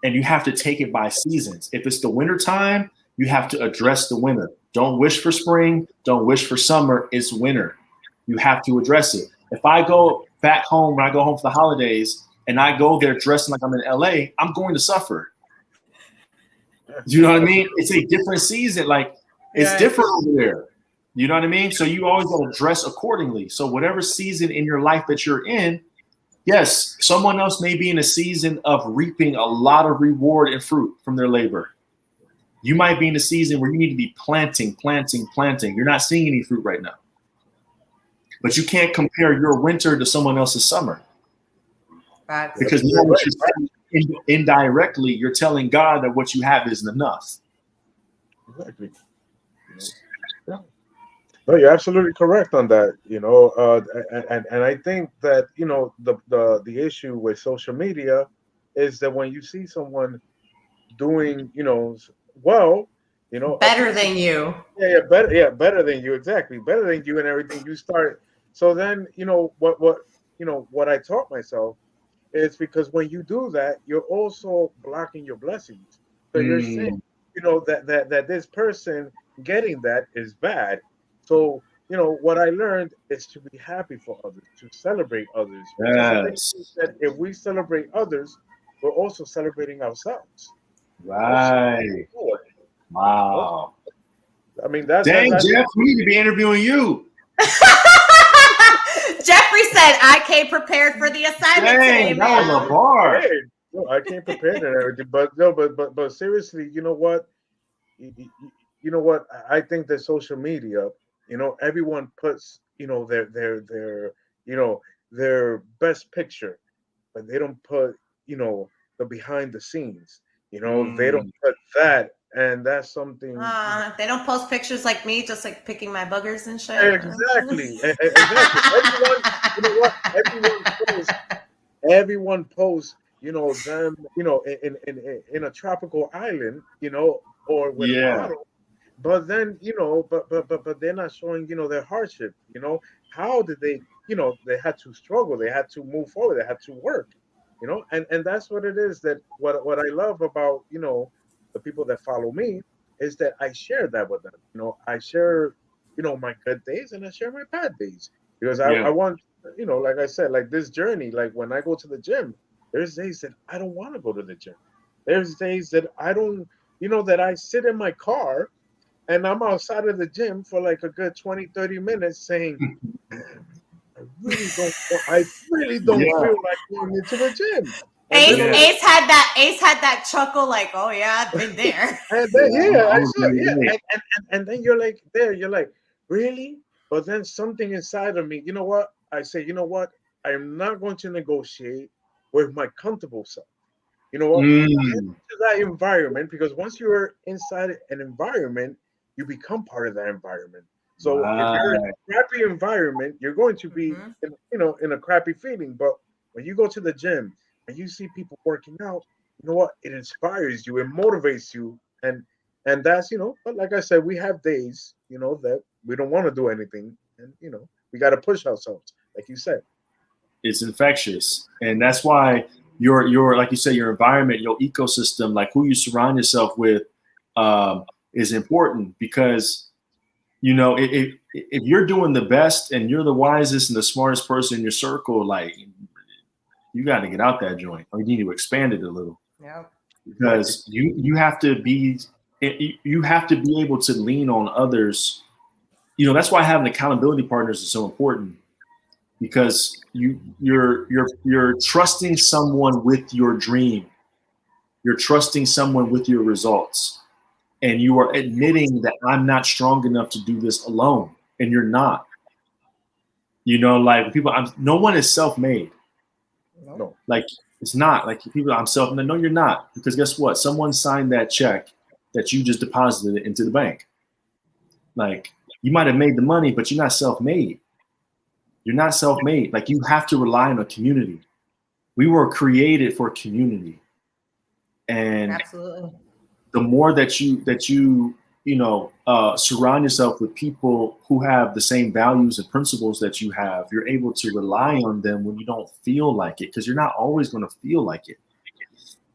And you have to take it by seasons. If it's the winter time, you have to address the winter. Don't wish for spring. Don't wish for summer. It's winter. You have to address it. If I go back home, when I go home for the holidays, and I go there dressing like I'm in LA, I'm going to suffer. You know what I mean? It's a different season. Like, it's different over there. You know what I mean? So you always got to dress accordingly. So whatever season in your life that you're in, yes, someone else may be in a season of reaping a lot of reward and fruit from their labor. You might be in a season where you need to be planting. You're not seeing any fruit right now. But you can't compare your winter to someone else's summer. Because indirectly, you're telling God that what you have isn't enough. Exactly. Yeah. No, you're absolutely correct on that. You know, and I think that, you know, the issue with social media is that when you see someone doing, you know, well, You know, better than you. Yeah, better than you, exactly, better than you and everything. You start. So then, what I taught myself is because when you do that, you're also blocking your blessings. So you're saying, that this person getting that is bad. So, what I learned is to be happy for others, to celebrate others. Because the thing Yes. is that if we celebrate others, we're also celebrating ourselves. Right. Wow. I mean, that's Dang, I Jeff, we need to be interviewing you. Jeffrey said, "I came prepared for the assignment today, Dang, that was man." a bar. Hey, no, I can't prepare that everything, but no, but seriously, you know what? You know what? I think that social media, everyone puts, their their best picture, but they don't put, the behind the scenes. They don't put that, and that's something. They don't post pictures like me, just like picking my boogers and shit. Exactly, exactly. Everyone, you know what? Everyone posts, them, in a tropical island, or with a Yeah. model. But then, but they're not showing, their hardship. How did they, they had to struggle, they had to move forward, they had to work, and that's what it is. That what I love about, the people that follow me is that I share that with them. I share, my good days, and I share my bad days, because I want, like I said, like this journey, like when I go to the gym, there's days that I don't want to go to the gym. There's days that I don't, that I sit in my car and I'm outside of the gym for like a good 20, 30 minutes saying, I really don't feel like going into the gym. Ace had that chuckle like, oh yeah, I've been there. And then, and then you're like, really? But then something inside of me, you know what? I say, I'm not going to negotiate with my comfortable self. You know what? Get into that environment, because once you're inside an environment, you become part of that environment. So if you're in a crappy environment, you're going to be, in a crappy feeling. But when you go to the gym and you see people working out, you know what? It inspires you, it motivates you, and that's, But like I said, we have days, that we don't want to do anything, and we got to push ourselves, like you said. It's infectious, and that's why your like you said, your environment, your ecosystem, like who you surround yourself with, is important. Because if you're doing the best and you're the wisest and the smartest person in your circle, like you got to get out that joint, or you need to expand it a little. Yeah. Because you have to be able to lean on others. That's why having accountability partners is so important. Because you're trusting someone with your dream, you're trusting someone with your results, and you are admitting that I'm not strong enough to do this alone, and you're not. Like people, no one is self-made. No. Like it's not like people. I'm self-made. No, you're not. Because guess what? Someone signed that check that you just deposited into the bank. Like you might have made the money, but you're not self-made. You're not self-made. Like you have to rely on a community. We were created for community, and absolutely, the more that you surround yourself with people who have the same values and principles that you have, you're able to rely on them when you don't feel like it, because you're not always going to feel like it.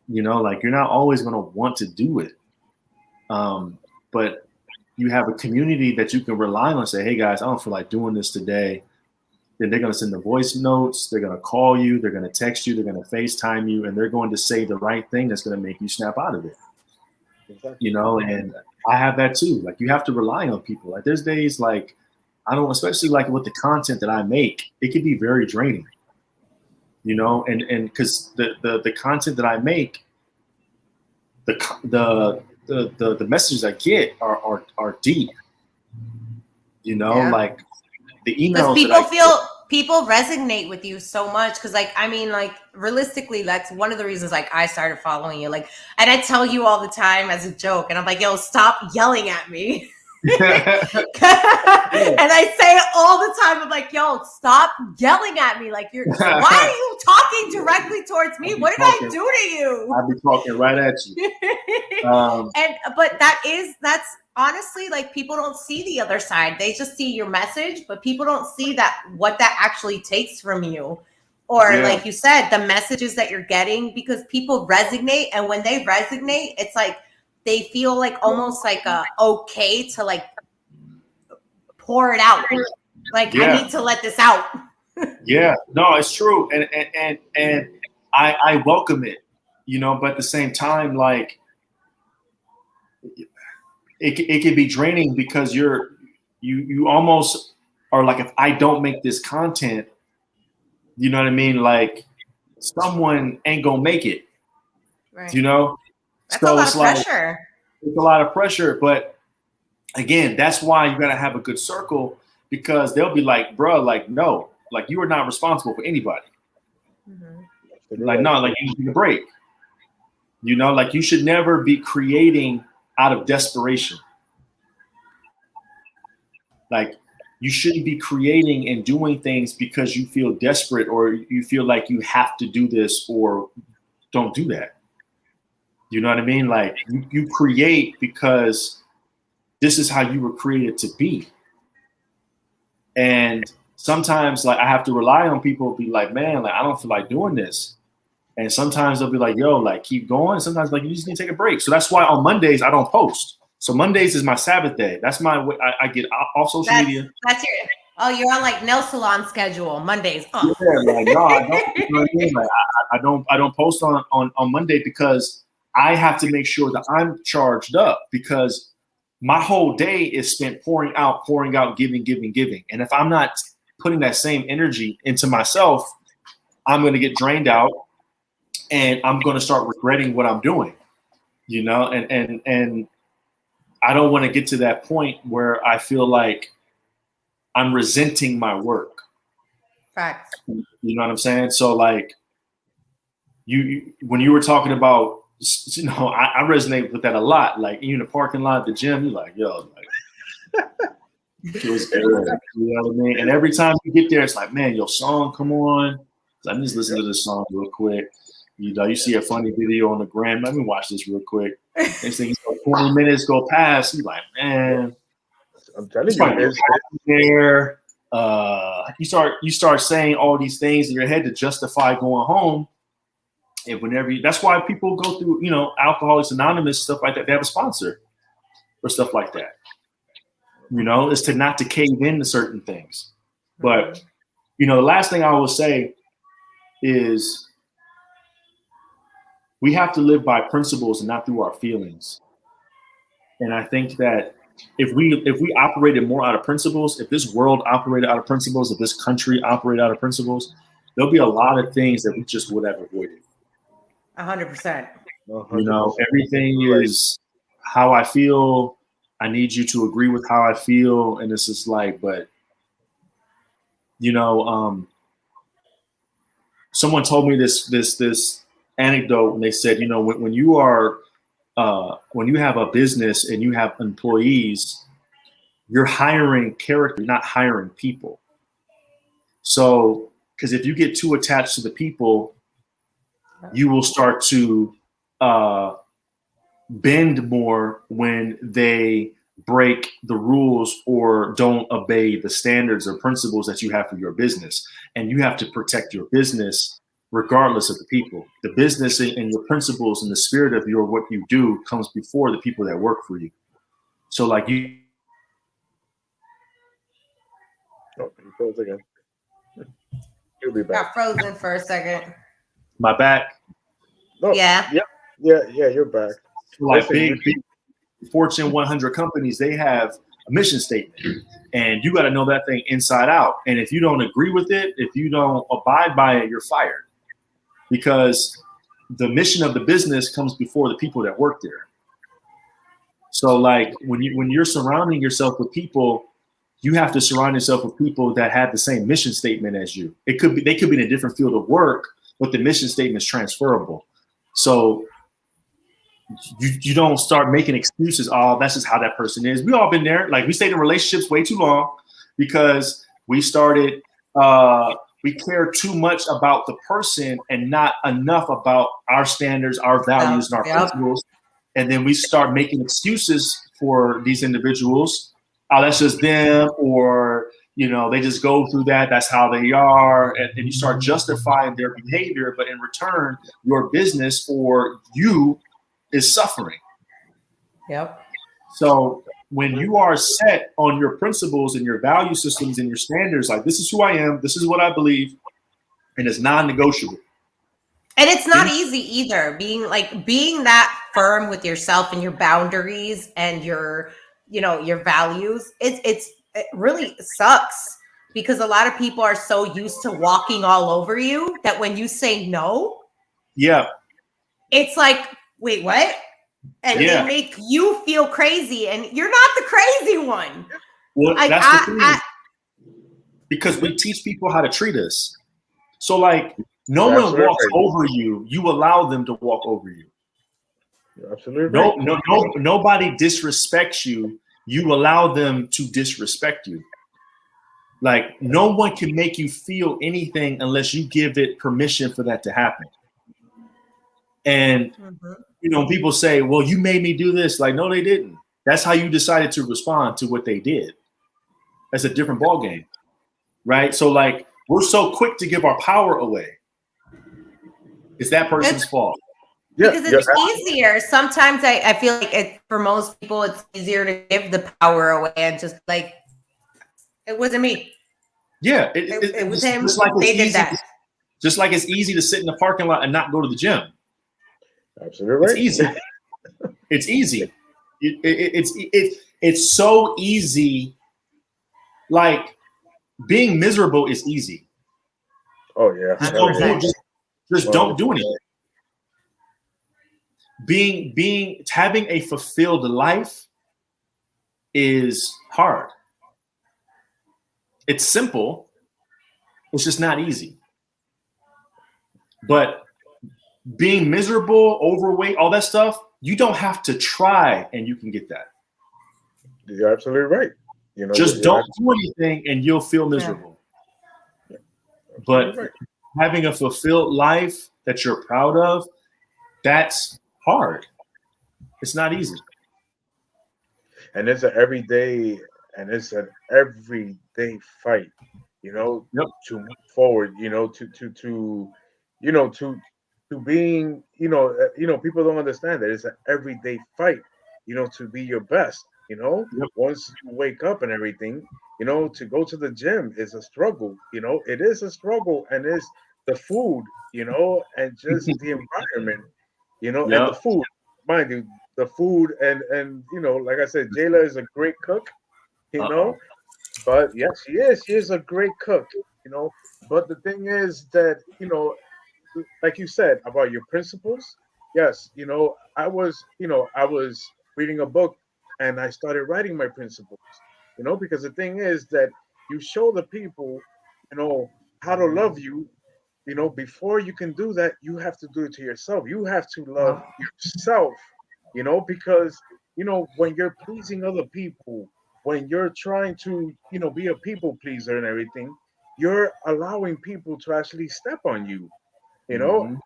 Like you're not always going to want to do it, but you have a community that you can rely on and say, hey guys, I don't feel like doing this today. Then they're going to send the voice notes, they're going to call you, they're going to text you, they're going to FaceTime you, and they're going to say the right thing that's going to make you snap out of it. Exactly. And I have that too. Like you have to rely on people. Like there's days like, especially like with the content that I make, it can be very draining, and because the content that I make, the messages I get are deep, like the emails. People resonate with you so much, because realistically, that's one of the reasons I started following you. And I tell you all the time as a joke, and I'm like, yo, stop yelling at me. And I say it all the time. I'm like, yo, stop yelling at me. Like why are you talking directly towards me? What did I do to you? I'll be talking right at you. But that's honestly, like, people don't see the other side. They just see your message, but people don't see that what that actually takes from you. Or like you said, the messages that you're getting, because people resonate, and when they resonate, it's like they feel like almost like okay to like pour it out. Like, I need to let this out. Yeah, no, it's true, and I welcome it, you know. But at the same time, like, it can be draining because you almost are like, if I don't make this content, you know what I mean? Like, someone ain't gonna make it, Right. you know? That's a lot of pressure. It's a lot of pressure, but again, that's why you gotta have a good circle, because they'll be like, bro, like, no, like, you are not responsible for anybody. Mm-hmm. Like, no, like, you need a break. You know, like, you should never be creating out of desperation. Like, you shouldn't be creating and doing things because you feel desperate or you feel like you have to do this, or don't do that. You know what I mean? Like, you create because this is how you were created to be. And sometimes, like, I have to rely on people to be like, man, like, I don't feel like doing this. And sometimes they'll be like, yo, like, keep going. Sometimes, like, you just need to take a break. So that's why on Mondays I don't post. So Mondays is my Sabbath day. That's my way. I get off social media. That's you're on like nail salon schedule. Mondays. Oh. Yeah, like, no, I don't. You know what I mean? Like, I don't post on Monday because I have to make sure that I'm charged up, because my whole day is spent pouring out, giving. And if I'm not putting that same energy into myself, I'm going to get drained out, and I'm going to start regretting what I'm doing, you know, and I don't want to get to that point where I feel like I'm resenting my work. Facts. You know what I'm saying? So, like, you when you were talking about, you know, I resonate with that a lot. Like, you in the parking lot at the gym, you're like, yo, like, it was good. You know what I mean? And every time you get there, it's like, man, your song, come on. Let me just listen to this song real quick. You know, you see a funny video on the gram. Let me watch this real quick. Next thing, 20 minutes go past. You're like, man, I'm telling you, there. You start saying all these things in your head to justify going home. And that's why people go through, you know, Alcoholics Anonymous, stuff like that. They have a sponsor for stuff like that. You know, it's not to cave into certain things. But, you know, the last thing I will say is, we have to live by principles and not through our feelings. And I think that if we operated more out of principles, if this world operated out of principles, if this country operated out of principles, there'll be a lot of things that we just would have avoided. 100%. You know, everything is how I feel. I need you to agree with how I feel. And it's just like, but, you know, someone told me this anecdote, and they said, you know, when you have a business and you have employees, you're hiring character, not hiring people. So, because if you get too attached to the people, you will start to bend more when they break the rules or don't obey the standards or principles that you have for your business. And you have to protect your business regardless of the people. The business and your principles and the spirit of what you do comes before the people that work for you. So, like, you. Oh, he froze again. He'll be back. Got frozen for a second. My back. No, Yeah. Yeah, you're back. Like, big Fortune 100 companies, they have a mission statement, and you got to know that thing inside out. And if you don't agree with it, if you don't abide by it, you're fired, because the mission of the business comes before the people that work there. So, like, when you're surrounding yourself with people, you have to surround yourself with people that have the same mission statement as you. They could be in a different field of work, but the mission statement is transferable. So you don't start making excuses. Oh, that's just how that person is. We all been there. Like, we stayed in relationships way too long because we started, we care too much about the person and not enough about our standards, our values, and our principles. and then we start making excuses for these individuals. Oh, that's just them, or they just go through that. That's how they are, and you start justifying their behavior. But in return, your business or you is suffering. Yep. So when you are set on your principles and your value systems and your standards, like this is who I am, this is what I believe, and it's non-negotiable. And it's not easy either, being that firm with yourself and your boundaries and your values. It really sucks because a lot of people are so used to walking all over you that when you say no, it's like, wait, what? And they make you feel crazy, and you're not the crazy one. Well, that's the thing. Because we teach people how to treat us. So no one walks over you. You allow them to walk over you. You're absolutely right. Nobody disrespects you. You allow them to disrespect you. Like no one can make you feel anything unless you give it permission for that to happen. And people say, well, you made me do this. Like, no, they didn't. That's how you decided to respond to what they did. That's a different ballgame. Right? So we're so quick to give our power away. It's that person's fault. Because it's easier. Sometimes I feel like for most people, it's easier to give the power away and just it wasn't me. Yeah. It was him. Just like they did that. Just like it's easy to sit in the parking lot and not go to the gym. Absolutely right. It's easy. It's easy. It's so easy. Like being miserable is easy. Oh yeah. Just don't do anything. Having a fulfilled life is hard. It's simple. It's just not easy. But being miserable, overweight, all that stuff, you don't have to try and you can get that. You're absolutely right. Just don't do anything and you'll feel miserable. Yeah. But right. Having a fulfilled life that you're proud of, that's hard. It's not easy. And it's an everyday fight, to move forward, to being, people don't understand that it's an everyday fight, to be your best, once you wake up and everything, to go to the gym is a struggle, it is a struggle, and it's the food, and just the environment, and the food, mind you, the food and like I said, Jayla is a great cook, but yes, she is a great cook, but the thing is that, like you said about your principles, yes, I was reading a book and I started writing my principles, because the thing is that you show the people, how to love you, before you can do that, you have to do it to yourself. You have to love yourself, because, when you're pleasing other people, when you're trying to, be a people pleaser and everything, you're allowing people to actually step on you, and then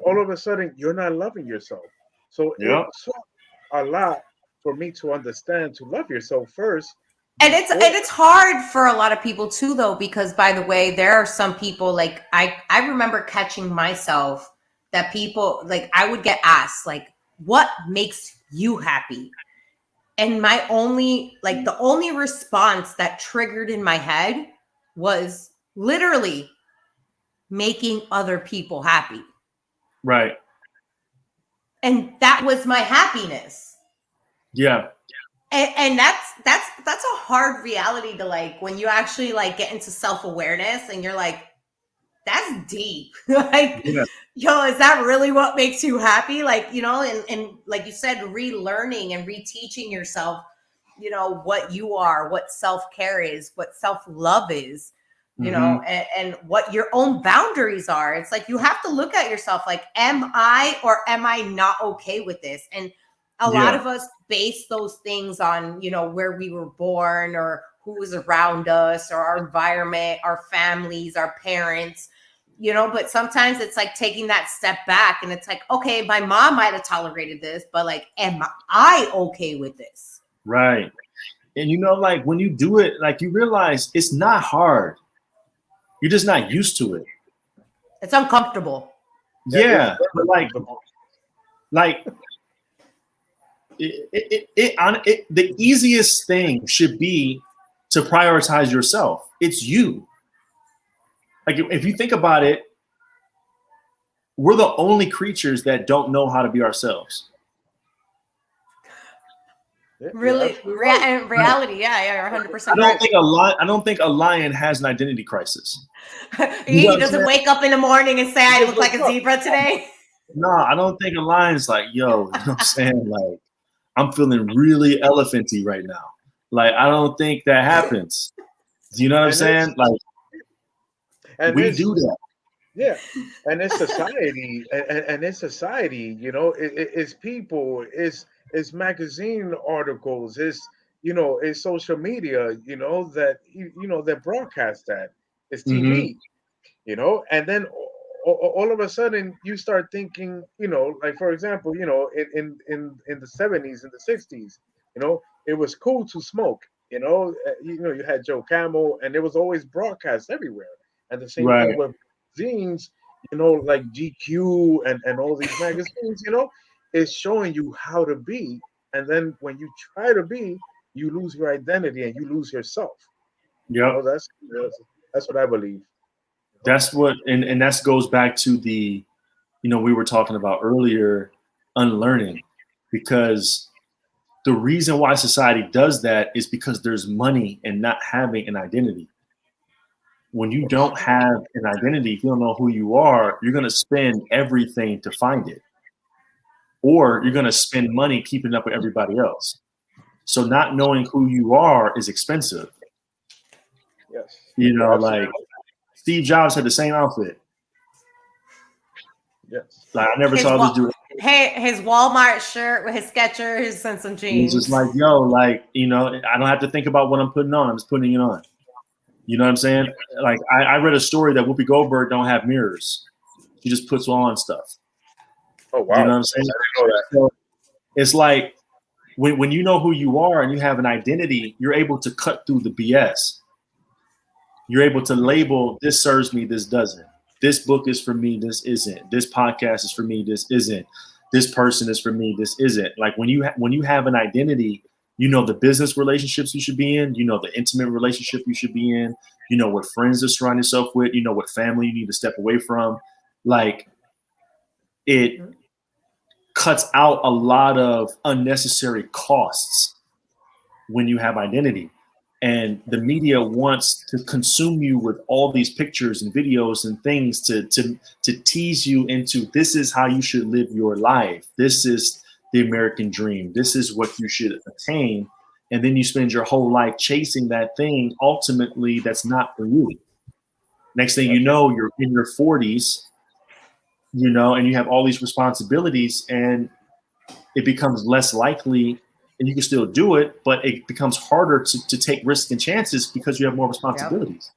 all of a sudden you're not loving yourself. So it took a lot for me to understand to love yourself first. And it's hard for a lot of people too, though, because by the way, there are some people like I remember catching myself that people I would get asked what makes you happy? And my the only response that triggered in my head was literally making other people happy. Right. And that was my happiness. Yeah. And that's a hard reality to when you actually get into self-awareness and you're that's deep. Yo, is that really what makes you happy? And like you said, relearning and reteaching yourself, what you are, what self-care is, what self-love is, and what your own boundaries are. It's you have to look at yourself am I or am I not okay with this? And a lot of us base those things on, where we were born or who was around us or our environment, our families, our parents. you know, but sometimes it's like taking that step back and it's like, okay, my mom might have tolerated this, but like, am I okay with this? Right. And you know, like when you do it, like you realize it's not hard. You're just not used to it. It's uncomfortable. Yeah. But like the easiest thing should be to prioritize yourself. It's you. Like if you think about it, we're the only creatures that don't know how to be ourselves. Really, in reality, yeah, you're 100%. I don't think a lion has an identity crisis. He doesn't wake up in the morning and say, "I look like a zebra today." No, I don't think a lion's like, yo, you know what I'm saying? Like, I'm feeling really elephanty right now. Like, I don't think that happens. Do you know what I'm saying? Like, and we do that. Yeah, and it's society, and it's society. You know, it's people, it's magazine articles, it's it's social media. You know that broadcast that. It's TV. You know, and then all of a sudden you start thinking, like for example, in the 70s and the 60s, it was cool to smoke. You had Joe Camel, and it was always broadcast everywhere. And the same thing with zines, like GQ and all these magazines, is showing you how to be. And then when you try to be, you lose your identity and you lose yourself. Yeah, that's what I believe. That's what, and that goes back to the, we were talking about earlier, unlearning, because the reason why society does that is because there's money in not having an identity. When you don't have an identity, if you don't know who you are, you're going to spend everything to find it, or you're going to spend money keeping up with everybody else. So not knowing who you are is expensive. Yes. Like Steve Jobs had the same outfit. Yes. Like I never saw this dude. Hey, his Walmart shirt with his Skechers and some jeans. He's just like, yo, like, I don't have to think about what I'm putting on. I'm just putting it on. You know what I'm saying? Like I read a story that Whoopi Goldberg don't have mirrors. She just puts on stuff. Oh, wow. You know what I'm saying? So it's like when you know who you are and you have an identity, you're able to cut through the BS. You're able to label, this serves me, this doesn't. This book is for me, this isn't. This podcast is for me, this isn't. This person is for me, this isn't. Like when you have an identity, the business relationships you should be in, the intimate relationship you should be in, what friends to surround yourself with, what family you need to step away from. Like it cuts out a lot of unnecessary costs when you have identity. And the media wants to consume you with all these pictures and videos and things to tease you into, this is how you should live your life. This is the American dream. This is what you should attain. And then you spend your whole life chasing that thing. Ultimately, that's not for you. Next thing you know, you're in your 40s, and you have all these responsibilities, and it becomes less likely. And you can still do it, but it becomes harder to take risks and chances because you have more responsibilities.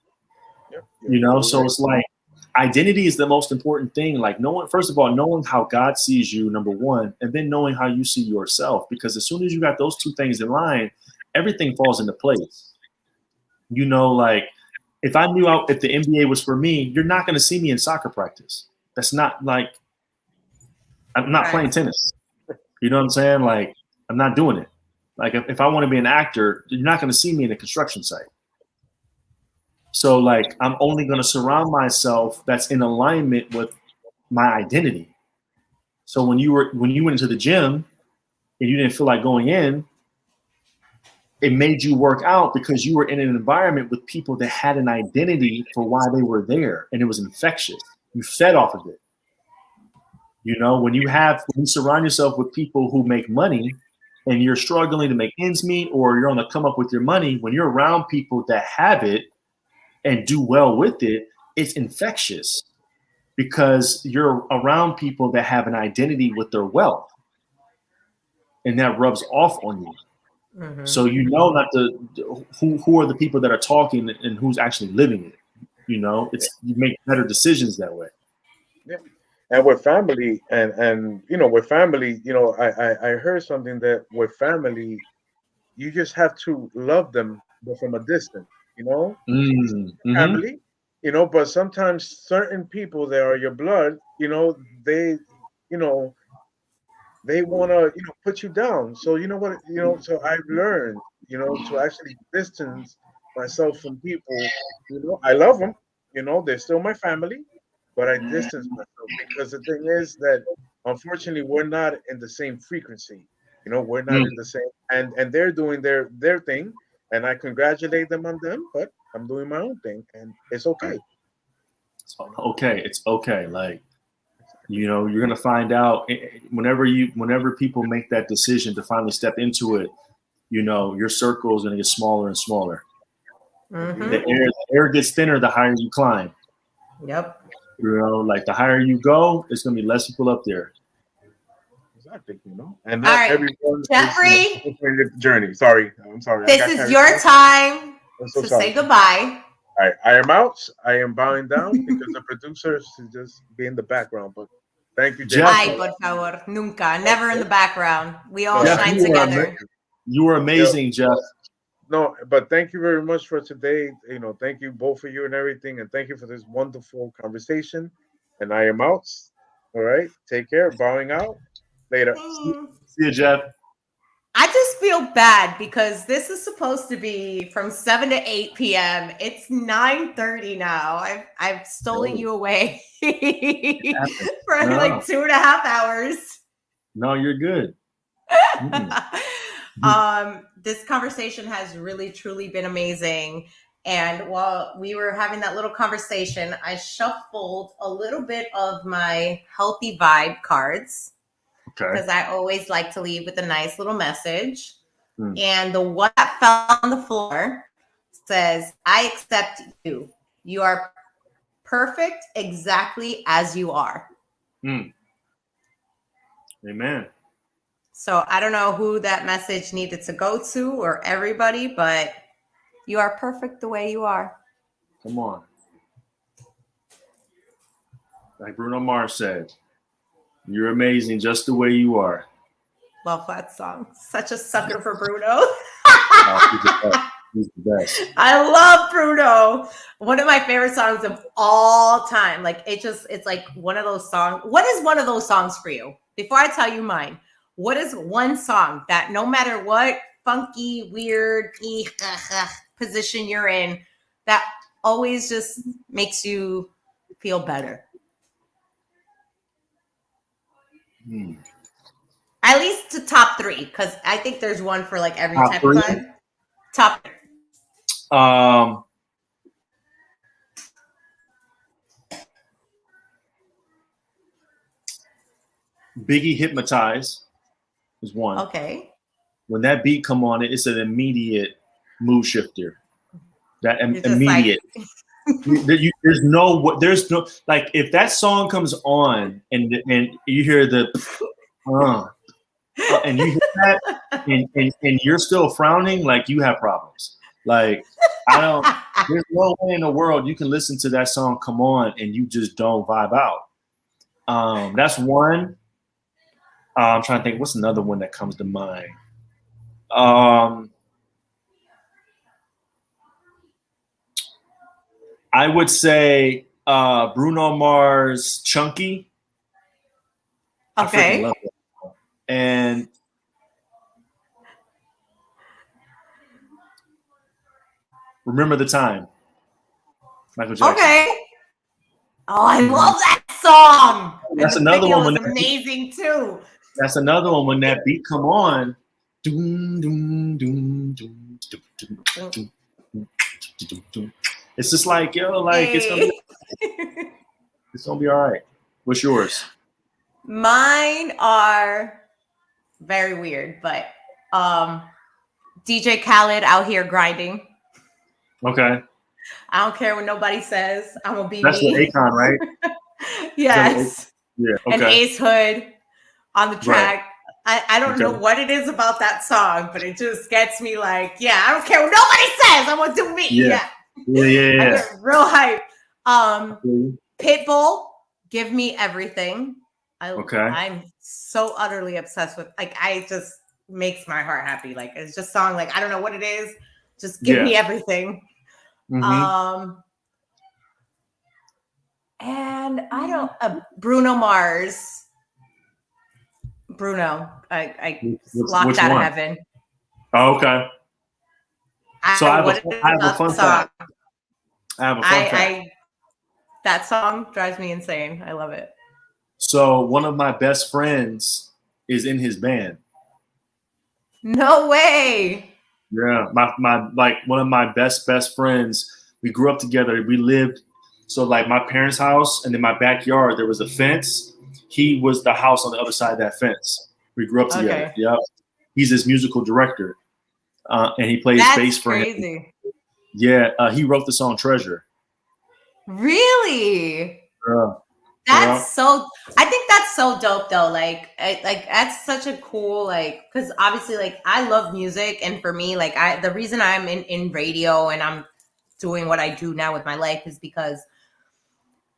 Yep. So it's like identity is the most important thing. Like first of all, knowing how God sees you, number one, and then knowing how you see yourself. Because as soon as you got those two things in line, everything falls into place. Like if I knew if the NBA was for me, you're not going to see me in soccer practice. That's not like, I'm not playing tennis. You know what I'm saying? Like, I'm not doing it. Like if I want to be an actor, you're not going to see me in a construction site. So like, I'm only going to surround myself that's in alignment with my identity. So when you went into the gym and you didn't feel like going in, it made you work out because you were in an environment with people that had an identity for why they were there, and it was infectious. You fed off of it. When you surround yourself with people who make money and you're struggling to make ends meet, or you're on the come up with your money, when you're around people that have it and do well with it, it's infectious because you're around people that have an identity with their wealth, and that rubs off on you. Mm-hmm. So not who are the people that are talking and who's actually living it. You make better decisions that way. Yeah. And with family, and with family, I heard something that with family, you just have to love them, but from a distance. Mm-hmm. Family, but sometimes certain people that are your blood, they, you know, they want to, put you down. So you know what, so I've learned, to actually distance myself from people. I love them, they're still my family, but I distance myself because the thing is that unfortunately we're not in the same frequency. We're not in the same, and they're doing their thing, and I congratulate them on them, but I'm doing my own thing, and it's okay. It's okay. It's okay. Like, you're gonna find out whenever people make that decision to finally step into it. Your circle is gonna get smaller and smaller. Mm-hmm. The air gets thinner the higher you climb. Yep. Like the higher you go, it's gonna be less people up there. Exactly, and All not right, everyone Jeffrey, is the journey. Sorry, I'm sorry. This is your time so to sorry. say goodbye. All right, I am out. I am bowing down because the producer should just be in the background. But thank you, Jeff. Ay, por favor, nunca, never in the background. We all Jeff, shine you are together. You were amazing, Jeff. No, but thank you very much for today. Thank you both of you and everything, and thank you for this wonderful conversation. And I am out. All right, take care. Bowing out. Later. See you, Jeff. I just feel bad because this is supposed to be from 7 to 8 p.m. It's 9:30 now. I've stolen you away for like 2.5 hours. No, you're good. This conversation has really, truly been amazing. And while we were having that little conversation, I shuffled a little bit of my healthy vibe cards. Because I always like to leave with a nice little message. And the one that fell on the floor says, I accept you. You are perfect exactly as you are. Amen. So I don't know who that message needed to go to or everybody, but you are perfect the way you are. Come on. Like Bruno Mars said, you're amazing just the way you are. Love that song. Such a sucker for Bruno. He's the best. I love Bruno. One of my favorite songs of all time. Like it's like one of those songs. What is one of those songs for you? Before I tell you mine, what is one song that no matter what funky, weird position you're in, that always just makes you feel better? At least to top 3, because I think there's one for like every type of vibe. Top 3. Biggie Hypnotize is one. Okay. When that beat come on, it's an immediate mood shifter. That immediate. There's no like if that song comes on and you hear the and you hear that and you're still frowning, like you have problems. Like there's no way in the world you can listen to that song come on and you just don't vibe out. That's one. I'm trying to think what's another one that comes to mind. I would say Bruno Mars Chunky. Okay. I love that. And Remember the Time. Michael Jackson. Okay. Oh, I love that song. That's and the another video one. was amazing too. That's another one when that beat come on. Doom, doom, doom, doom, doom, doom, doom, doom, doom, doom. It's just like, it's gonna be all right. What's yours? Mine are very weird, but DJ Khaled, Out Here Grinding. Okay. I don't care what nobody says. I'm gonna be That's me. with Akon, right? Yes. Yeah. Okay. And Ace Hood on the track. Right. I don't know what it is about that song, but it just gets me like, yeah, I don't care what nobody says. I'm gonna do me. Yeah. I get real hype. Pitbull, Give Me Everything. Okay. I'm so utterly obsessed with, like, I just makes my heart happy. Like, it's just song, like, I don't know what it is. Just give me everything. And I don't, Bruno Mars. Bruno, I locked out of heaven. Oh, okay. So I have a fun fact. I have a fun fact. That song drives me insane. I love it. So one of my best friends is in his band. No way. Yeah, my like one of my best friends. We grew up together. We lived so like my parents' house, and in my backyard there was a fence. He was the house on the other side of that fence. We grew up together. Okay. Yeah, he's his musical director, and he plays bass for him. Yeah, he wrote the song "Treasure." Really? That's so. I think that's so dope, though. Like that's such a cool, like, because obviously, like, I love music, and for me, like, the reason I'm in radio and I'm doing what I do now with my life is because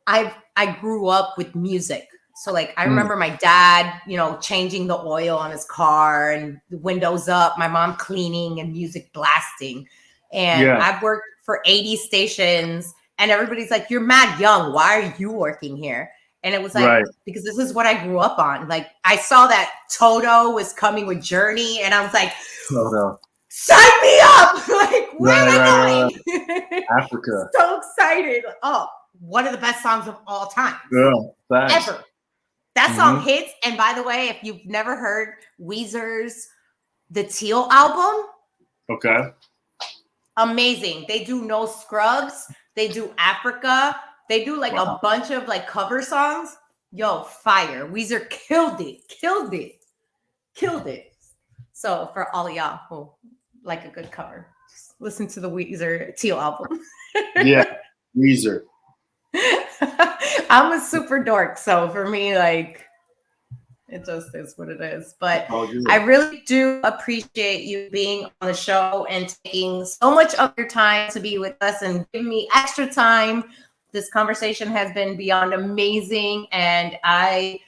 I grew up with music. So, like, I remember my dad, you know, changing the oil on his car and the windows up, my mom cleaning and music blasting, and I've worked for 80 stations. And everybody's like, you're mad young. Why are you working here? And it was like, because this is what I grew up on. Like, I saw that Toto was coming with Journey. And I was like, sign me up. Like, where am I going? Africa. So excited. Oh, one of the best songs of all time. Ever. That song hits. And by the way, if you've never heard Weezer's The Teal album. Okay. Amazing. They do No Scrubs. They do Africa. They do like a bunch of like cover songs. Yo, fire. Weezer killed it. So for all of y'all who like a good cover, just listen to the Weezer Teal album. Yeah, Weezer. I'm a super dork. So for me, like, it just is what it is. But I really do appreciate you being on the show and taking so much of your time to be with us and giving me extra time. This conversation has been beyond amazing. And I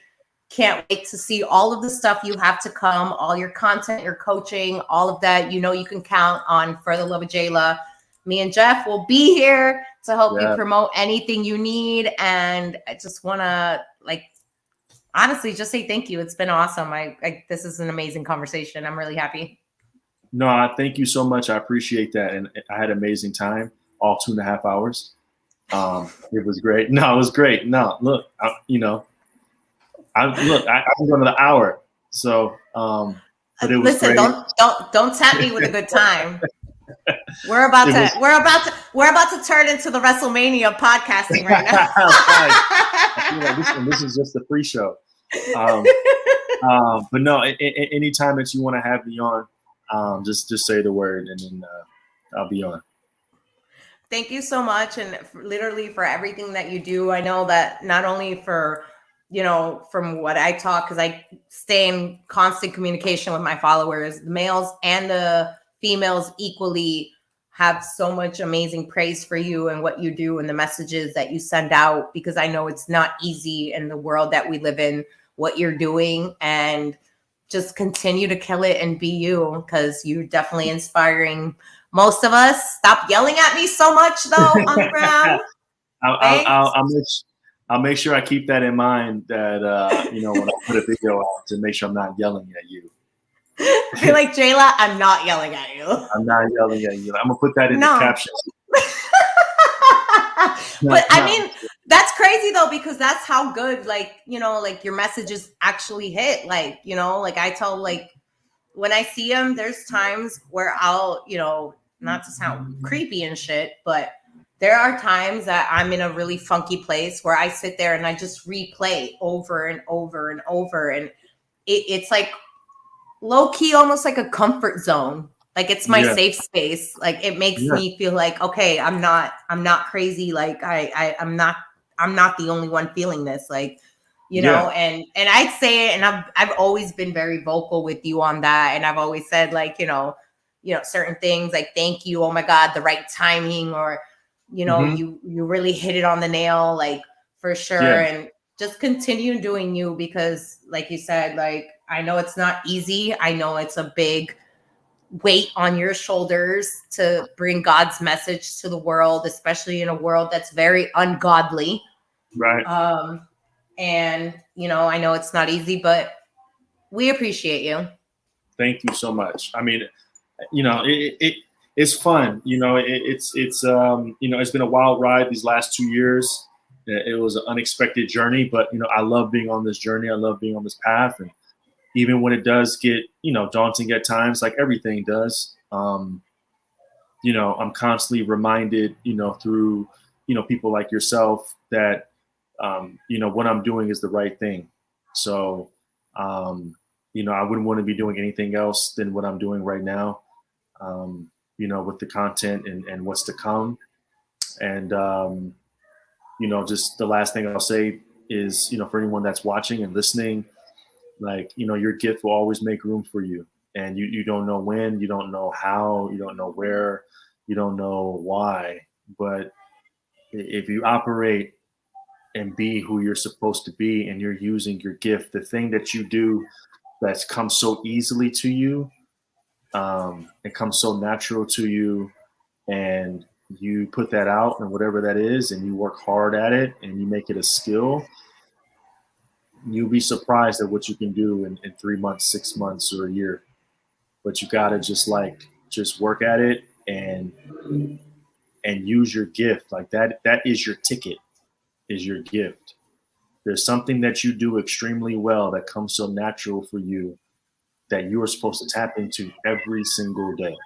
can't wait to see all of the stuff you have to come, all your content, your coaching, all of that. You know, you can count on For the Love of Jayla. Me and Jeff will be here to help you promote anything you need. And I just want to, like, honestly, just say thank you. It's been awesome. This is an amazing conversation. I'm really happy. No, I thank you so much. I appreciate that. And I had an amazing time, all 2.5 hours. It was great. No, it was great. No, look, I can go another hour. So, but it was great. Don't tap me with a good time. We're about to turn into the WrestleMania podcasting right now. I feel like this is just the pre-show. But no, anytime that you want to have me on, just say the word and then I'll be on. Thank you so much, and literally for everything that you do. I know that not only for, you know, from what I talk, because I stay in constant communication with my followers, the males and the females equally have so much amazing praise for you and what you do and the messages that you send out, because I know it's not easy in the world that we live in, what you're doing, and just continue to kill it and be you, because you're definitely inspiring most of us. Stop yelling at me so much though on the ground. I'll make sure I keep that in mind, that when I put a video out, to make sure I'm not yelling at you. Be like, Jayla, I'm not yelling at you. I'm not yelling at you. I'm gonna put that in the caption. But I mean, that's crazy though, because that's how good, like, you know, like your messages actually hit. Like, you know, like I tell, like, when I see them, there's times where I'll, you know, not to sound creepy and shit, but there are times that I'm in a really funky place where I sit there and I just replay over and over and over. And it's like low key, almost like a comfort zone. Like, it's my safe space. Like, it makes me feel like, okay, I'm not crazy. Like I'm not the only one feeling this. Like, you know, and I'd say it, and I've always been very vocal with you on that. And I've always said, like, you know, certain things like, thank you. Oh my God, the right timing, or you know, you really hit it on the nail, like for sure. Yeah. And just continue doing you, because like you said, like, I know it's not easy. I know it's a big weight on your shoulders to bring God's message to the world, especially in a world that's very ungodly. Right. And, you know, I know it's not easy, but we appreciate you. Thank you so much. I mean, you know, it's fun. You know, it's you know, it's been a wild ride these last 2 years. It was an unexpected journey, but, you know, I love being on this journey. I love being on this path. And even when it does get, you know, daunting at times, like everything does, you know, I'm constantly reminded, you know, through, you know, people like yourself that, you know, what I'm doing is the right thing. So, you know, I wouldn't want to be doing anything else than what I'm doing right now, you know, with the content and what's to come. And, you know, just the last thing I'll say is, you know, for anyone that's watching and listening, like, you know, your gift will always make room for you. And you don't know when, you don't know how, you don't know where, you don't know why. But if you operate and be who you're supposed to be, and you're using your gift, the thing that you do that's come so easily to you, it comes so natural to you, and you put that out and whatever that is, and you work hard at it and you make it a skill, you'll be surprised at what you can do in 3 months, 6 months, or a year. But you gotta just work at it and use your gift. Like that is your ticket, is your gift. There's something that you do extremely well that comes so natural for you that you are supposed to tap into every single day.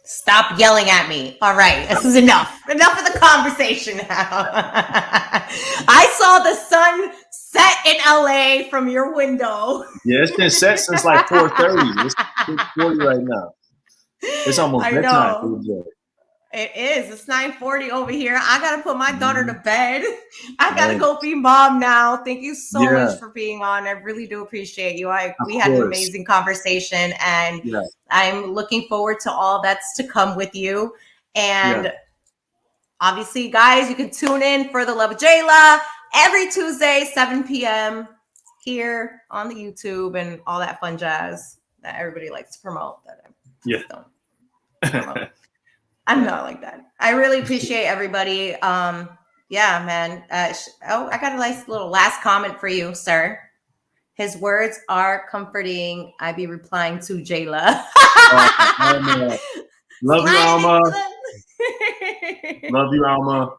Stop yelling at me. All right, this is enough. Enough of the conversation now. I saw the sun set in LA from your window. Yeah, it's been set since like 4:30. It's 6:40 right now. It's almost bedtime. It is. It's 9:40 over here. I gotta put my daughter to bed. I gotta go be mom now. Thank you so much for being on. I really do appreciate you. We had an amazing conversation, and I'm looking forward to all that's to come with you. And obviously, guys, you can tune in for The Love of Jayla every Tuesday, 7 p.m. here on the YouTube and all that fun jazz that everybody likes to promote. That I don't promote. I'm not like that. I really appreciate everybody. Yeah, man. I got a nice little last comment for you, sir. His words are comforting. I be replying to Jayla. Love you, Alma. Love you, Alma.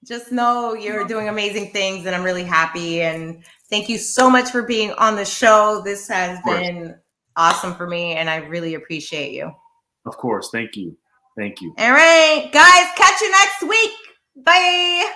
Just know you're doing amazing things, and I'm really happy. And thank you so much for being on the show. This has been awesome for me, and I really appreciate you. Of course. Thank you. Thank you. All right, guys, catch you next week. Bye.